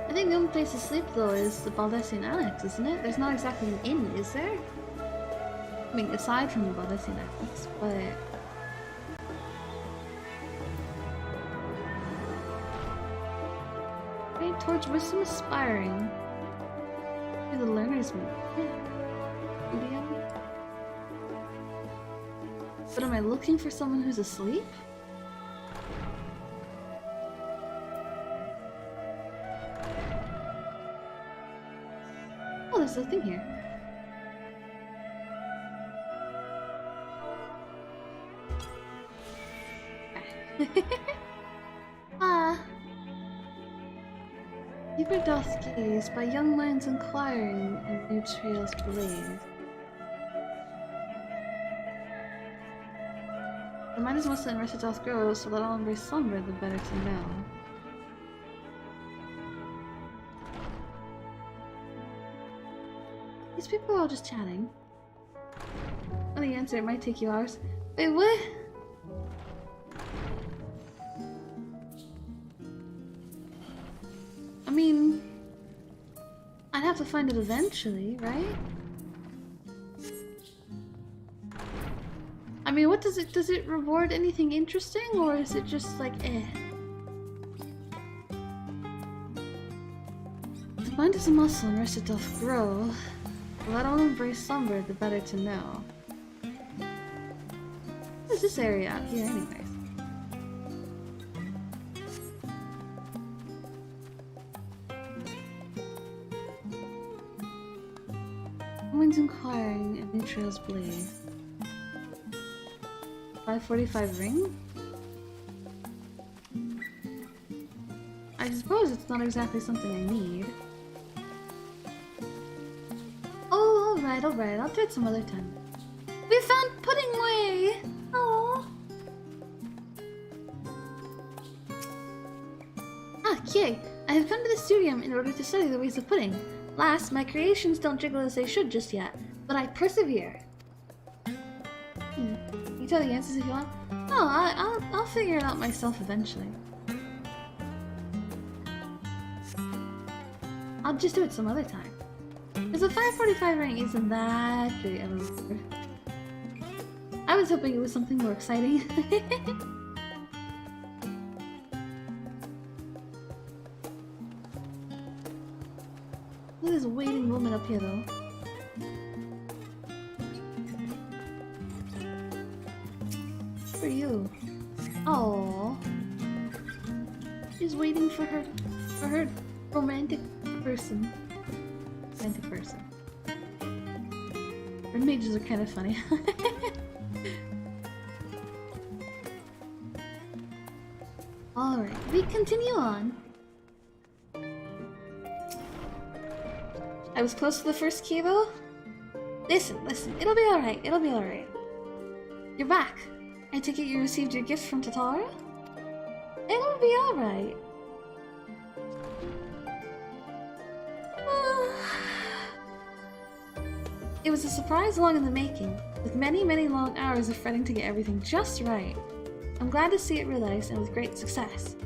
I think the only place to sleep though is the Baldessian Annex, isn't it? There's not exactly an inn, is there? I mean, aside from the Baldessian Annex, but... right towards wisdom aspiring. To the learner's mood. Yeah. But am I looking for someone who's asleep? Oh, there's a thing here. Ah. Keeper doth gaze by young minds inquiring and new trails blaze. The mind is muscle and rest it doth grow, so let all embrace slumber, the better to know. These people are all just chatting. Oh, the answer, it might take you hours. Wait, what? I mean... I'd have to find it eventually, right? I mean, what does it reward anything interesting, or is it just like, eh? The mind is a muscle and rest it doth grow. Let all embrace slumber, the better to know. What is this area out here, anyways? Someone's inquiring and new trails blaze. 545 ring? I suppose it's not exactly something I need. Oh, alright, I'll do it some other time. We found Pudding Way! Aww! Ah, Kie! I have come to the studium in order to study the ways of pudding. Alas, my creations don't jiggle as they should just yet, but I persevere. You tell the answers if you want? Oh, I'll figure it out myself eventually. I'll just do it some other time. Because the 545 ring isn't that great of a reward. I was hoping it was something more exciting. Look at this waiting woman up here though. For you. Oh, she's waiting for her romantic person. Red mages are kind of funny. Alright, we continue on. I was close to the first key though. Listen, it'll be alright, You're back. I take it you received your gift from Tatara? It'll be alright. It was a surprise long in the making, with many, many long hours of fretting to get everything just right. I'm glad to see it realized and with great success.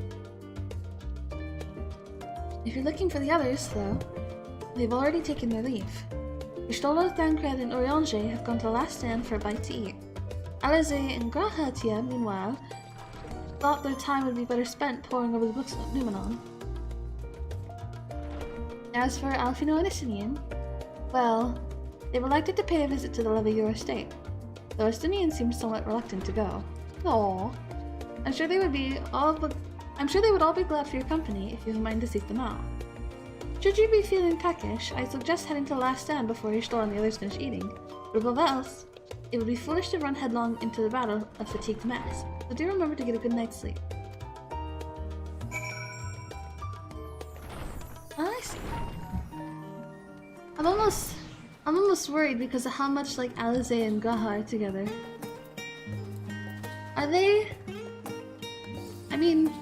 If you're looking for the others, though, they've already taken their leave. Y'shtola, Thancred, and Oriange have gone to the last stand for a bite to eat. Alize and Grahatia, meanwhile, thought their time would be better spent poring over the books of Numenon. As for Alfino and Estinian, well, they were elected to pay a visit to the Leviure estate, though Estinian seemed somewhat reluctant to go. Aww. I'm sure they would all be glad for your company if you have a mind to seek them out. Should you be feeling peckish, I suggest heading to the last stand before Y'shtola and the others finish eating. But above else, it would be foolish to run headlong into the battle of fatigued mess, so do remember to get a good night's sleep. I see. I'm almost worried because of how much like Alize and Graha are together. Are they? I mean,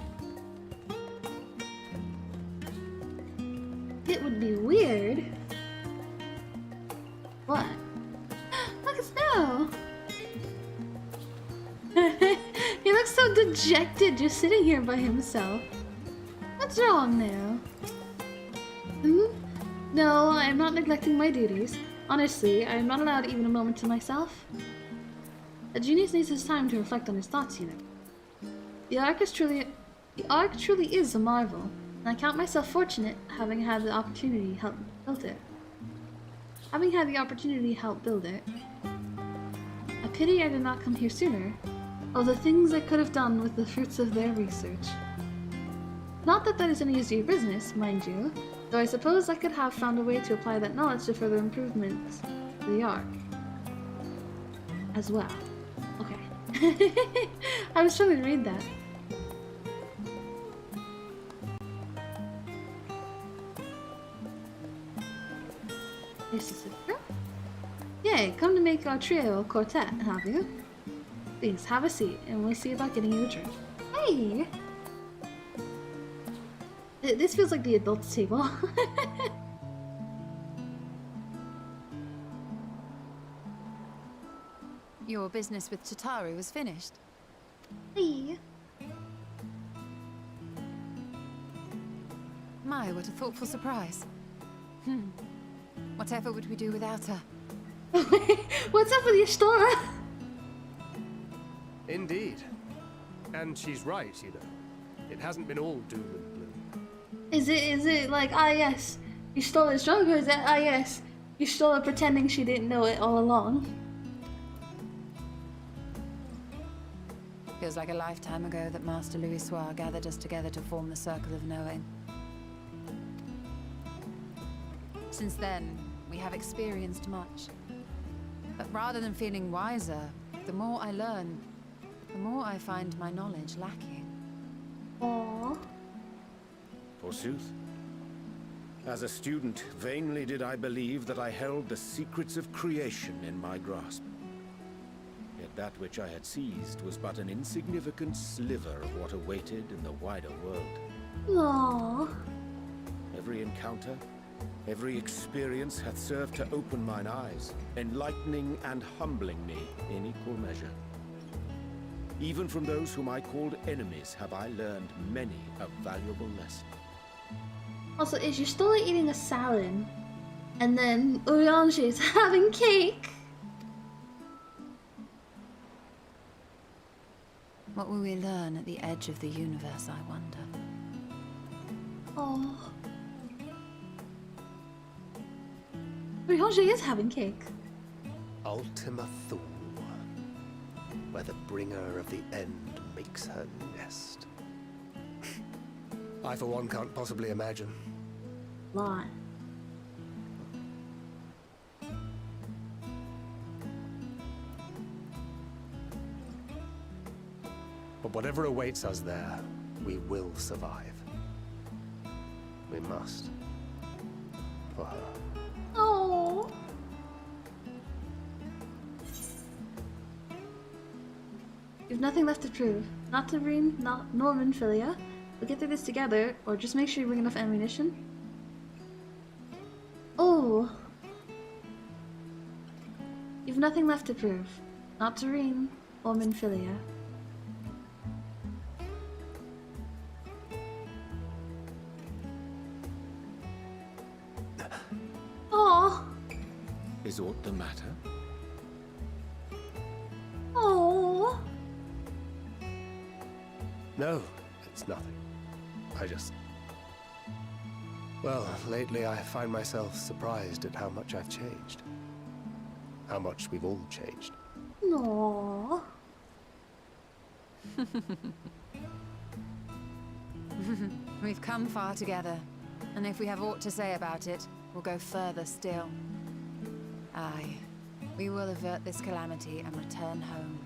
it would be weird. What? Look at Snow! He looks so dejected just sitting here by himself. What's wrong now? No, I am not neglecting my duties. Honestly, I am not allowed even a moment to myself. A genius needs his time to reflect on his thoughts, you know. The Ark truly is a marvel, and I count myself fortunate having had the opportunity to help build it. A pity I did not come here sooner. Oh, the things I could have done with the fruits of their research. Not that is any use to your business, mind you, though I suppose I could have found a way to apply that knowledge to further improvements to the Ark. As well. Okay. I was trying to read that. This is it. Yay, come to make our trio a quartet, have you? Please, have a seat, and we'll see about getting you a drink. Hey! This feels like the adults' table. Your business with Tataru was finished. Hey! My, what a thoughtful surprise. Whatever would we do without her? What's up with Y'shtola? Indeed. And she's right, you know. It hasn't been all doom and gloom. Is it like, ah yes, Y'shtola's drunk, or is that, ah yes, Y'shtola pretending she didn't know it all along? Feels like a lifetime ago that Master Louis Soir gathered us together to form the Circle of Knowing. Since then, we have experienced much. But rather than feeling wiser, the more I learn, the more I find my knowledge lacking. Aww. Forsooth. As a student, vainly did I believe that I held the secrets of creation in my grasp. Yet that which I had seized was but an insignificant sliver of what awaited in the wider world. Aww. Every encounter, every experience hath served to open mine eyes, enlightening and humbling me in equal measure. Even from those whom I called enemies have I learned many a valuable lesson. Also, is Y'shtola eating a salad, and then Oriange is having cake? What will we learn at the edge of the universe, I wonder? Oh. Oriange is having cake. Ultima Thule, where the bringer of the end makes her nest. I, for one, can't possibly imagine. Lie. But whatever awaits us there, we will survive. We must. For her. Oh. You've nothing left to prove. Not to Reen, not Norman Philia. We'll get through this together, or just make sure you bring enough ammunition. Oh. You've nothing left to prove. Not to Reen, or Minfilia. Is aught the matter? Oh. No, it's nothing. I just... Well, lately I find myself surprised at how much I've changed. How much we've all changed. No. We've come far together, and if we have aught to say about it, we'll go further still. Aye, we will avert this calamity and return home.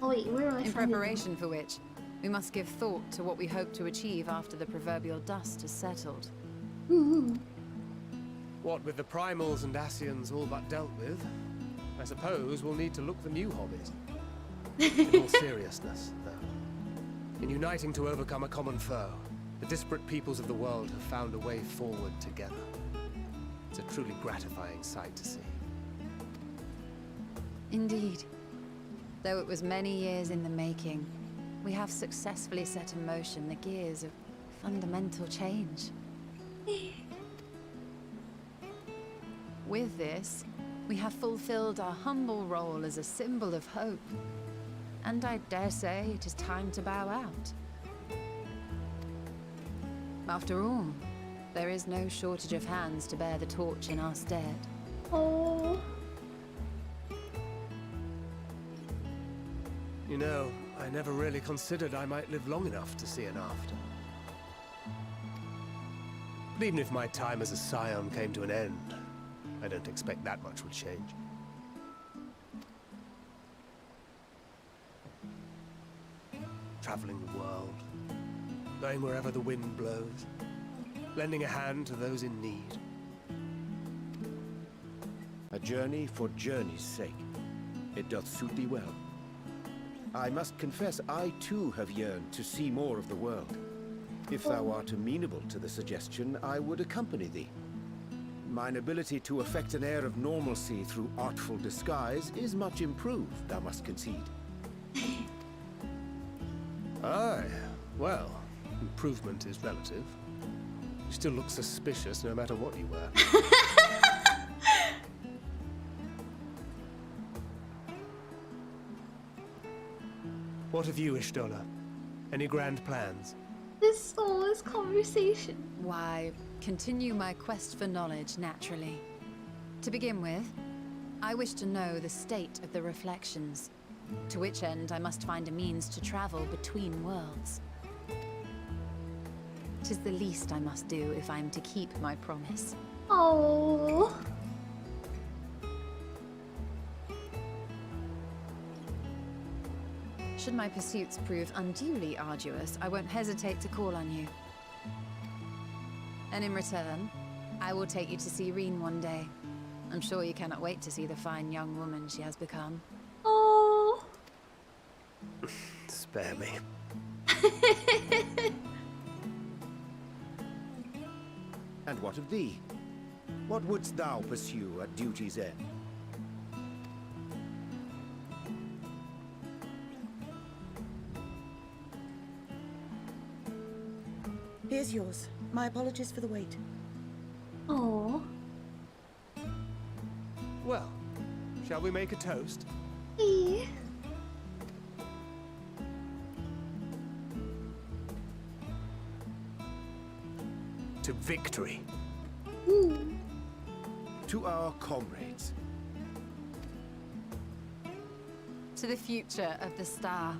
Oh wait, where am I? In preparation for which, we must give thought to what we hope to achieve after the proverbial dust has settled. What with the primals and Asians all but dealt with, I suppose we'll need to look for new hobbies. In all seriousness, though, in uniting to overcome a common foe, the disparate peoples of the world have found a way forward together. It's a truly gratifying sight to see. Indeed. Though it was many years in the making, we have successfully set in motion the gears of fundamental change. With this, we have fulfilled our humble role as a symbol of hope. And I dare say it is time to bow out. After all, there is no shortage of hands to bear the torch in our stead. Oh. You know, I never really considered I might live long enough to see an after. But even if my time as a scion came to an end, I don't expect that much would change. Traveling the world, going wherever the wind blows, lending a hand to those in need. A journey for journey's sake. It doth suit thee well. I must confess, I too have yearned to see more of the world. If thou art amenable to the suggestion, I would accompany thee. Mine ability to affect an air of normalcy through artful disguise is much improved, I must concede. Aye, well, improvement is relative. You still look suspicious no matter what you wear. What of you, Ishtola? Any grand plans? This conversation. Why, continue my quest for knowledge, naturally. To begin with, I wish to know the state of the reflections, to which end I must find a means to travel between worlds. 'Tis the least I must do if I am to keep my promise. Oh. Should my pursuits prove unduly arduous, I won't hesitate to call on you. And in return, I will take you to see Reen one day. I'm sure you cannot wait to see the fine young woman she has become. Oh. Spare me. And what of thee? What wouldst thou pursue at duty's end? Here's yours. My apologies for the wait. Oh. Well, shall we make a toast? Yeah. To victory. To our comrades. To the future of the star.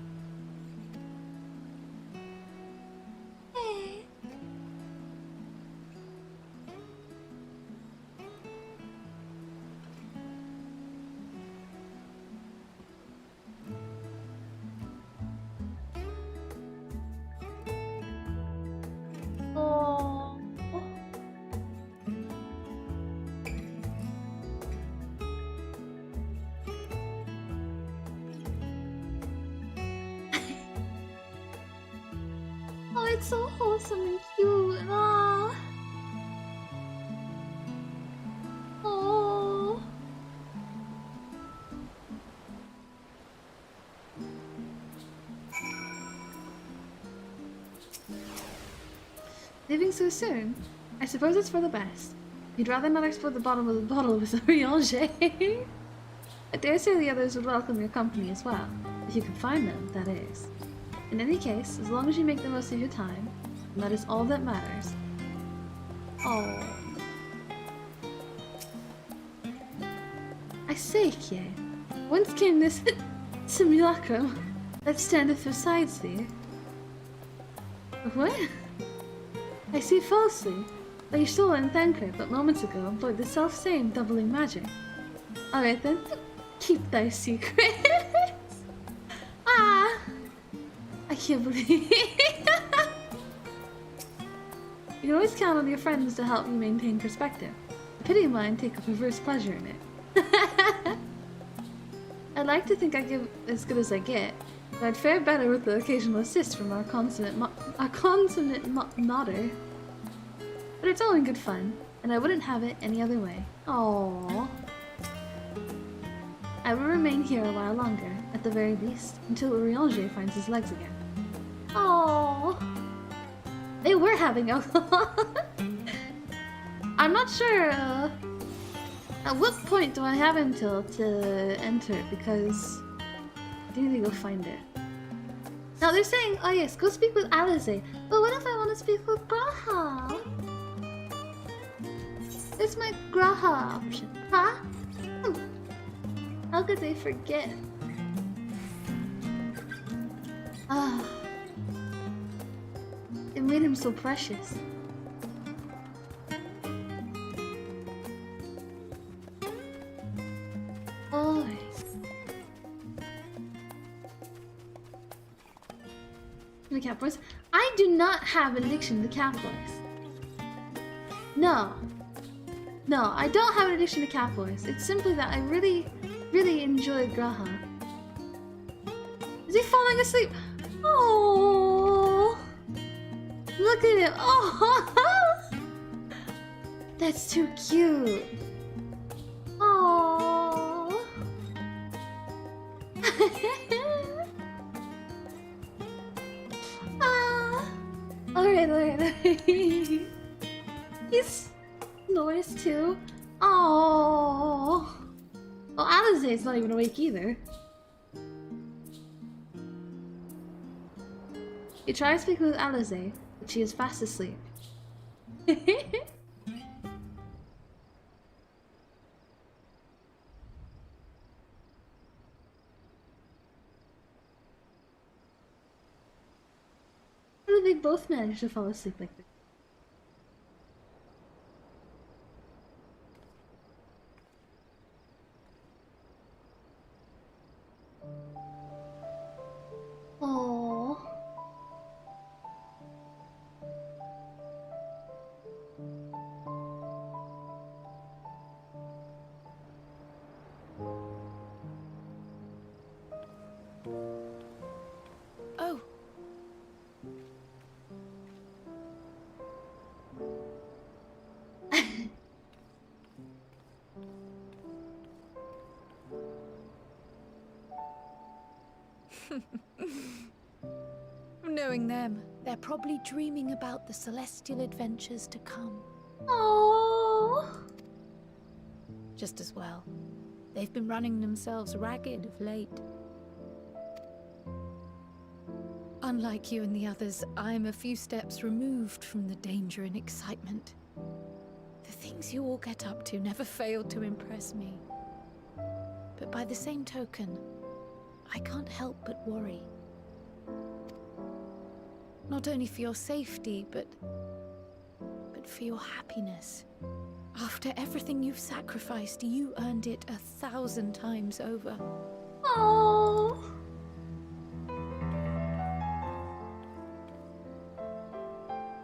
Oh. Oh, it's so wholesome and cute. Ah. Oh. Leaving so soon? I suppose it's for the best. You'd rather not explore the bottom of the bottle with a Riange. I dare say the others would welcome your company as well. If you can find them, that is. In any case, as long as you make the most of your time, that is all that matters. Oh. I say, Kie, whence came this simulacrum that standeth beside thee? What? I see falsely that you stole an Thanker, but moments ago employed the self-same doubling magic. Alright then, keep thy secret. Ah! I can't believe it. You can always count on your friends to help you maintain perspective. Pity mine take a perverse pleasure in it. I'd like to think I give as good as I get, but I'd fare better with the occasional assist from our consummate nodder. But it's all in good fun, and I wouldn't have it any other way. Aww. I will remain here a while longer, at the very least, until Urianger finds his legs again. Aww. They were having alcohol. I'm not sure, at what point do I have until to enter, because I need to go find it. Now they're saying, oh yes, go speak with Alize. But what if I want to speak with Graha? It's my Graha option. Huh? How could they forget? Ah. It made him so precious. Oh. The cat voice. I do not have an addiction to cat voice. No. No, I don't have an addiction to cat voice. It's simply that I really enjoy Graha. Is he falling asleep? Oh, look at him. Oh, that's too cute. Oh. Ah. Alright. He's snores too. Oh. Well, Alize's not even awake either. You try to speak with Alize, but she is fast asleep. How did they both manage to fall asleep like this? Oh. Oh. Knowing them, they're probably dreaming about the celestial adventures to come. Oh. Just as well. They've been running themselves ragged of late. Unlike you and the others, I'm a few steps removed from the danger and excitement. The things you all get up to never fail to impress me. But by the same token, I can't help but worry. Not only for your safety, but for your happiness. After everything you've sacrificed, you earned it 1,000 times over. Oh.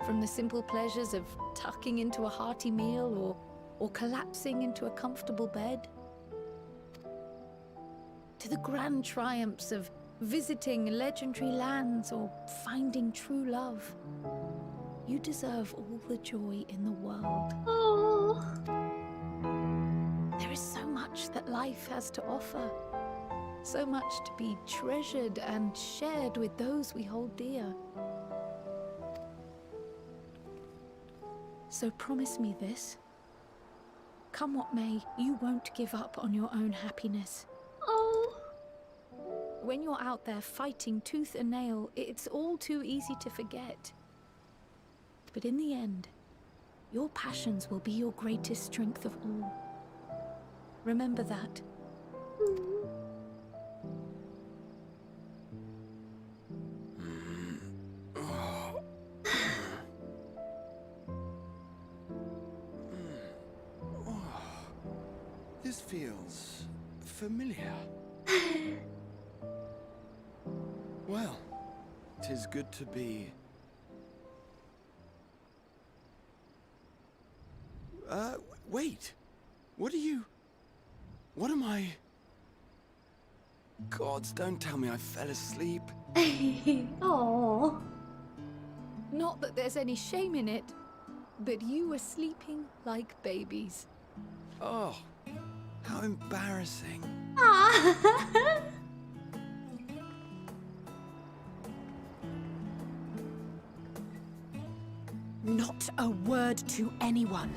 From the simple pleasures of tucking into a hearty meal or collapsing into a comfortable bed, to the grand triumphs of visiting legendary lands or finding true love. You deserve all the joy in the world. Oh. There is so much that life has to offer. So much to be treasured and shared with those we hold dear. So promise me this. come what may, you won't give up on your own happiness. Oh. When you're out there fighting tooth and nail, it's all too easy to forget. But in the end, your passions will be your greatest strength of all. Remember that. This feels familiar. Well, 'tis good to be... wait. What am I... Gods, don't tell me I fell asleep. Oh. Not that there's any shame in it, but you were sleeping like babies. Oh, how embarrassing. Ah. Not a word to anyone.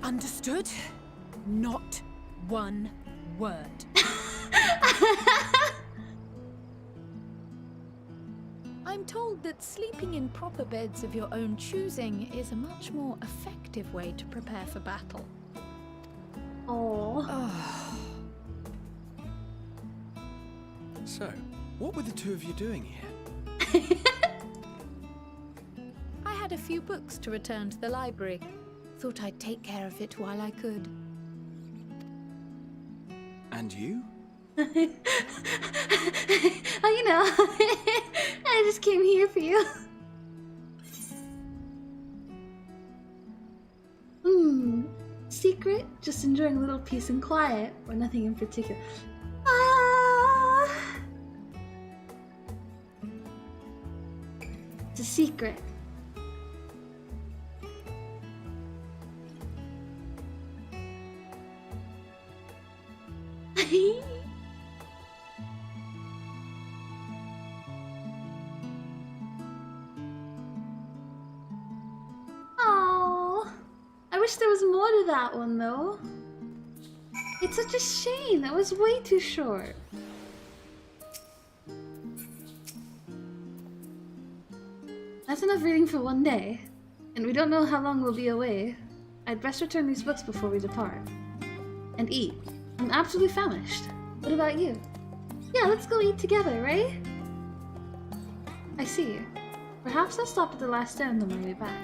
Understood? Not one word. I'm told that sleeping in proper beds of your own choosing is a much more effective way to prepare for battle. Oh. So, what were the two of you doing here? I had a few books to return to the library. Thought I'd take care of it while I could. And you? Oh, you know, I just came here for you. Secret? Just enjoying a little peace and quiet, or nothing in particular. Ah! It's a secret. Oh, I wish there was more to that one though. It's such a shame. That was way too short. That's enough reading for one day, and we don't know how long we'll be away. I'd best return these books before we depart. And eat. I'm absolutely famished. What about you? Yeah, let's go eat together, right? I see. Perhaps I'll stop at the last stand on my way back.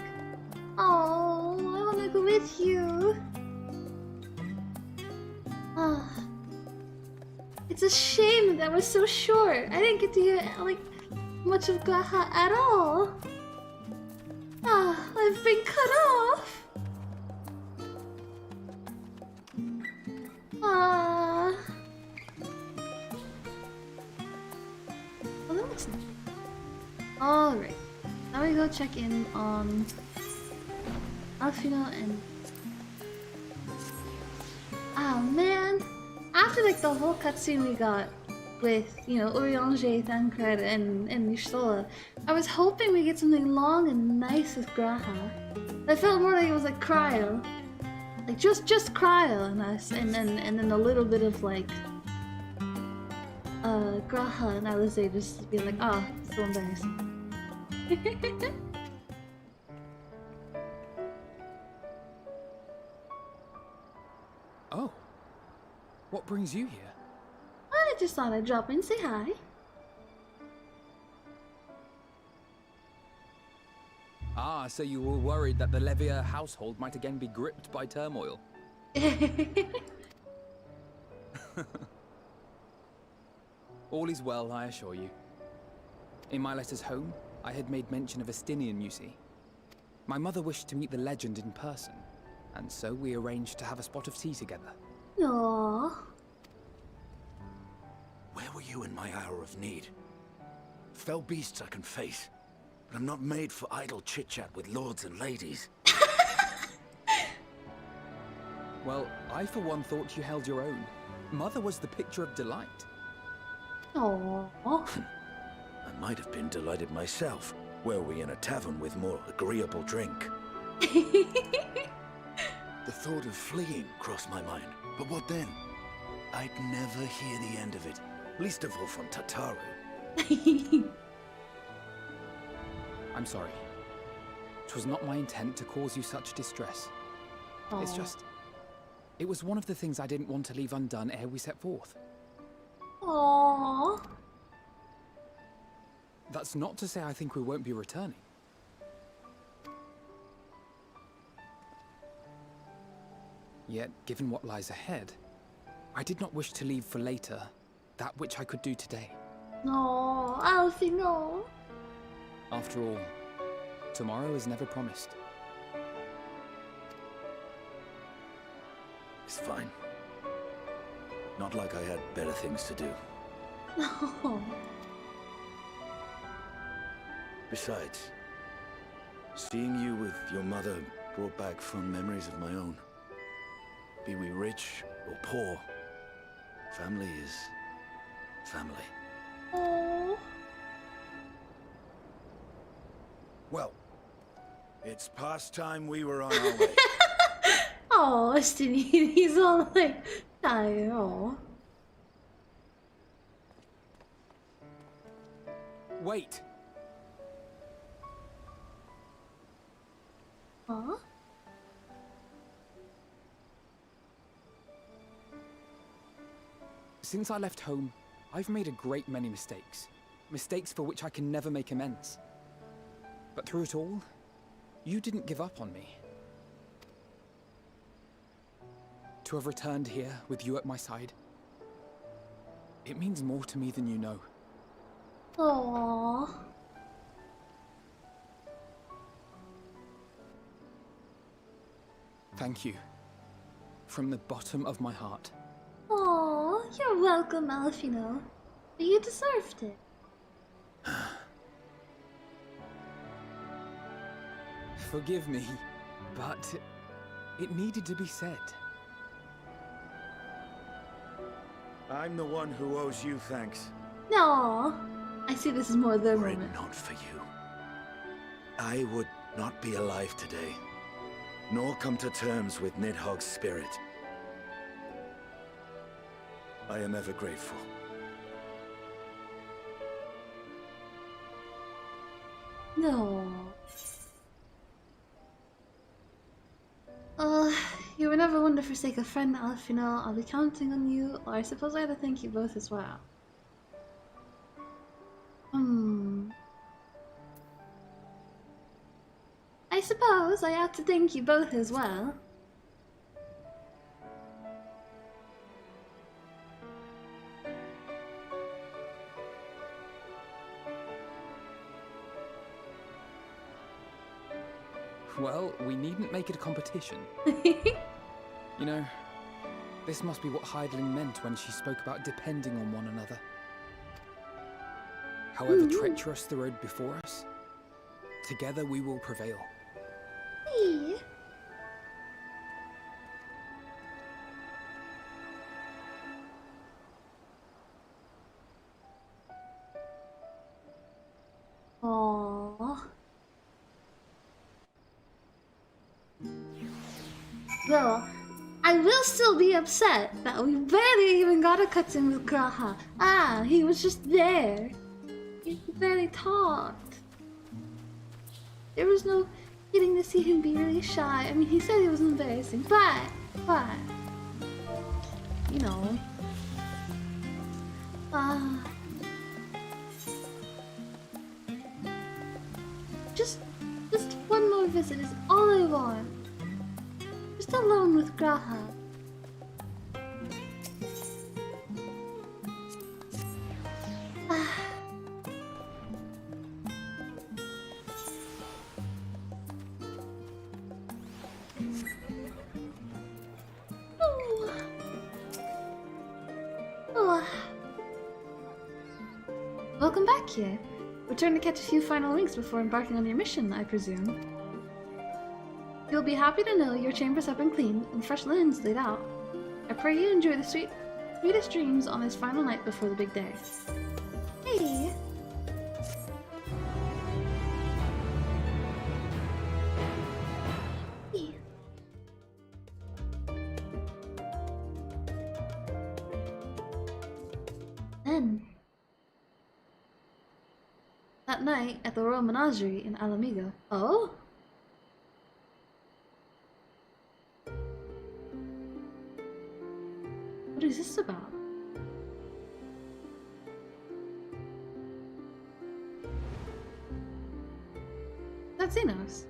Oh, I want to go with you. Ah, it's a shame that was so short. I didn't get to hear like much of Gaha at all. Ah, I've been cut off. Ah. Well, that looks nice. Alright. Now we go check in on Alfino and... Ah, man! After like the whole cutscene we got with, you know, Urianger, Thancred, and Nishtala, I was hoping we get something long and nice with Graha. I felt more like it was like Cryo. Like just Cryo and us, and then a little bit of like Graha and Alisaie just being like, ah, oh, so embarrassing. Oh, what brings you here? I just thought I'd drop in and say hi. Ah, so you were worried that the Levier household might again be gripped by turmoil. All is well, I assure you. In my letters home, I had made mention of Estinian, you see. My mother wished to meet the legend in person, and so we arranged to have a spot of tea together. Aww. Where were you in my hour of need? Fell beasts I can face, but I'm not made for idle chit-chat with lords and ladies. Well, I for one thought you held your own. Mother was the picture of delight. Aww. I might have been delighted myself, were we in a tavern with more agreeable drink. The thought of fleeing crossed my mind. But what then? I'd never hear the end of it. Least of all from Tataru. I'm sorry. It was not my intent to cause you such distress. It's just... It was one of the things I didn't want to leave undone ere we set forth. Aww. That's not to say I think we won't be returning. Yet, given what lies ahead, I did not wish to leave for later that which I could do today. No, Alfie, no. After all, tomorrow is never promised. It's fine. Not like I had better things to do. No. Besides, seeing you with your mother brought back fond memories of my own. Be we rich or poor, family is family. Aww. Well, it's past time we were on our way. Oh, he's all like, tired. Oh. Wait! Huh? Since I left home, I've made a great many mistakes. Mistakes for which I can never make amends. But through it all, you didn't give up on me. To have returned here with you at my side, it means more to me than you know. Aww. Thank you. From the bottom of my heart. Aww, you're welcome, Alfino. You deserved it. Forgive me, but it needed to be said. I'm the one who owes you thanks. No, I see this as more their Were it moment. not for you, I would not be alive today, nor come to terms with Nidhogg's spirit. I am ever grateful. No. You were never one to forsake a friend, Alfino. I'll be counting on you, or I suppose I have to thank you both as well. I suppose I have to thank you both as well. Well, we needn't make it a competition. You know, this must be what Heidling meant when she spoke about depending on one another. However treacherous the road before us, together we will prevail. Hey. Aww. Well, I will still be upset that we barely even got a cutscene with Graha. Ah, he was just there. He barely talked. There was no getting to see him be really shy. I mean, he said it was embarrassing, but, you know. Just one more visit is all I want. Just alone with Graha. Welcome back here. Return to catch a few final winks before embarking on your mission, I presume. You'll be happy to know your chambers have been cleaned and fresh linens laid out. I pray you enjoy the sweetest dreams on this final night before the big day. Hey! again. That night at the Royal Menagerie in Alamigo. Oh? What is this about? That's Xenos.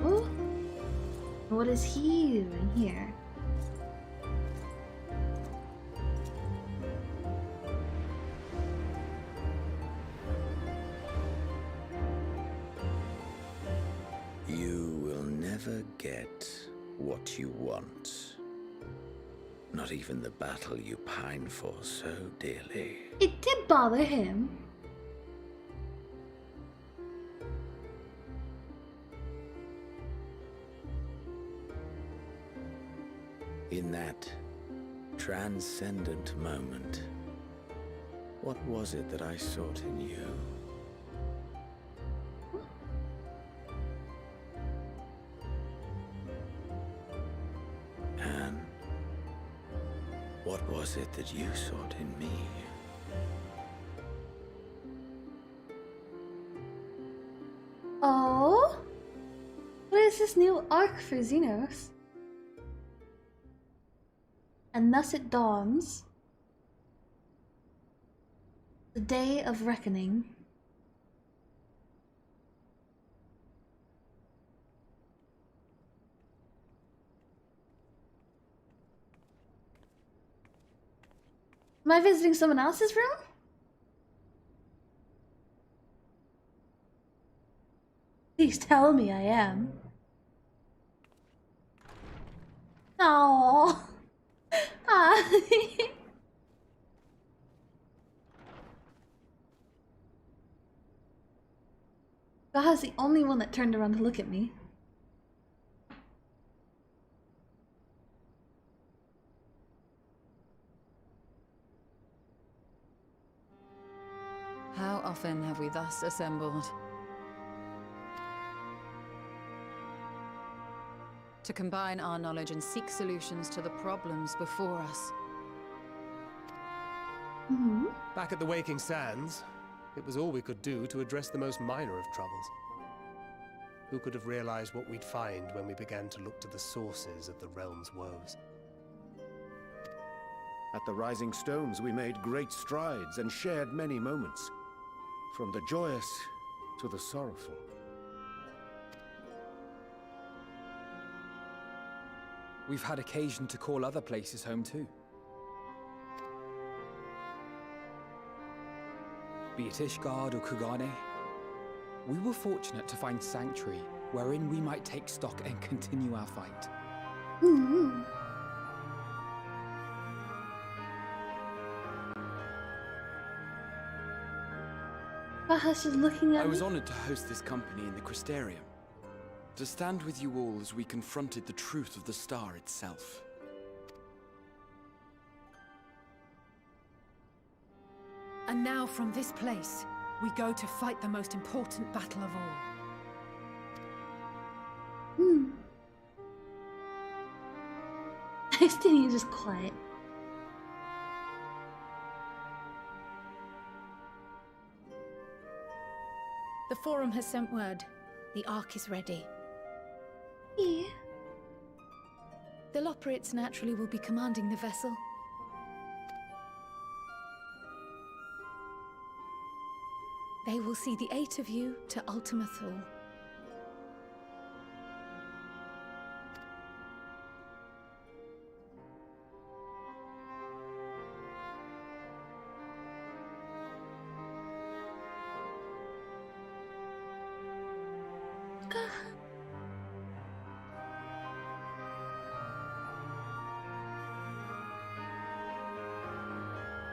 Oh? What is he doing here? You will never get what you want. Not even the battle you pine for so dearly. It did bother him. In that transcendent moment, what was it that I sought in you? And what was it that you sought in me? Oh? What is this new arc for Xenos? And thus it dawns. The day of reckoning. Am I visiting someone else's room? Please tell me I am. Oh. Gaha's the only one that turned around to look at me. How often have we thus assembled? To combine our knowledge and seek solutions to the problems before us. Back at the Waking Sands, it was all we could do to address the most minor of troubles. Who could have realized what we'd find when we began to look to the sources of the realm's woes? At the Rising Stones, we made great strides and shared many moments, from the joyous to the sorrowful. We've had occasion to call other places home too. Be it Ishgard or Kugane, we were fortunate to find sanctuary wherein we might take stock and continue our fight. Gaha's just looking at I was me. honored to host this company in the Crystarium. To stand with you all as we confronted the truth of the star itself. And now from this place, we go to fight the most important battle of all. Destiny is just quiet. The Forum has sent word. The Ark is ready. Yeah. The Loporrits naturally will be commanding the vessel. They will see the 8 of you to Ultima Thule.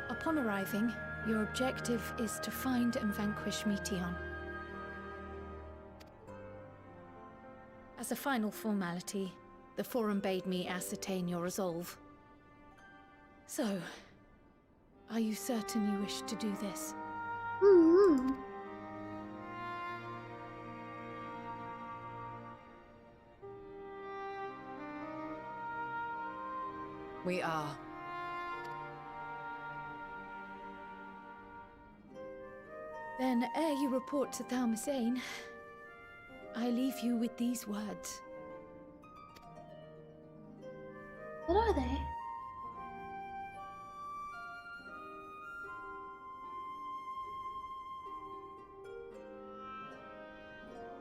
Upon arriving, your objective is to find and vanquish Meteon. As a final formality, the Forum bade me ascertain your resolve. So, are you certain you wish to do this? We are. Then, ere you report to Thalmasane, I leave you with these words. What are they?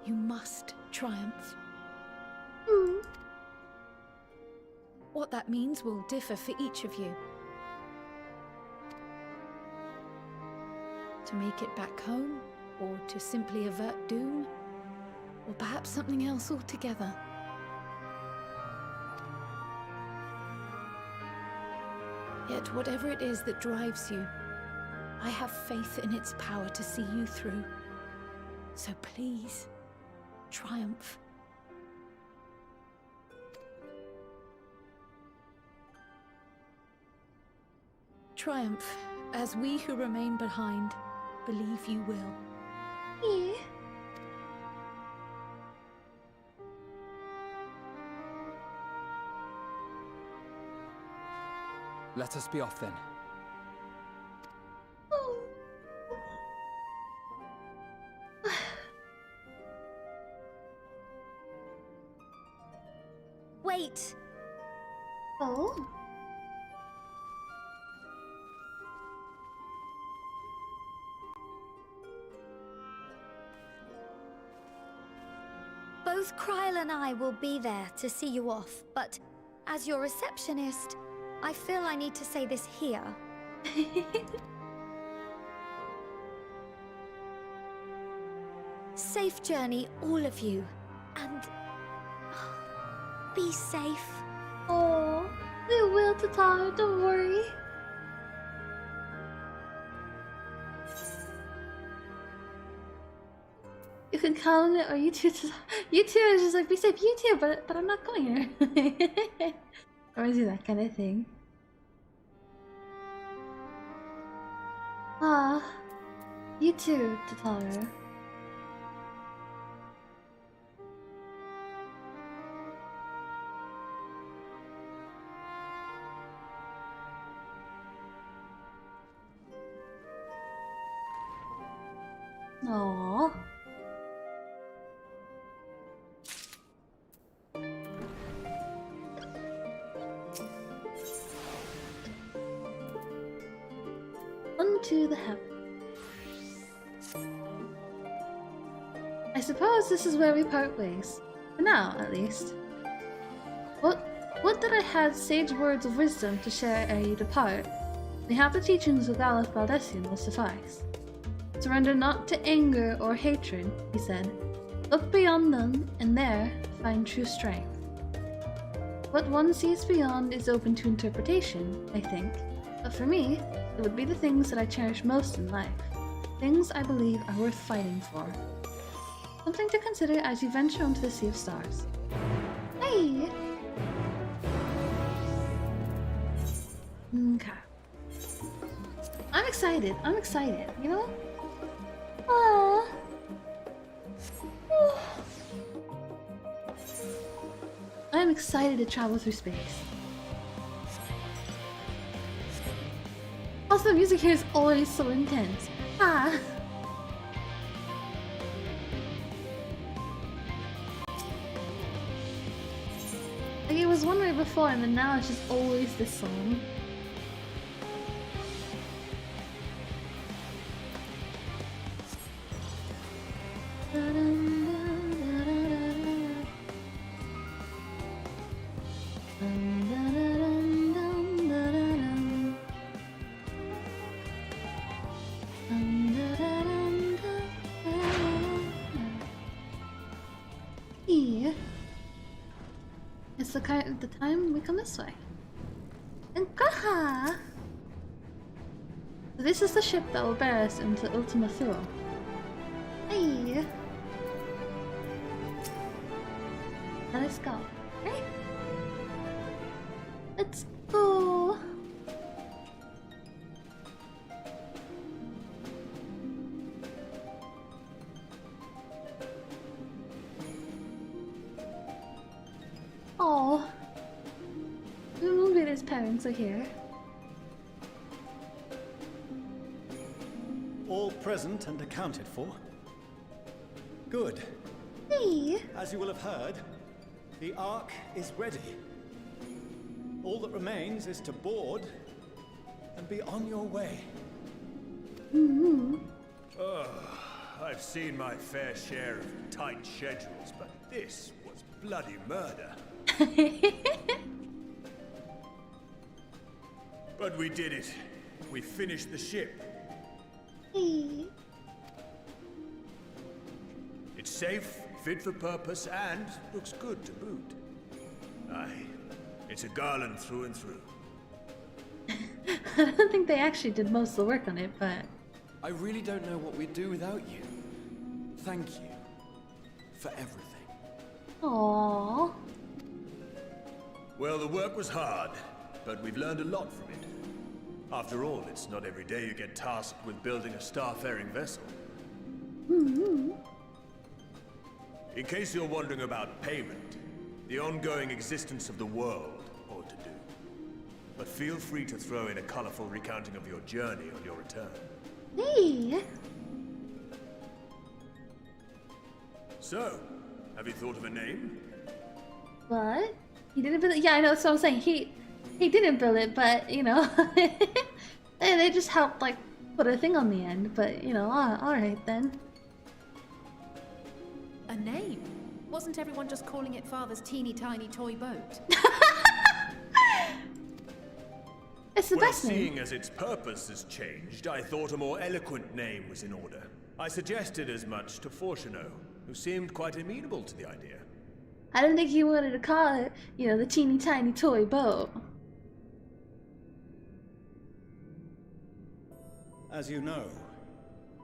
You must triumph. What that means will differ for each of you. To make it back home, or to simply avert doom, or perhaps something else altogether. Yet whatever it is that drives you, I have faith in its power to see you through. So please, triumph. Triumph, as we who remain behind believe you will. Yeah. Let us be off then. Wait. Oh? Both Kryl and I will be there to see you off, but as your receptionist, I feel I need to say this here. Safe journey, all of you, and be safe. Oh, we will, Tata, don't worry. You can count on it, or you two is just like, be safe, you too, but I'm not going here. Or is it that kind of thing? Ah, you too, Tataru. Aww. Unto the heaven. I suppose this is where we part ways. For now, at least. What that I had sage words of wisdom to share ere you depart, mayhap the teachings of Galuf Baldessian will suffice. Surrender not to anger or hatred, he said. Look beyond them, and there find true strength. What one sees beyond is open to interpretation, I think, but for me, it would be the things that I cherish most in life. Things I believe are worth fighting for. Something to consider as you venture onto the Sea of Stars. Hey! Okay. I'm excited, you know? Aww. I'm excited to travel through space. Also, the music here is always so intense. Ah. Like, it was one way before, and then now it's just always this song. Yeah. It's the time we come this way. And Kaha! This is the ship that will bear us into Ultima Thule. Hey! Now let's go. Okay? Let's go! Oh, the moonbit is parents are here. All present and accounted for. Good. Hey. As you will have heard, the Ark is ready. All that remains is to board and be on your way. I've seen my fair share of tight schedules, but this was bloody murder. But we did it. We finished the ship. Hey. It's safe, fit for purpose, and looks good to boot. Aye, it's a garland through and through. I don't think they actually did most of the work on it, but... I really don't know what we'd do without you. Thank you for everything. Aww. Well, the work was hard, but we've learned a lot from it. After all, it's not every day you get tasked with building a starfaring vessel. In case you're wondering about payment, the ongoing existence of the world ought to do. But feel free to throw in a colorful recounting of your journey on your return. Hey! So, have you thought of a name? What? He didn't build it? Yeah, I know, that's what I'm saying. He didn't build it, but, you know, they just helped, like, put a thing on the end, but, you know, alright then. A name? Wasn't everyone just calling it Father's teeny tiny toy boat? It's the best name. Seeing as its purpose has changed, I thought a more eloquent name was in order. I suggested as much to Fortuno, who seemed quite amenable to the idea. I don't think he wanted to call it, you know, the teeny tiny toy boat. As you know,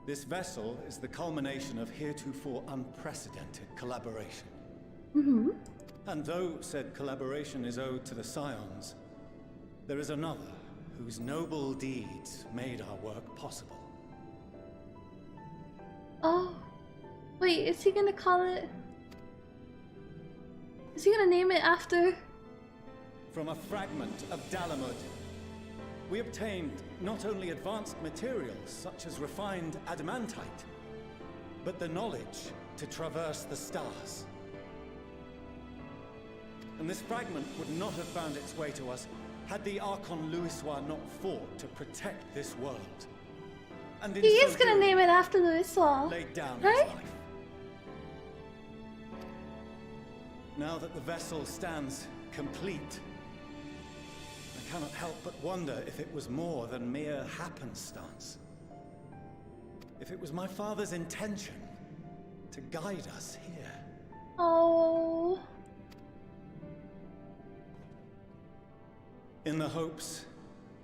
this vessel is the culmination of heretofore unprecedented collaboration. And though said collaboration is owed to the Scions, there is another whose noble deeds made our work possible. Oh, wait, is he gonna call it... Is he gonna name it after... From a fragment of Dalamud, we obtained not only advanced materials such as refined adamantite, but the knowledge to traverse the stars. And this fragment would not have found its way to us had the Archon Louisoix not fought to protect this world. And he is gonna name it after Louisoix, laid down right? his life. Now that the vessel stands complete, I cannot help but wonder if it was more than mere happenstance. If it was my father's intention to guide us here. Oh. In the hopes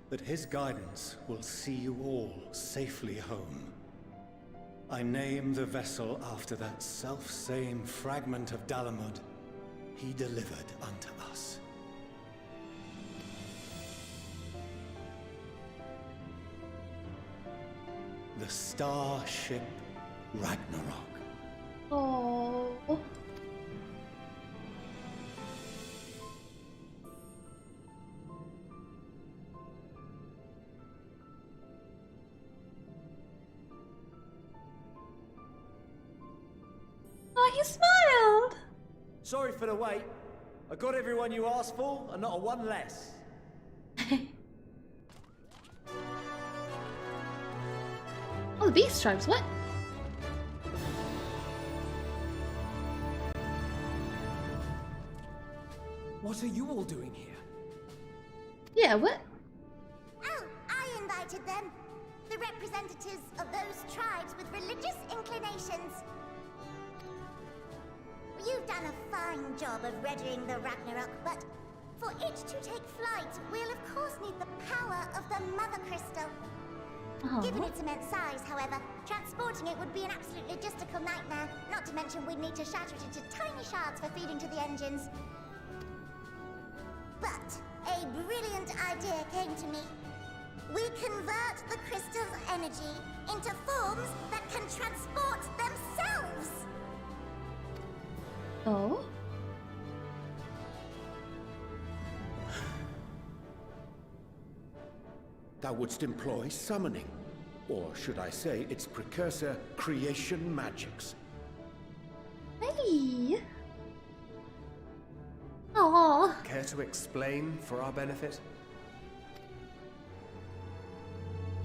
that his guidance will see you all safely home, I name the vessel after that self-same fragment of Dalamud he delivered unto us. The Starship Ragnarok. Oh. Oh, he smiled! Sorry for the wait. I got everyone you asked for, and not a one less. Oh, the beast stripes, what? What are you all doing here? Yeah, what? Oh, I invited them. The representatives of those tribes with religious inclinations. You've done a fine job of readying the Ragnarok, but for it to take flight, we'll of course need the power of the Mother Crystal. Given its immense size, however, transporting it would be an absolute logistical nightmare, not to mention we'd need to shatter it into tiny shards for feeding to the engines. But a brilliant idea came to me. We convert the crystal's energy into forms that can transport themselves! Oh? thou wouldst employ summoning. Or should I say its precursor, creation magics. Hey! Aww. Care to explain for our benefit?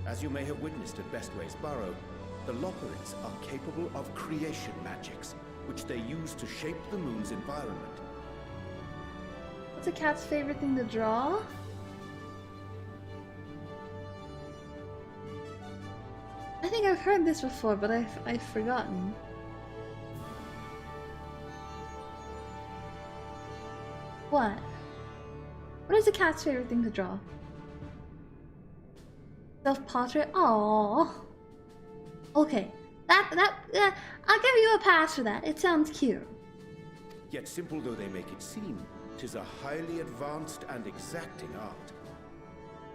As you may have witnessed at Bestway's Burrow, the Loporrits are capable of creation magics, which they use to shape the moon's environment. What's a cat's favorite thing to draw? I think I've heard this before, but I've forgotten. What? What is a cat's favorite thing to draw? Self-portrait? Aww. Okay. I'll give you a pass for that. It sounds cute. Yet simple though they make it seem, 'tis a highly advanced and exacting art.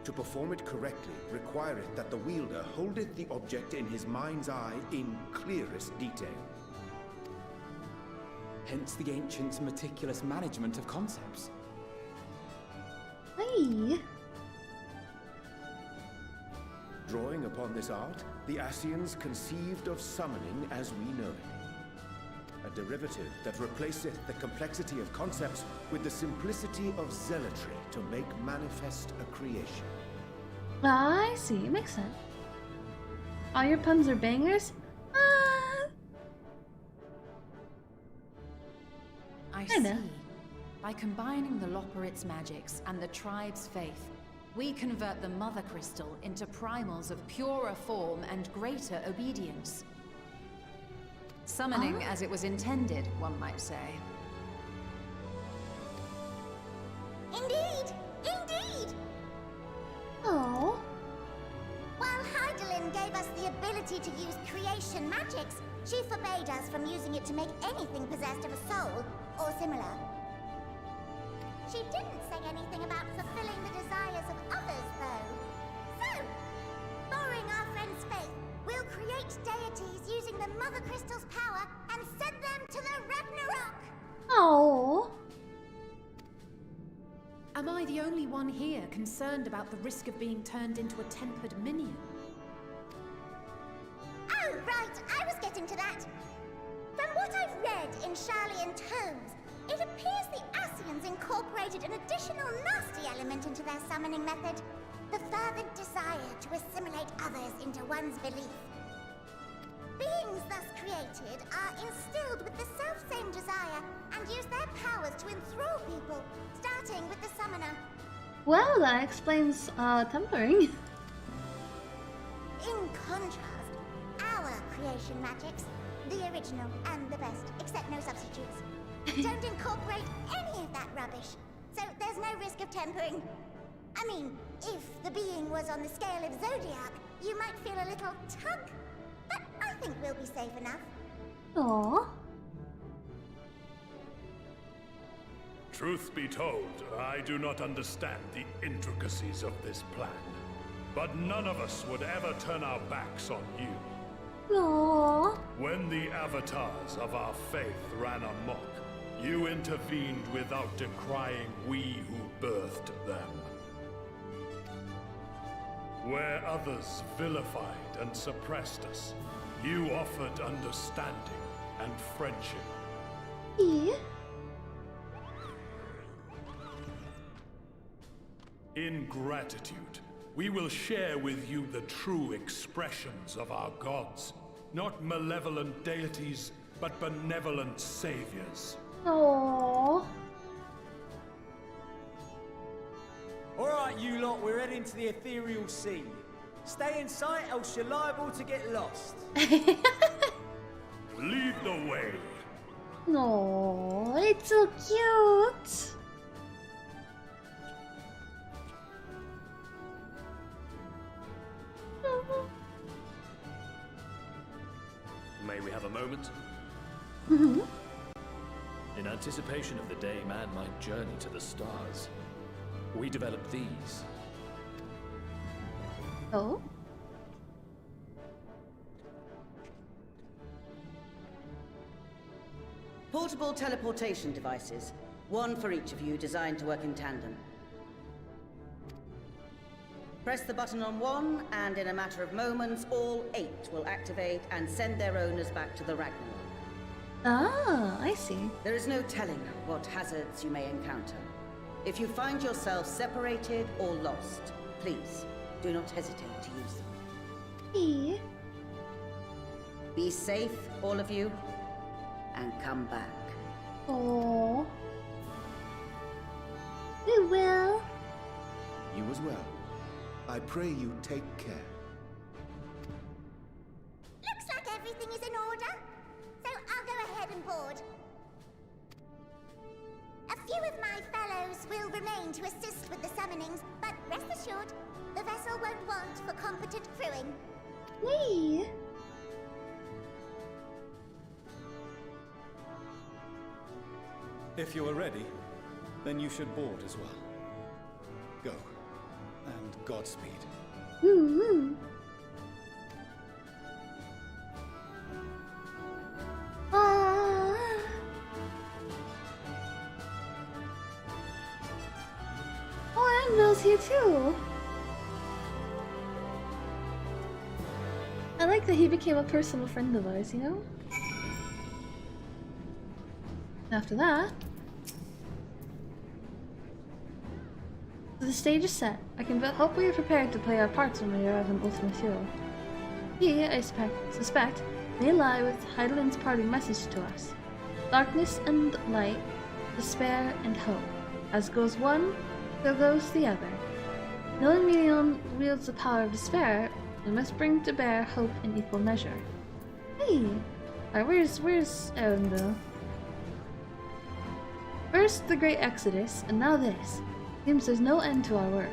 To perform it correctly requireth that the wielder holdeth the object in his mind's eye in clearest detail. Hence the ancients' meticulous management of concepts. Hey! Drawing upon this art, the Ascians conceived of summoning as we know it. A derivative that replaceth the complexity of concepts with the simplicity of zealotry to make manifest a creation. I see, makes sense. All your puns are bangers? I see. By combining the Loporrits' magics and the tribe's faith, we convert the Mother Crystal into primals of purer form and greater obedience. Summoning as it was intended, one might say. Indeed! Indeed! Oh. While Heidelin gave us the ability to use creation magics, she forbade us from using it to make anything possessed of a soul, or similar. She didn't say anything about fulfilling the desires of others, though. So, borrowing our friend's faith, we'll create deities using the Mother Crystal's power and send them to the Ragnarok! Oh. Am I the only one here concerned about the risk of being turned into a tempered minion? Oh, right, I was getting to that. From what I've read in Sharlayan tomes, it appears the Ascians incorporated an additional nasty element into their summoning method. The fervent desire to assimilate others into one's belief. Beings thus created are instilled with the self-same desire and use their powers to enthrall people, starting with the summoner. Well, that explains tempering. In contrast, our creation magics, the original and the best, except no substitutes, don't incorporate any of that rubbish, so there's no risk of tempering. I mean, if the being was on the scale of Zodiac, you might feel a little tug, but I think we'll be safe enough. Aww. Truth be told, I do not understand the intricacies of this plan. But none of us would ever turn our backs on you. Aww. When the avatars of our faith ran amok, you intervened without decrying we who birthed them. Where others vilified and suppressed us, you offered understanding and friendship. Yeah. In gratitude, we will share with you the true expressions of our gods. Not malevolent deities, but benevolent saviors. Aww. Alright, you lot, we're heading to the ethereal sea. Stay in sight, else you're liable to get lost. Lead the way. No, it's so cute. May we have a moment? Mm-hmm. In anticipation of the day man might journey to the stars, we developed these. Oh? Portable teleportation devices. One for each of you, designed to work in tandem. Press the button on one, and in a matter of moments, all 8 will activate and send their owners back to the Ragnarok. Ah, I see. There is no telling what hazards you may encounter. If you find yourself separated or lost, please do not hesitate to use them. Hey. Be safe, all of you, and come back. Aww. We will. You as well. I pray you take care. Looks like everything is in order, so I'll go ahead and board. A few of my fellows will remain to assist with the summonings, but rest assured, the vessel won't want for competent crewing. Whee! If you are ready, then you should board as well. Go. And Godspeed. Woo-woo. Ah. Oh, Anvil's here too. I like that he became a personal friend of ours, you know? After that, the stage is set. I can hope we are prepared to play our parts when we arrive in Ultima Thule. He, I suspect, may lie with Heidelin's parting message to us. Darkness and light, despair and hope. As goes one, so goes the other. Knowing Medion wields the power of despair, we must bring to bear hope in equal measure. Hey! Alright, where's Arundel? First the Great Exodus, and now this. Seems there's no end to our work.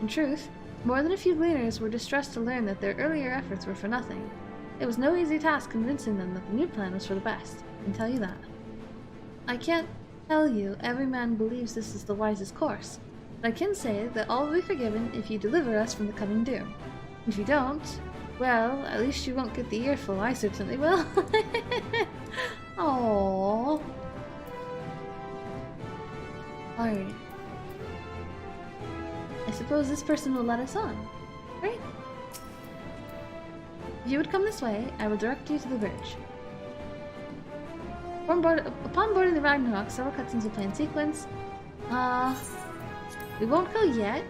In truth, more than a few gleaners were distressed to learn that their earlier efforts were for nothing. It was no easy task convincing them that the new plan was for the best, I can tell you that. I can't tell you every man believes this is the wisest course, but I can say that all will be forgiven if you deliver us from the coming doom. If you don't, well, at least you won't get the earful, I certainly will. Aww. Alright. I suppose this person will let us on, right? If you would come this way, I will direct you to the bridge. Upon boarding the Ragnarok, several cutscenes will play in sequence. We won't go yet,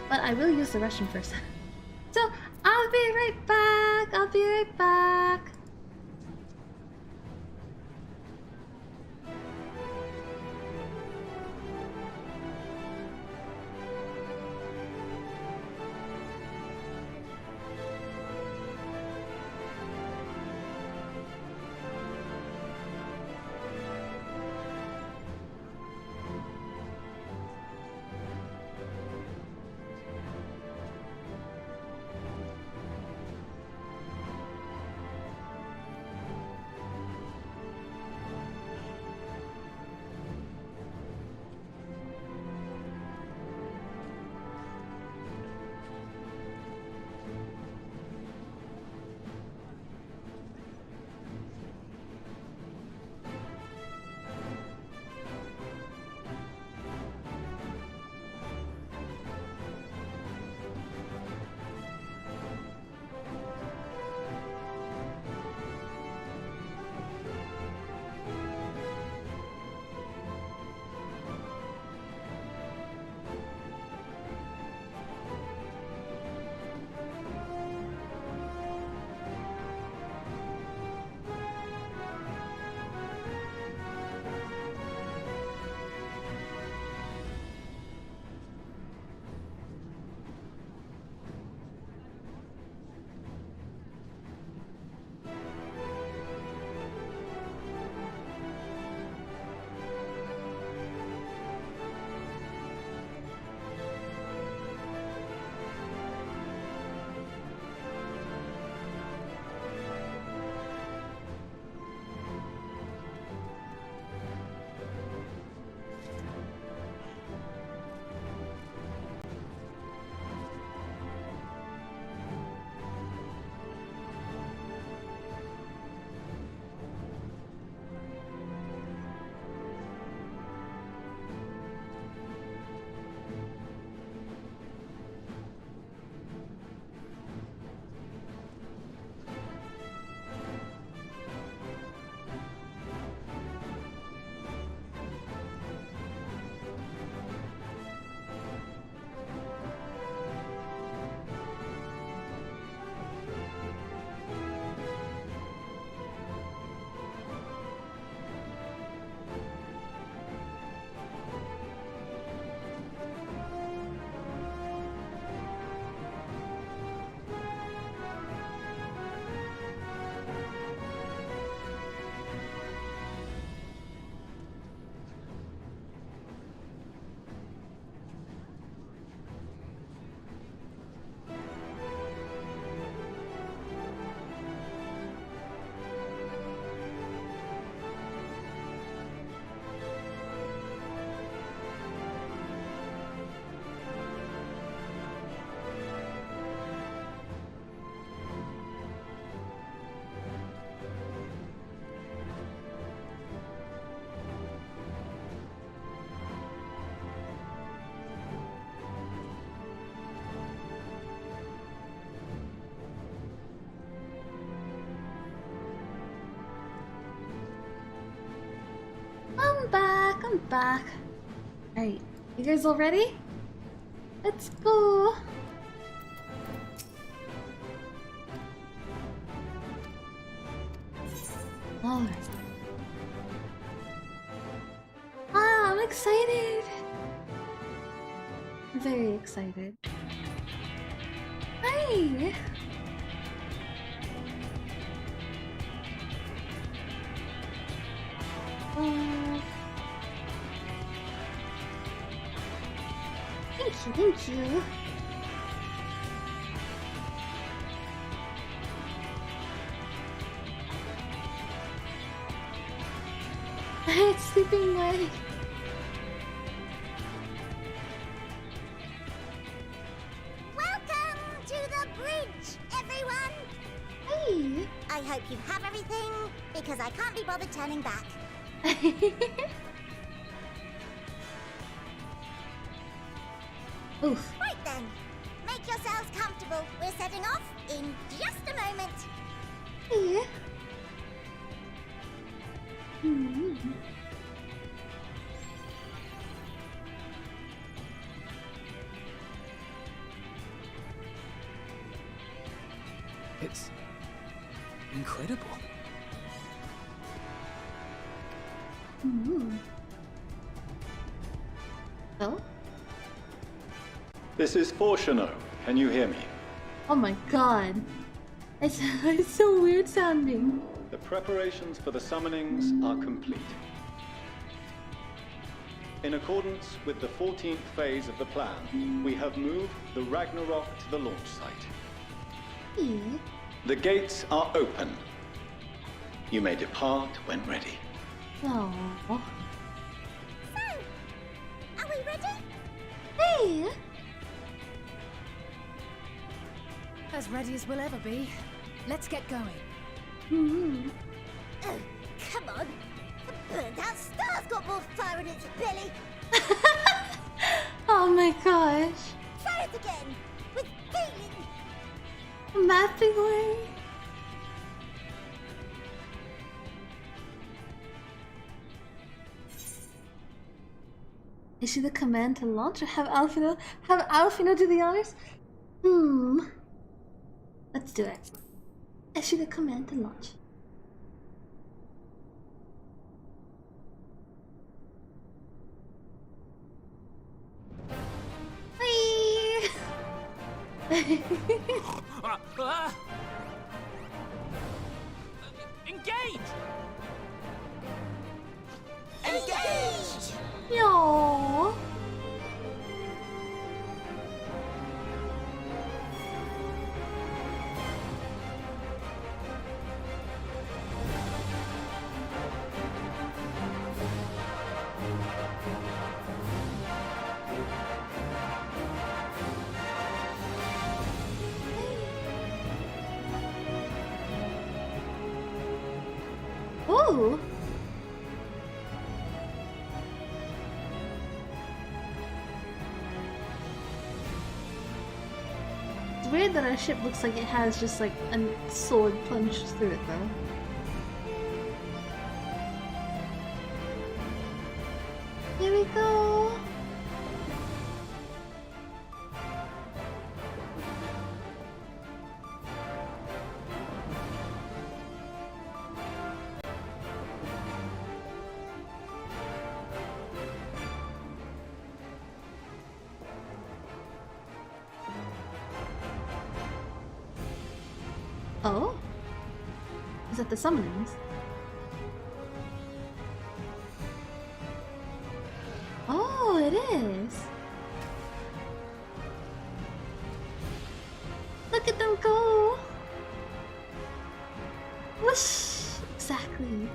but I will use the restroom first. So, I'll be right back! I'll be right back! back. Alright, you guys all ready? Let's go! Alright. Ah, I'm excited! I'm very excited. Hi! Thank you. It's sleeping away. Welcome to the bridge, everyone! Hey! I hope you have everything, because I can't be bothered turning back. Oof. Right then, make yourselves comfortable. We're setting off in just a moment. Yeah. It's incredible. Oh? This is Forshano. Can you hear me? Oh my god. It's so weird sounding. The preparations for the summonings are complete. In accordance with the 14th phase of the plan, we have moved the Ragnarok to the launch site. Yeah. The gates are open. You may depart when ready. Oh. So, are we ready? Hey! As ready as we'll ever be. Let's get going. Oh, come on. The burnt-out star's got more fire in its belly. Oh my gosh. Try it again, with feeling. Mapping away. Issue the command to launch or have Alfino do the honors? Let's do it. Issue the command to launch. Engage! Engage! No. Ooh. It's weird that our ship looks like it has just like a sword plunged through it though. Here we go. Oh? Is that the summonings? Oh, it is! Look at them go! Whoosh! Exactly.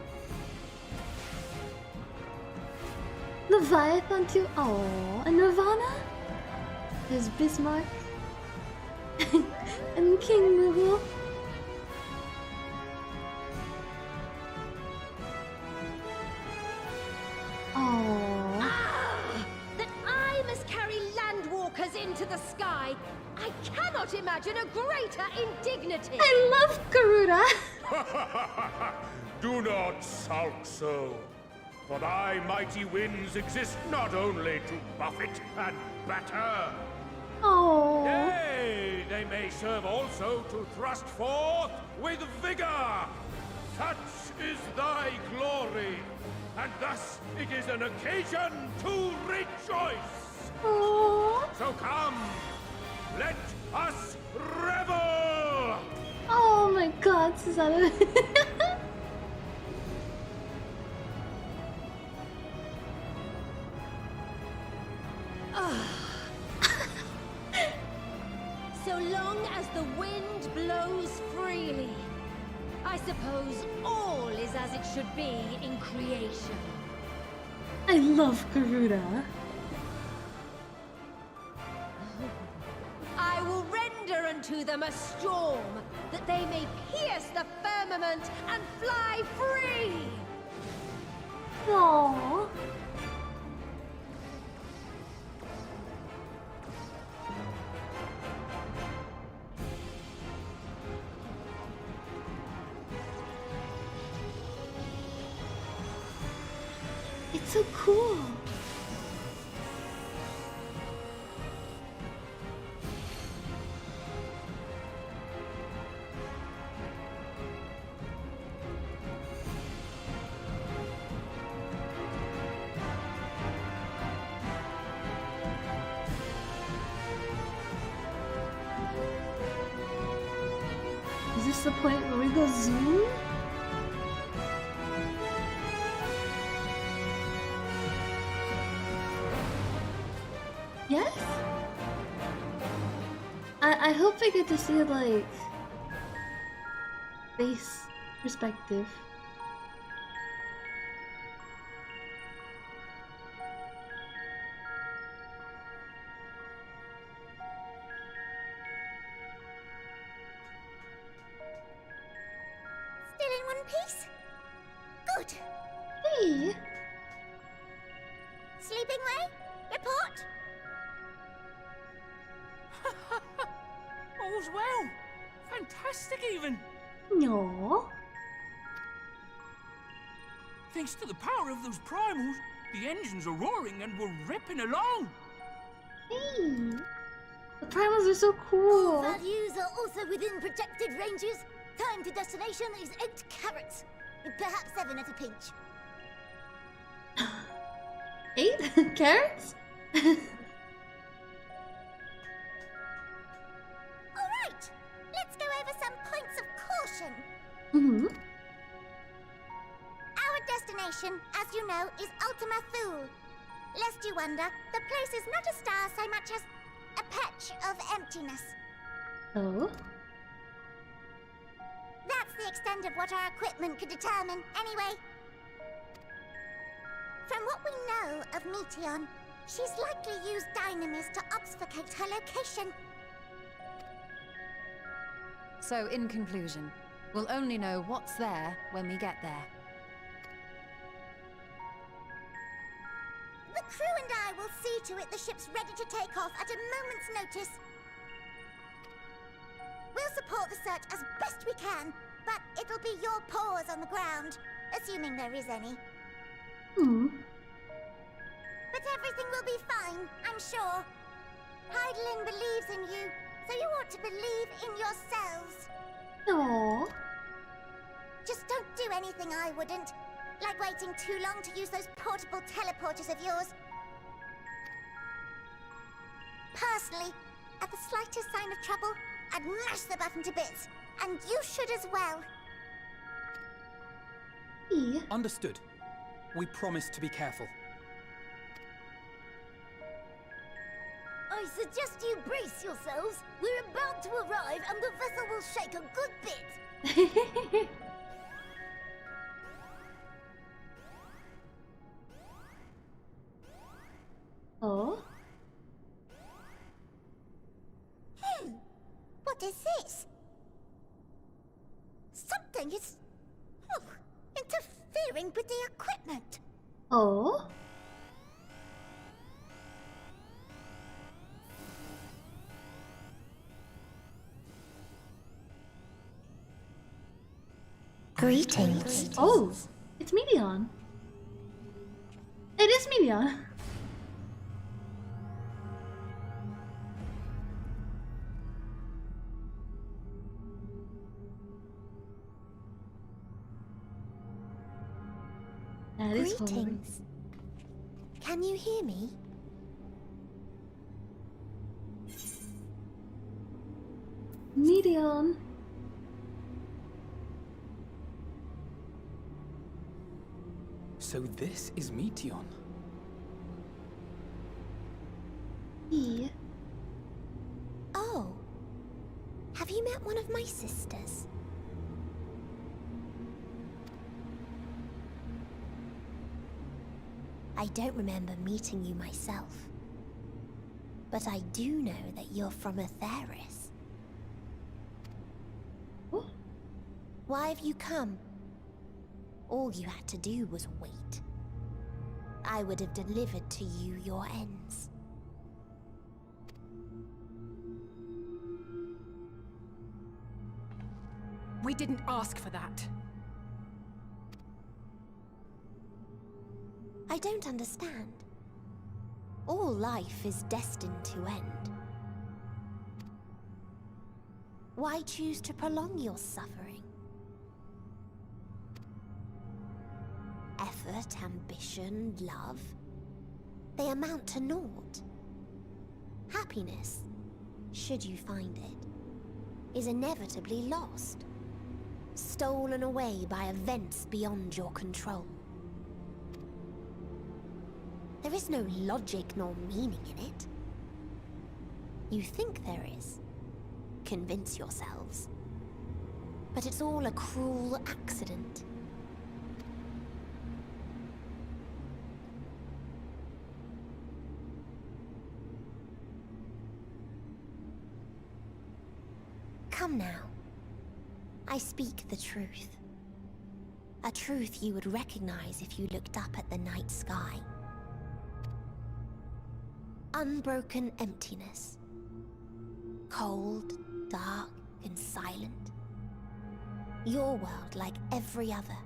Leviathan too. Oh, and Nirvana? There's Bismarck. And King Moogle. That I must carry landwalkers into the sky. I cannot imagine a greater indignity. I love Garuda. Do not sulk so. For thy mighty winds exist not only to buffet and batter. Oh. Nay, they may serve also to thrust forth with vigor. Such is thy glory, and thus it is an occasion to rejoice. Oh. So come, let us revel! Oh my god, Susanna. So long as the wind blows freely, I suppose all is as it should be in creation. I love Garuda. I will render unto them a storm, that they may pierce the firmament and fly free! Aww. It's so cool. Is this the point where we go zoom? Yes? I hope I get to see like face perspective. Still in one piece? Good. Hey. Sleeping way? Report? All's well. Fantastic, even. No. Thanks to the power of those primals, the engines are roaring and we're ripping along. Hey. The primals are so cool. All values are also within projected ranges. Time to destination is 8 carats. Perhaps 7 at a pinch. 8 carrots? Alright, let's go over some points of caution. Mm-hmm. Our destination, as you know, is Ultima Thule. Lest you wonder, the place is not a star so much as a patch of emptiness. Oh? That's the extent of what our equipment could determine, anyway. From what we know of Meteion, she's likely used dynamis to obfuscate her location. So, in conclusion, we'll only know what's there when we get there. The crew and I will see to it the ship's ready to take off at a moment's notice. We'll support the search as best we can, but it'll be your paws on the ground, assuming there is any. Hmm. But everything will be fine, I'm sure. Heidelin believes in you, so you ought to believe in yourselves. No. Just don't do anything I wouldn't. Like waiting too long to use those portable teleporters of yours. Personally, at the slightest sign of trouble, I'd mash the button to bits. And you should as well. Yeah. Understood. We promise to be careful. I suggest you brace yourselves. We're about to arrive and the vessel will shake a good bit. Oh? What is this? Something is interfering with the equipment. Oh? Greetings. Oh, it's Meteion. Meteor. That is Greetings. Can you hear me? Meteon. So this is Meteon. Yeah. Oh. Have you met one of my sisters? I don't remember meeting you myself. But I do know that you're from Atheris. Oh. Why have you come? All you had to do was wait. I would have delivered to you your ends. We didn't ask for that. I don't understand. All life is destined to end. Why choose to prolong your suffering? Effort, ambition, love, they amount to naught. Happiness, should you find it, is inevitably lost, stolen away by events beyond your control. There is no logic nor meaning in it. You think there is. Convince yourselves. But it's all a cruel accident. Come now. I speak the truth. A truth you would recognize if you looked up at the night sky. Unbroken emptiness. Cold, dark, and silent. Your world, like every other,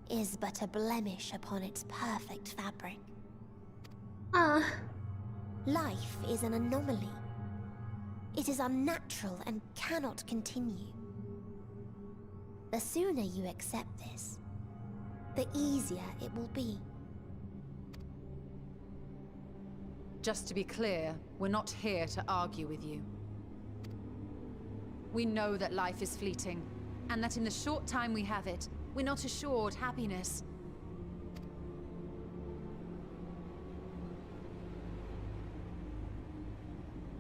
is but a blemish upon its perfect fabric. Life is an anomaly. It is unnatural and cannot continue. The sooner you accept this, the easier it will be. Just to be clear, we're not here to argue with you. We know that life is fleeting, and that in the short time we have it, we're not assured happiness.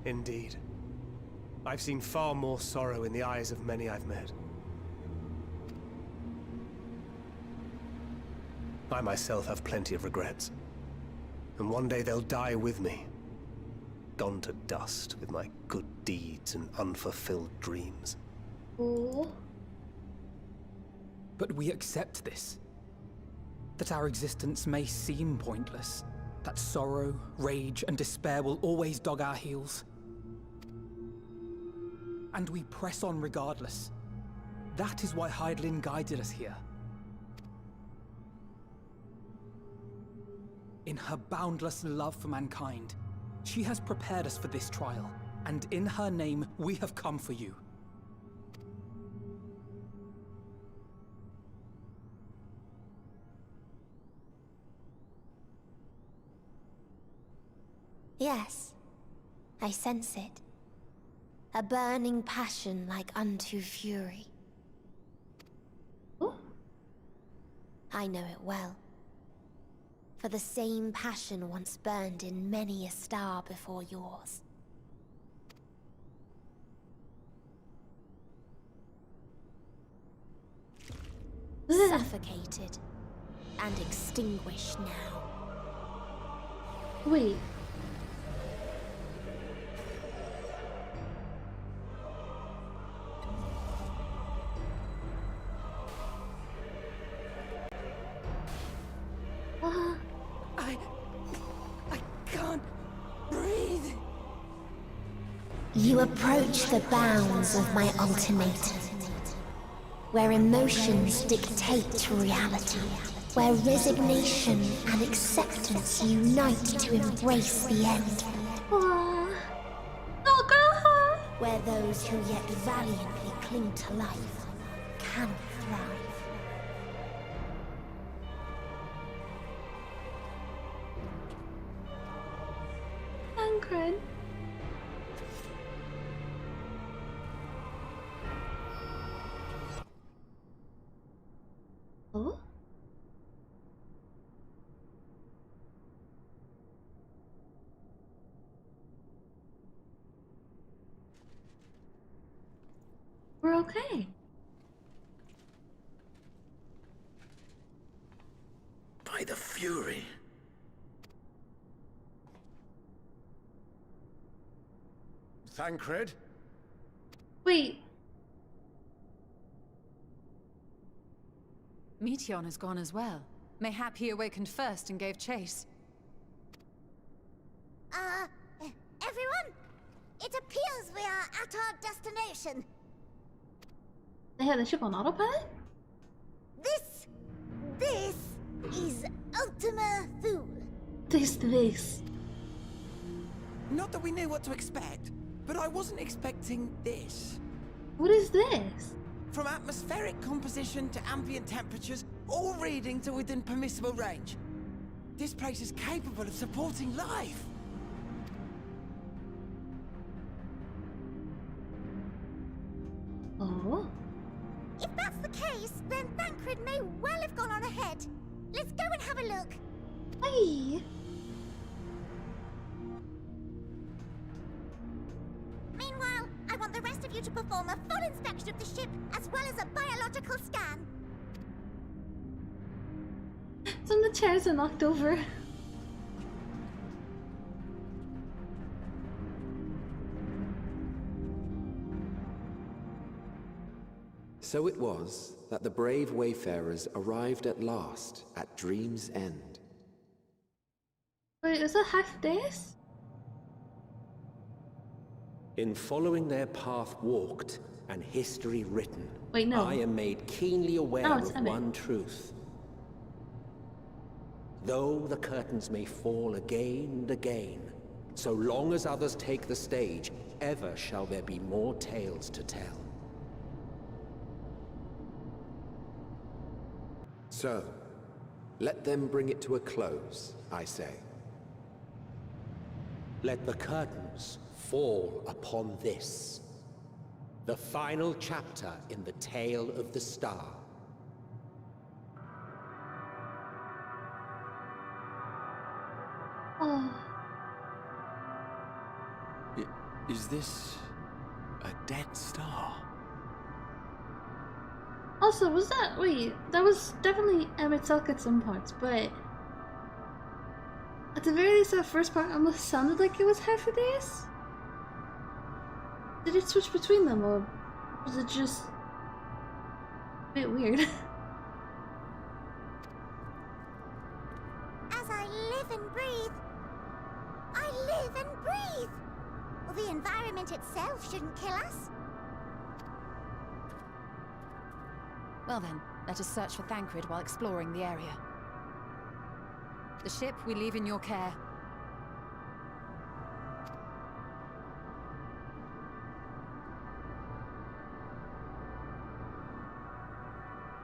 Indeed. I've seen far more sorrow in the eyes of many I've met. I myself have plenty of regrets. And one day they'll die with me. Gone to dust with my good deeds and unfulfilled dreams. Oh. But we accept this. That our existence may seem pointless. That sorrow, rage, and despair will always dog our heels. And we press on regardless. That is why Hydaelyn guided us here. In her boundless love for mankind, she has prepared us for this trial, and in her name, we have come for you. Yes, I sense it. A burning passion like unto fury. Oh. I know it well. For the same passion once burned in many a star before yours. Suffocated and extinguished now. Wait. I can't breathe. You approach the bounds of my ultimatum, where emotions dictate reality. where resignation and acceptance unite to embrace the end. Where those who yet valiantly cling to life can thrive. Thancred. Oh? We're okay. By the Fury. Thancred? Wait. Meteion has gone as well. Mayhap he awakened first and gave chase. Everyone? It appears we are at our destination. They had the ship on autopilot? This is Ultima Thule. This. Not that we knew what to expect, but I wasn't expecting this. What is this? From atmospheric composition to ambient temperatures, all reading to within permissible range. This place is capable of supporting life. Oh? If that's the case, then Thancred may well have gone on ahead. Let's go and have a look. Hey. Meanwhile, I want the rest of you to perform a full inspection of the ship, as well as a biological scan. Some of the chairs are knocked over. So it was that the brave wayfarers arrived at last at Dream's End. Wait, is that half this? In following their path walked and history written, wait, no. I am made keenly aware of one truth. Though the curtains may fall again and again, so long as others take the stage, ever shall there be more tales to tell. So, let them bring it to a close, I say. Let the curtains fall upon this, the final chapter in the tale of the star. Oh. Is this a dead star? Also, was that... wait, that was definitely Emmett Silk at some parts, but... at the very least, that first part almost sounded like it was half a days? Did it switch between them, or was it just... a bit weird? As I live and breathe, I live and breathe. Well, the environment itself shouldn't kill us. Well then, let us search for Thancred while exploring the area. The ship we leave in your care.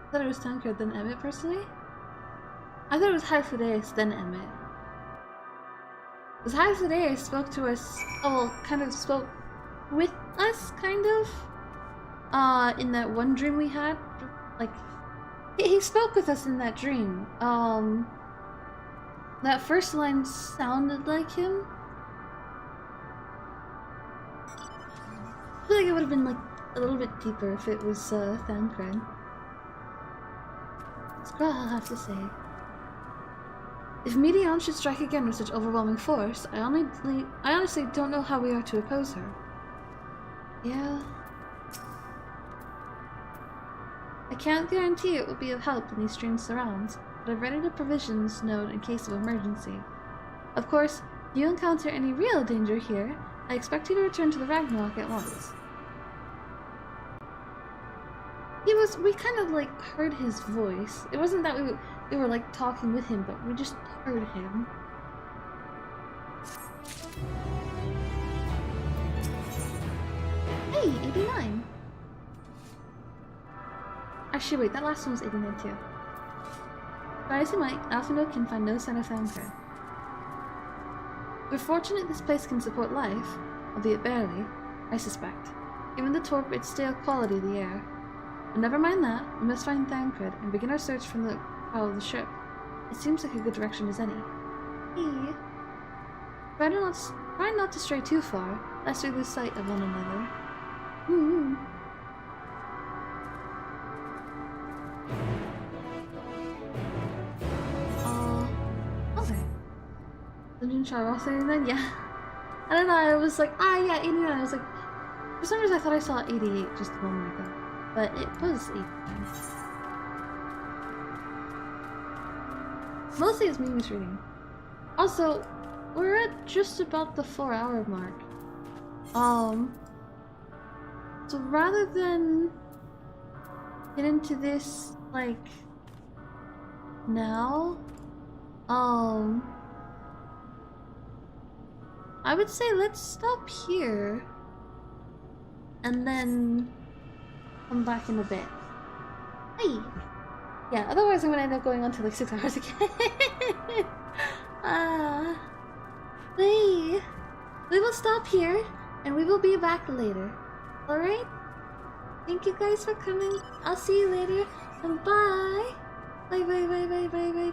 I thought it was Thancred, then Emmett, personally. I thought it was half a day, then Emmett. Because half a day spoke to us, well, kind of spoke with us, kind of. In that one dream we had. Like, he spoke with us in that dream. That first line sounded like him. I feel like it would have been like a little bit deeper if it was Thancred. That's all I'll have to say. If Meteion should strike again with such overwhelming force, I honestly don't know how we are to oppose her. Yeah. I can't guarantee it will be of help in these strange surrounds, but I've readied a provisions note in case of emergency. Of course, if you encounter any real danger here, I expect you to return to the Ragnarok at once. He we kind of like heard his voice. It wasn't that we were like talking with him, but we just heard him. Hey, 89. Actually, wait, that last one was 89 too. Try as he might, Alphino can find no sign of Thancred. We're fortunate this place can support life, albeit barely, I suspect. Given the torpid, stale quality of the air. But never mind that, we must find Thancred and begin our search from the bow of the ship. It seems like a good direction as any. Hey. Try not to stray too far, lest we lose sight of one another. Okay. Dungeon Char also 89? Yeah. I don't know, I was like, yeah, 89. I was like, for some reason I thought I saw 88 just a moment ago. But it was 89. Mostly it's me misreading. Also, we're at just about the 4-hour mark. So rather than get into this, like, now, I would say let's stop here and then come back in a bit. Hey! Yeah, otherwise I'm gonna end up going on to like 6 hours again. We will stop here and we will be back later. Alright? Thank you guys for coming. I'll see you later. And bye! Bye bye bye bye bye bye.